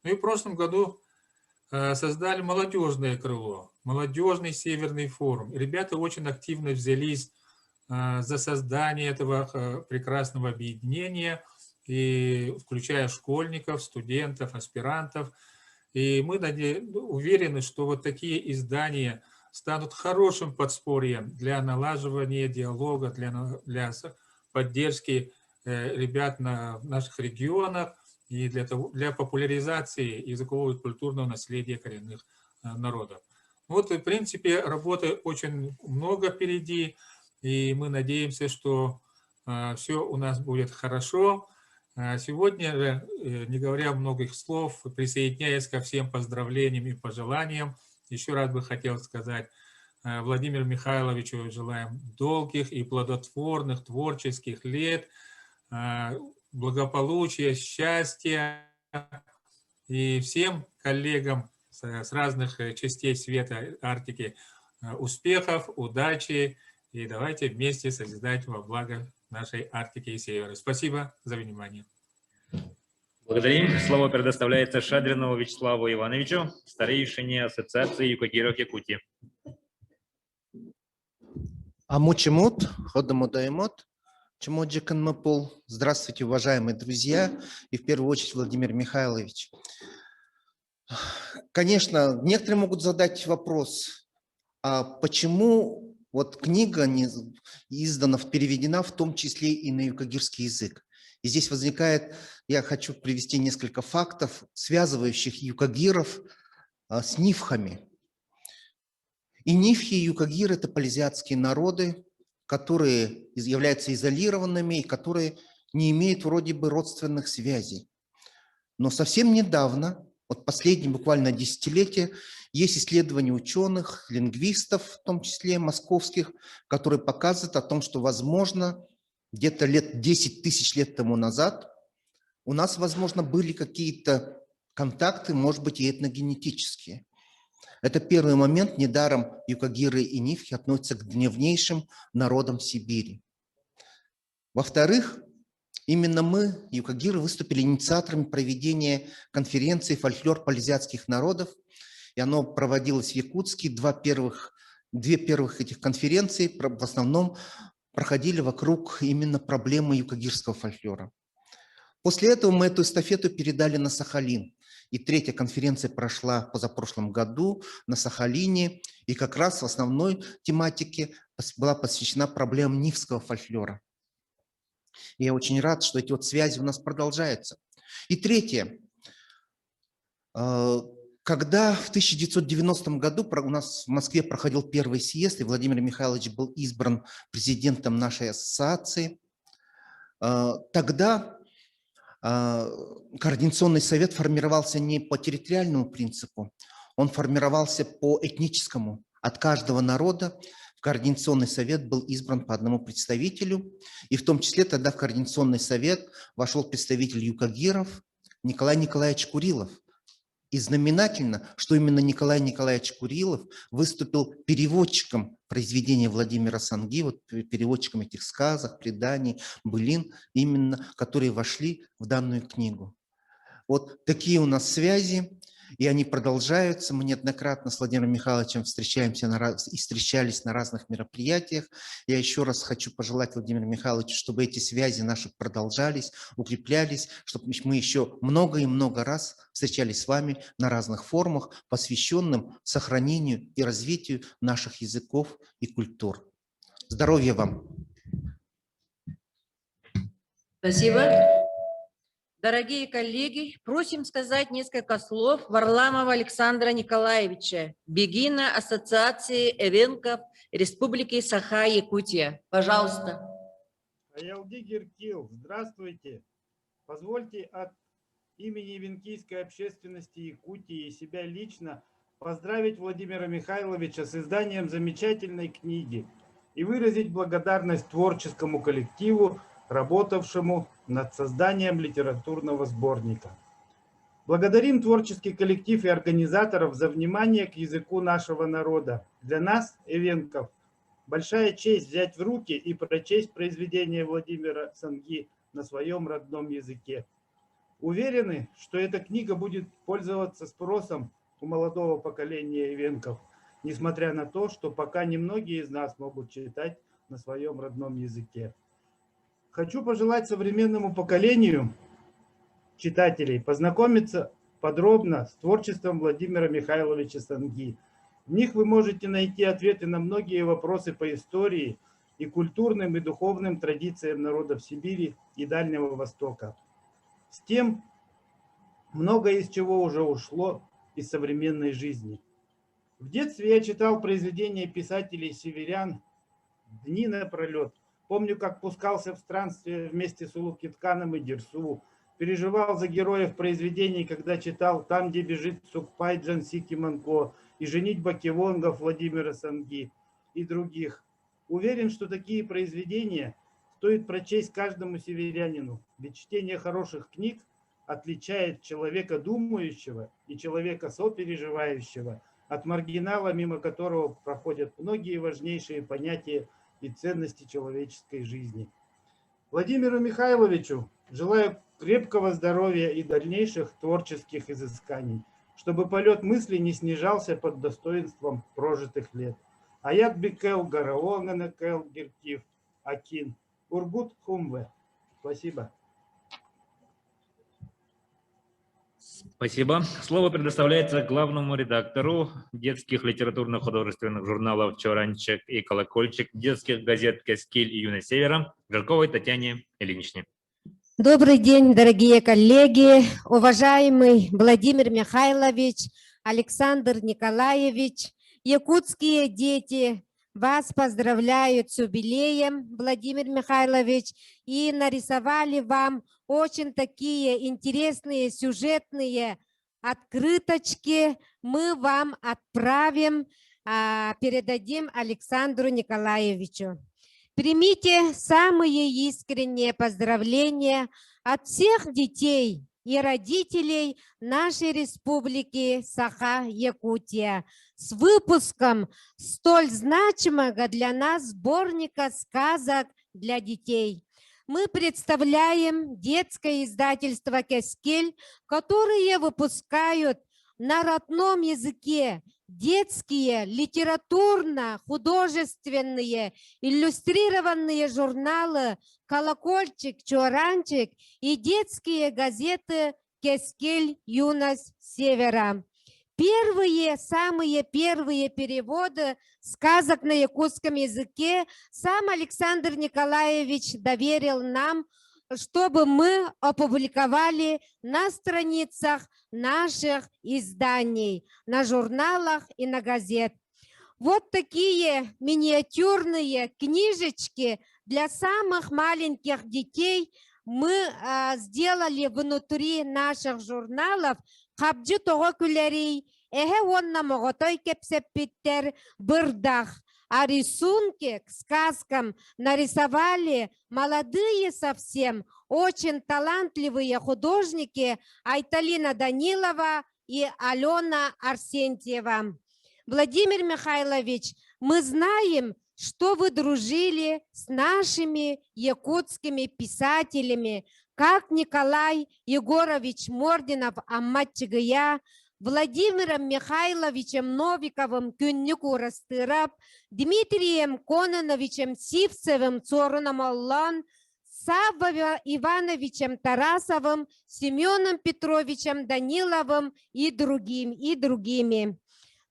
Ну и в прошлом году создали молодежное крыло, молодежный Северный форум. Ребята очень активно взялись за создание этого прекрасного объединения, и включая школьников, студентов, аспирантов. И мы уверены, что вот такие издания станут хорошим подспорьем для налаживания диалога, для поддержки ребят в наших регионах и для популяризации языкового и культурного наследия коренных народов. Вот, в принципе, работы очень много впереди, и мы надеемся, что все у нас будет хорошо. Сегодня же, не говоря многих слов, присоединяясь ко всем поздравлениям и пожеланиям, еще раз бы хотел сказать Владимиру Михайловичу желаем долгих и плодотворных творческих лет, благополучия, счастья, и всем коллегам с разных частей света Арктики успехов, удачи, и давайте вместе созидать во благо нашей Арктики и Севера. Спасибо за внимание. Благодарим. Слово предоставляется Шадринову Вячеславу Ивановичу, старейшине Ассоциации юкагиров Якутии. Амучимут, ходамудаемот, чемоджиканмапул. Здравствуйте, уважаемые друзья, и в первую очередь Владимир Михайлович. Конечно, некоторые могут задать вопрос, а почему вот книга не издана, переведена в том числе и на юкагирский язык? И здесь возникает, я хочу привести несколько фактов, связывающих юкагиров с нивхами. И нивхи, и юкагиры – это полизиатские народы, которые являются изолированными и которые не имеют вроде бы родственных связей. Но совсем недавно, вот последние буквально десятилетия, есть исследования ученых, лингвистов, в том числе московских, которые показывают о том, что, возможно, где-то 10 тысяч лет тому назад у нас, возможно, были какие-то контакты, может быть, и этногенетические. Это первый момент. Недаром юкагиры и нивхи относятся к древнейшим народам Сибири. Во-вторых, именно мы, юкагиры, выступили инициаторами проведения конференции «Фольклор полезиатских народов», и оно проводилось в Якутске. Две первых этих конференции в основном проходили вокруг именно проблемы юкагирского фольклора. После этого мы эту эстафету передали на Сахалин. И третья конференция прошла позапрошлом году на Сахалине, и как раз в основной тематике была посвящена проблемам нивского фольклора. И я очень рад, что эти вот связи у нас продолжаются. И третье. Когда в 1990 году у нас в Москве проходил первый съезд, и Владимир Михайлович был избран президентом нашей ассоциации, тогда Координационный совет формировался не по территориальному принципу, он формировался по этническому. От каждого народа в Координационный совет был избран по одному представителю, и в том числе тогда в Координационный совет вошел представитель юкагиров Николай Николаевич Курилов. И знаменательно, что именно Николай Николаевич Курилов выступил переводчиком произведения Владимира Санги, вот переводчиком этих сказок, преданий, былин, именно которые вошли в данную книгу. Вот такие у нас связи, и они продолжаются. Мы неоднократно с Владимиром Михайловичем встречаемся и встречались на разных мероприятиях. Я еще раз хочу пожелать Владимиру Михайловичу, чтобы эти связи наши продолжались, укреплялись, чтобы мы еще много и много раз встречались с вами на разных форумах, посвященным сохранению и развитию наших языков и культур. Здоровья вам! Спасибо. Дорогие коллеги, просим сказать несколько слов Варламова Александра Николаевича, бегина Ассоциации эвенков Республики Саха-Якутия. Пожалуйста. Аялди Гиркил, здравствуйте. Позвольте от имени эвенкийской общественности Якутии и себя лично поздравить Владимира Михайловича с изданием замечательной книги и выразить благодарность творческому коллективу, работавшему над созданием литературного сборника. Благодарим творческий коллектив и организаторов за внимание к языку нашего народа. Для нас, эвенков, большая честь взять в руки и прочесть произведение Владимира Санги на своем родном языке. Уверены, что эта книга будет пользоваться спросом у молодого поколения эвенков, несмотря на то, что пока немногие из нас могут читать на своем родном языке. Хочу пожелать современному поколению читателей познакомиться подробно с творчеством Владимира Михайловича Санги. В них вы можете найти ответы на многие вопросы по истории и культурным и духовным традициям народов Сибири и Дальнего Востока. С тем, многое из чего уже ушло из современной жизни. В детстве я читал произведения писателей-северян дни напролет. Помню, как пускался в странствие вместе с Улукитканом и Дерсу, переживал за героев произведений, когда читал «Там, где бежит Сукпай Джансики Манко» и «Женитьба Кивонгов» Владимира Санги и других. Уверен, что такие произведения стоит прочесть каждому северянину, ведь чтение хороших книг отличает человека думающего и человека сопереживающего от маргинала, мимо которого проходят многие важнейшие понятия и ценности человеческой жизни. Владимиру Михайловичу желаю крепкого здоровья и дальнейших творческих изысканий, чтобы полет мысли не снижался под достоинством прожитых лет. Аят бикел гараонгана кел гиркив акин ургут хумве. Спасибо. Спасибо. Слово предоставляется главному редактору детских литературно-художественных журналов «Чоранчик» и «Колокольчик», детских газет «Кескиль» и «Юность Севера» Жарковой Татьяне Ильиничне. Добрый день, дорогие коллеги, уважаемый Владимир Михайлович, Александр Николаевич, якутские дети, вас поздравляют с юбилеем, Владимир Михайлович, и нарисовали вам очень такие интересные сюжетные открыточки. Мы вам отправим, передадим Александру Николаевичу. Примите самые искренние поздравления от всех детей и родителей нашей республики Саха-Якутия с выпуском столь значимого для нас сборника сказок для детей. мы представляем детское издательство «Кескель», которые выпускают на родном языке детские литературно-художественные иллюстрированные журналы «Колокольчик», «Чуранчик» и детские газеты «Кескель. Юность Севера». Самые первые переводы сказок на якутском языке сам Александр Николаевич доверил нам, чтобы мы опубликовали на страницах наших изданий, на журналах и на газет. Вот такие миниатюрные книжечки для самых маленьких детей мы сделали внутри наших журналов. Хабджи того кулярей, онна моготой кепсепиттер бырдах. А рисунки к сказкам нарисовали молодые совсем, очень талантливые художники Айталина Данилова и Алена Арсентьева. Владимир Михайлович, мы знаем, что вы дружили с нашими якутскими писателями, как Николай Егорович Мординов, Аммат Чигая, Владимиром Михайловичем Новиковым Күннік Урастырап, Дмитрием Кононовичем Сивцевым Цоруном Аллан, Савва Ивановичем Тарасовым, Семеном Петровичем Даниловым и другими.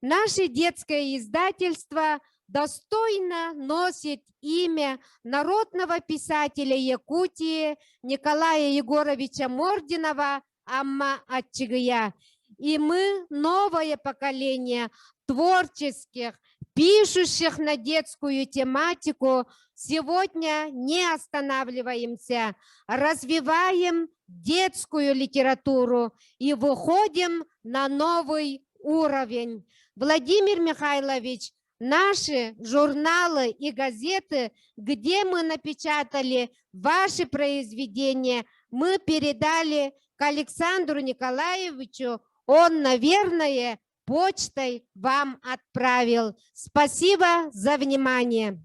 Наше детское издательство достойно носит имя народного писателя Якутии Николая Егоровича Мординова Амма Ачигая. И мы, новое поколение творческих, пишущих на детскую тематику, сегодня не останавливаемся, развиваем детскую литературу и выходим на новый уровень. Владимир Михайлович, наши журналы и газеты, где мы напечатали ваши произведения, мы передали к Александру Николаевичу. Он, наверное, почтой вам отправил. Спасибо за внимание.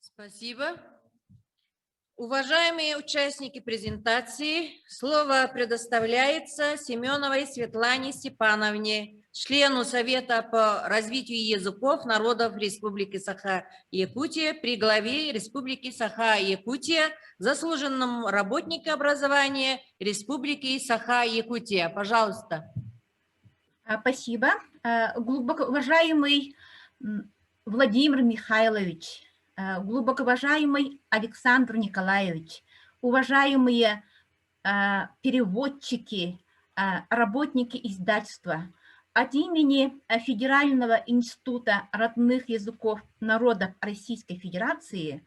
Спасибо. Уважаемые участники презентации, слово предоставляется Семеновой Светлане Степановне, члену Совета по развитию языков народов Республики Саха-Якутия при главе Республики Саха-Якутия, заслуженному работнику образования Республики Саха-Якутия. Пожалуйста. Спасибо. Глубоко уважаемый Владимир Михайлович, глубоко уважаемый Александр Николаевич, уважаемые переводчики, работники издательства, от имени Федерального института родных языков народов Российской Федерации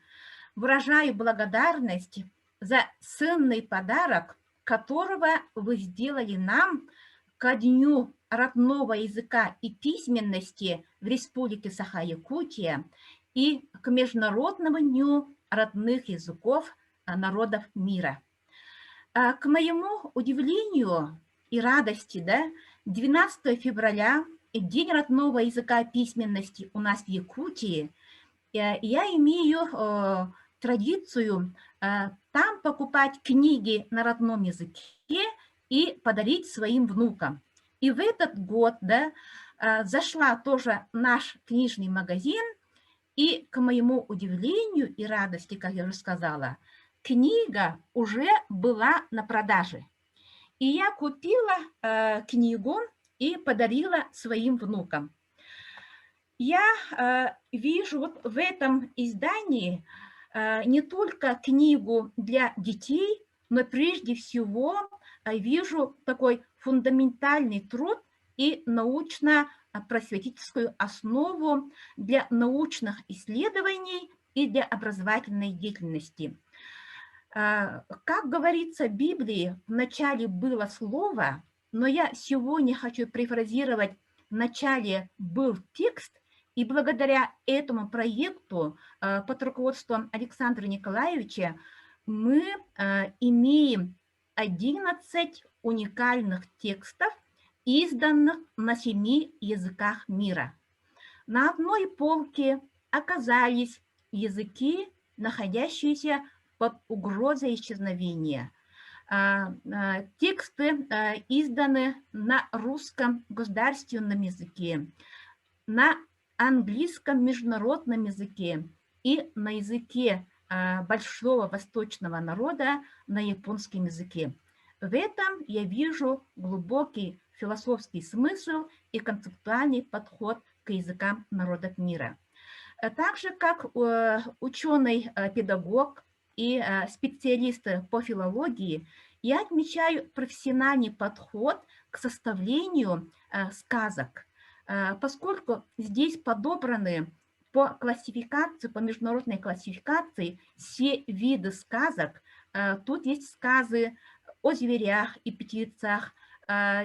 выражаю благодарность за ценный подарок, которого вы сделали нам ко Дню родного языка и письменности в Республике Саха-Якутия и к Международному дню родных языков народов мира. К моему удивлению и радости, 12 февраля, День родного языка и письменности у нас в Якутии, я имею традицию там покупать книги на родном языке и подарить своим внукам. И в этот год зашла тоже наш книжный магазин, и к моему удивлению и радости, как я уже сказала, книга уже была на продаже. И я купила книгу и подарила своим внукам. Я вижу вот в этом издании не только книгу для детей, но прежде всего вижу такой фундаментальный труд и научно-просветительскую основу для научных исследований и для образовательной деятельности. Как говорится в Библии, в начале было слово, но я сегодня хочу перефразировать: в начале был текст, и благодаря этому проекту под руководством Александра Николаевича мы имеем 11 уникальных текстов, изданных на 7 языках мира. На одной полке оказались языки находящиеся под угрозой исчезновения. Тексты изданы на русском государственном языке, на английском международном языке и на языке большого восточного народа на японском языке. В этом я вижу глубокий философский смысл и концептуальный подход к языкам народов мира. Так же, как ученый-педагог и специалисты по филологии, я отмечаю профессиональный подход к составлению сказок, поскольку здесь подобраны по классификации, по международной классификации все виды сказок. Тут есть сказы о зверях и птицах,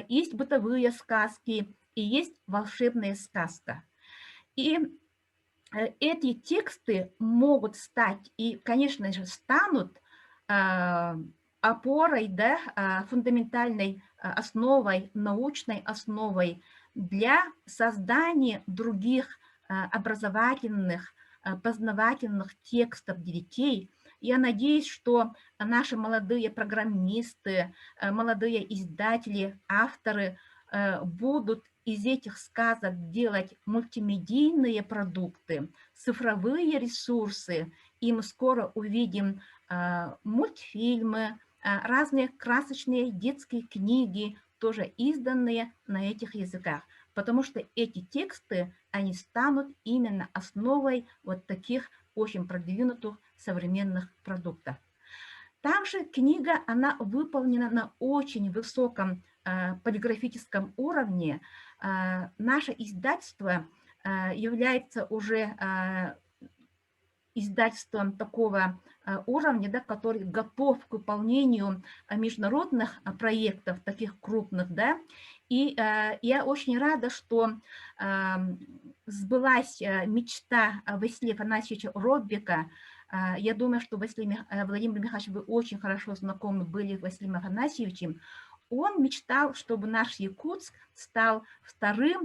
есть бытовые сказки и есть волшебная сказка. И эти тексты могут стать и, конечно же, станут опорой, да, фундаментальной основой, научной основой для создания других образовательных, познавательных текстов для детей. Я надеюсь, что наши молодые программисты, молодые издатели, авторы будут из этих сказок делать мультимедийные продукты, цифровые ресурсы, и мы скоро увидим мультфильмы, разные красочные детские книги, тоже изданные на этих языках, потому что эти тексты, они станут именно основой вот таких очень продвинутых современных продуктов. Также книга, она выполнена на очень высоком полиграфическом уровне. Наше издательство является уже издательством такого уровня, да, который готов к выполнению международных проектов, таких крупных, да, и я очень рада, что сбылась мечта Василия Афанасьевича Роббика. Я думаю, что Владимир Михайлович, вы очень хорошо знакомы были с Василием Афанасьевичем. Он мечтал, чтобы наш Якутск стал второй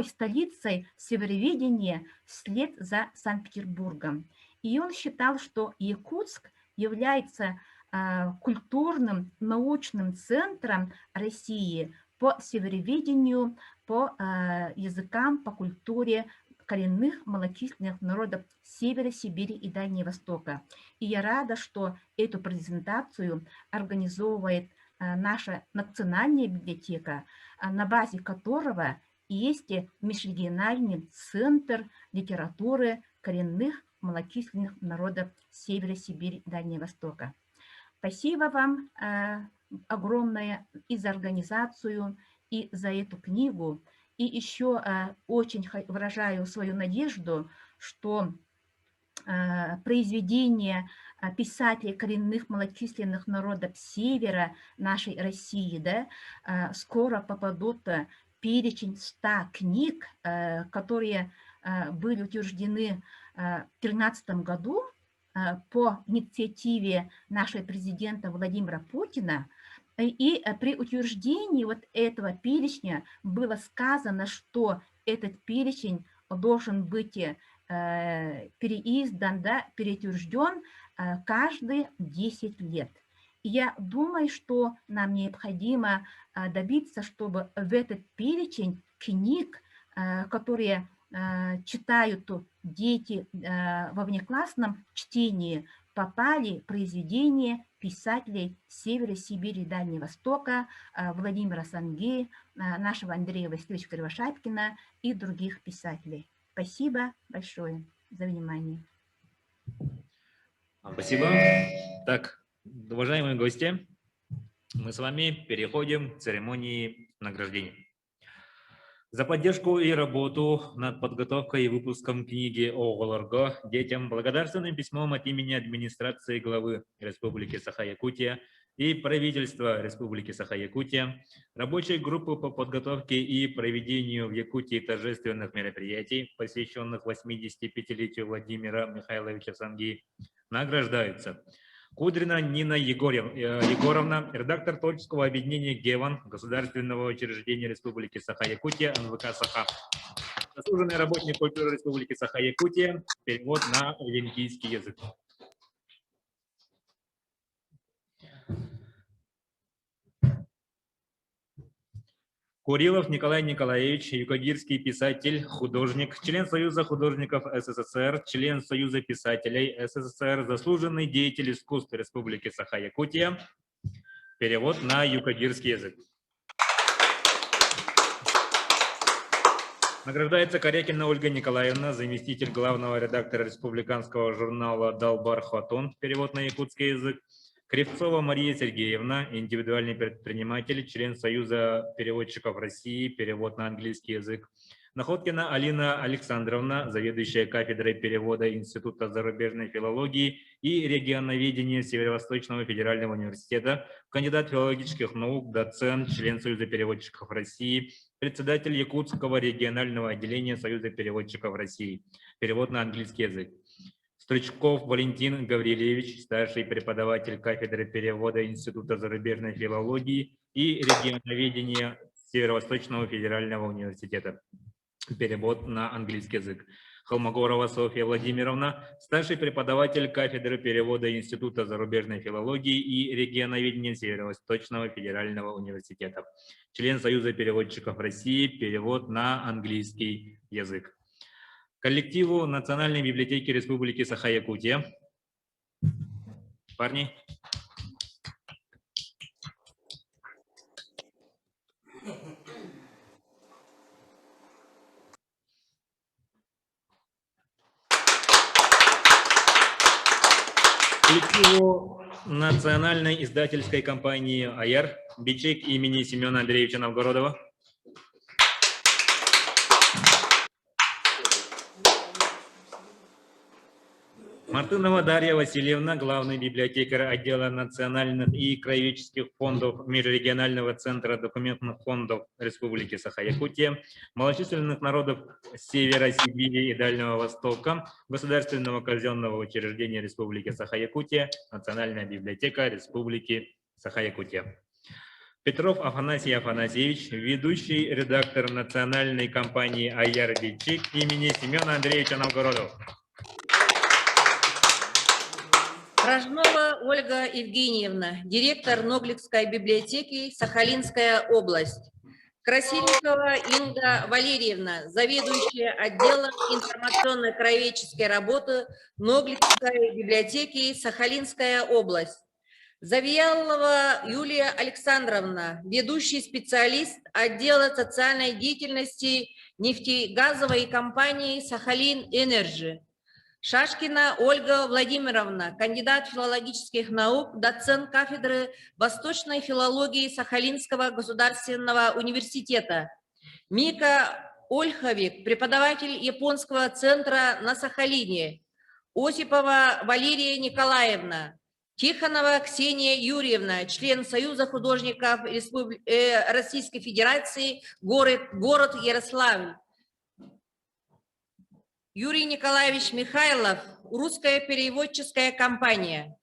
столицей североведения вслед за Санкт-Петербургом. И он считал, что Якутск является культурным, научным центром России по североведению, по языкам, по культуре коренных малочисленных народов Севера, Сибири и Дальнего Востока. И я рада, что эту презентацию организовывает наша национальная библиотека, на базе которого есть межрегиональный центр литературы коренных малочисленных народов Севера, Сибири и Дальнего Востока. Спасибо вам огромное и за организацию, и за эту книгу. И еще очень выражаю свою надежду, что произведения писателей коренных малочисленных народов Севера нашей России, да, скоро попадут в перечень 100 книг, которые были утверждены в 2013 году по инициативе нашего президента Владимира Путина. И при утверждении вот этого перечня было сказано, что этот перечень должен быть переиздан, да, переутвержден каждые 10 лет. И я думаю, что нам необходимо добиться, чтобы в этот перечень книг, которые читают дети во внеклассном чтении, попали произведения писателей Севера, Сибири и Дальнего Востока, Владимира Санги, нашего Андрея Васильевича Кривошапкина и других писателей. Спасибо большое за внимание. Спасибо. Так, уважаемые гости, мы с вами переходим к церемонии награждения. За поддержку и работу над подготовкой и выпуском книги о Голорго детям благодарственным письмом от имени администрации главы Республики Саха-Якутия и правительства Республики Саха-Якутия, рабочей группы по подготовке и проведению в Якутии торжественных мероприятий, посвященных 85-летию Владимира Михайловича Санги, награждаются: Кудрина Нина Егоровна, редактор творческого объединения «Геван» Государственного учреждения Республики Саха-Якутия, НВК Саха. Заслуженный работник культуры Республики Саха-Якутия. Перевод на венгийский язык. Курилов Николай Николаевич, юкагирский писатель, художник, член Союза художников СССР, член Союза писателей СССР, заслуженный деятель искусств Республики Саха-Якутия. Перевод на юкагирский язык. Награждается Корякина Ольга Николаевна, заместитель главного редактора республиканского журнала «Далбар Хатон», перевод на якутский язык. Кривцова Мария Сергеевна, индивидуальный предприниматель, член Союза переводчиков России, перевод на английский язык. Находкина Алина Александровна, заведующая кафедрой перевода Института зарубежной филологии и регионоведения Северо-Восточного федерального университета, кандидат филологических наук, доцент, член Союза переводчиков России, председатель Якутского регионального отделения Союза переводчиков России, перевод на английский язык. Стручков Валентин Гаврилевич, старший преподаватель кафедры перевода Института зарубежной филологии и регионоведения Северо-Восточного федерального университета. Перевод на английский язык. Холмогорова Софья Владимировна, старший преподаватель кафедры перевода Института зарубежной филологии и регионоведения Северо-Восточного федерального университета. Член Союза переводчиков России, перевод на английский язык. Коллективу Национальной библиотеки Республики Саха-Якутия. Парни. Коллективу Национальной издательской компании «Аяр» Бичек имени Семена Андреевича Новгородова. Мартынова Дарья Васильевна, главный библиотекарь отдела национальных и краеведческих фондов Межрегионального центра документных фондов Республики Саха-Якутия, малочисленных народов Севера Сибири и Дальнего Востока, Государственного казенного учреждения Республики Саха-Якутия, Национальная библиотека Республики Саха-Якутия. Петров Афанасий Афанасьевич, ведущий редактор национальной компании «Аяр» Бичек имени Семена Андреевича Новгородова. Рожнова Ольга Евгеньевна, директор Ногликской библиотеки, Сахалинская область. Красильникова Инга Валерьевна, заведующая отделом информационно-краеведческой работы Ногликской библиотеки, Сахалинская область. Завьялова Юлия Александровна, ведущий специалист отдела социальной деятельности нефтегазовой компании «Сахалин-Энерджи». Шашкина Ольга Владимировна, кандидат филологических наук, доцент кафедры восточной филологии Сахалинского государственного университета. Мика Ольховик, преподаватель японского центра на Сахалине. Осипова Валерия Николаевна. Тихонова Ксения Юрьевна, член Союза художников Российской Федерации, город Ярославль. Юрий Николаевич Михайлов, русская переводческая компания.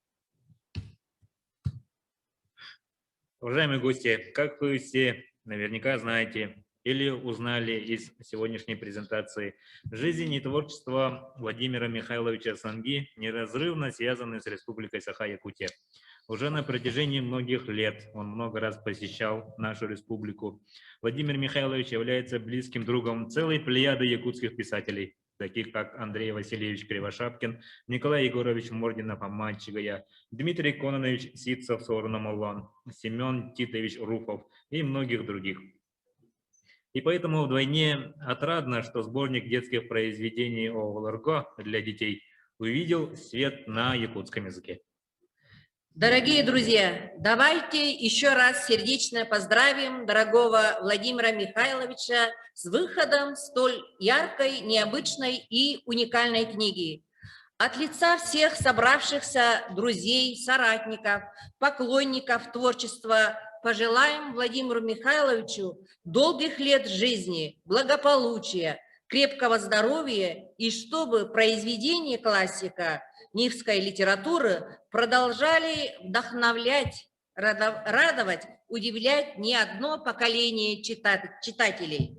Уважаемые гости, как вы все наверняка знаете или узнали из сегодняшней презентации, жизнь и творчество Владимира Михайловича Санги неразрывно связаны с Республикой Саха-Якутия. Уже на протяжении многих лет он много раз посещал нашу республику. Владимир Михайлович является близким другом целой плеяды якутских писателей, таких как Андрей Васильевич Кривошапкин, Николай Егорович Мординов-Аманчигая, Дмитрий Кононович Ситцев-Сорномолан, Семен Титович Руфов и многих других. И поэтому вдвойне отрадно, что сборник детских произведений о Валарго для детей увидел свет на якутском языке. Дорогие друзья, давайте еще раз сердечно поздравим дорогого Владимира Михайловича с выходом столь яркой, необычной и уникальной книги. От лица всех собравшихся друзей, соратников, поклонников творчества пожелаем Владимиру Михайловичу долгих лет жизни, благополучия, крепкого здоровья и чтобы произведения классика нивской литературы продолжали вдохновлять, радовать, удивлять не одно поколение читателей.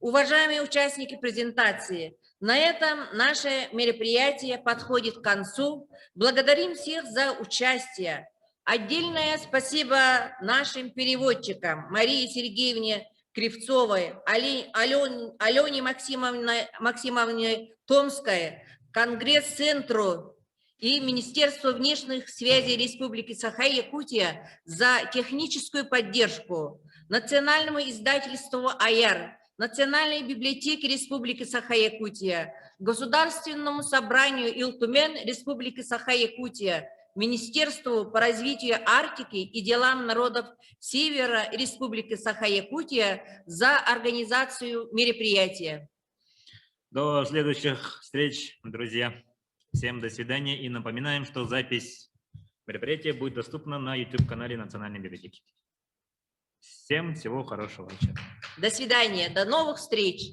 Уважаемые участники презентации, на этом наше мероприятие подходит к концу. Благодарим всех за участие. Отдельное спасибо нашим переводчикам Марии Сергеевне Кривцовой, Алене Максимовне Томской, Конгресс-центру и Министерству внешних связей Республики Саха-Якутия за техническую поддержку, Национальному издательству «АЯР», Национальной библиотеке Республики Саха-Якутия, Государственному собранию Илтумен Республики Саха-Якутия, Министерству по развитию Арктики и делам народов Севера Республики Саха-Якутия за организацию мероприятия. До следующих встреч, друзья. Всем до свидания. И напоминаем, что запись мероприятия будет доступна на YouTube-канале Национальной библиотеки. Всем всего хорошего вечера. До свидания. До новых встреч.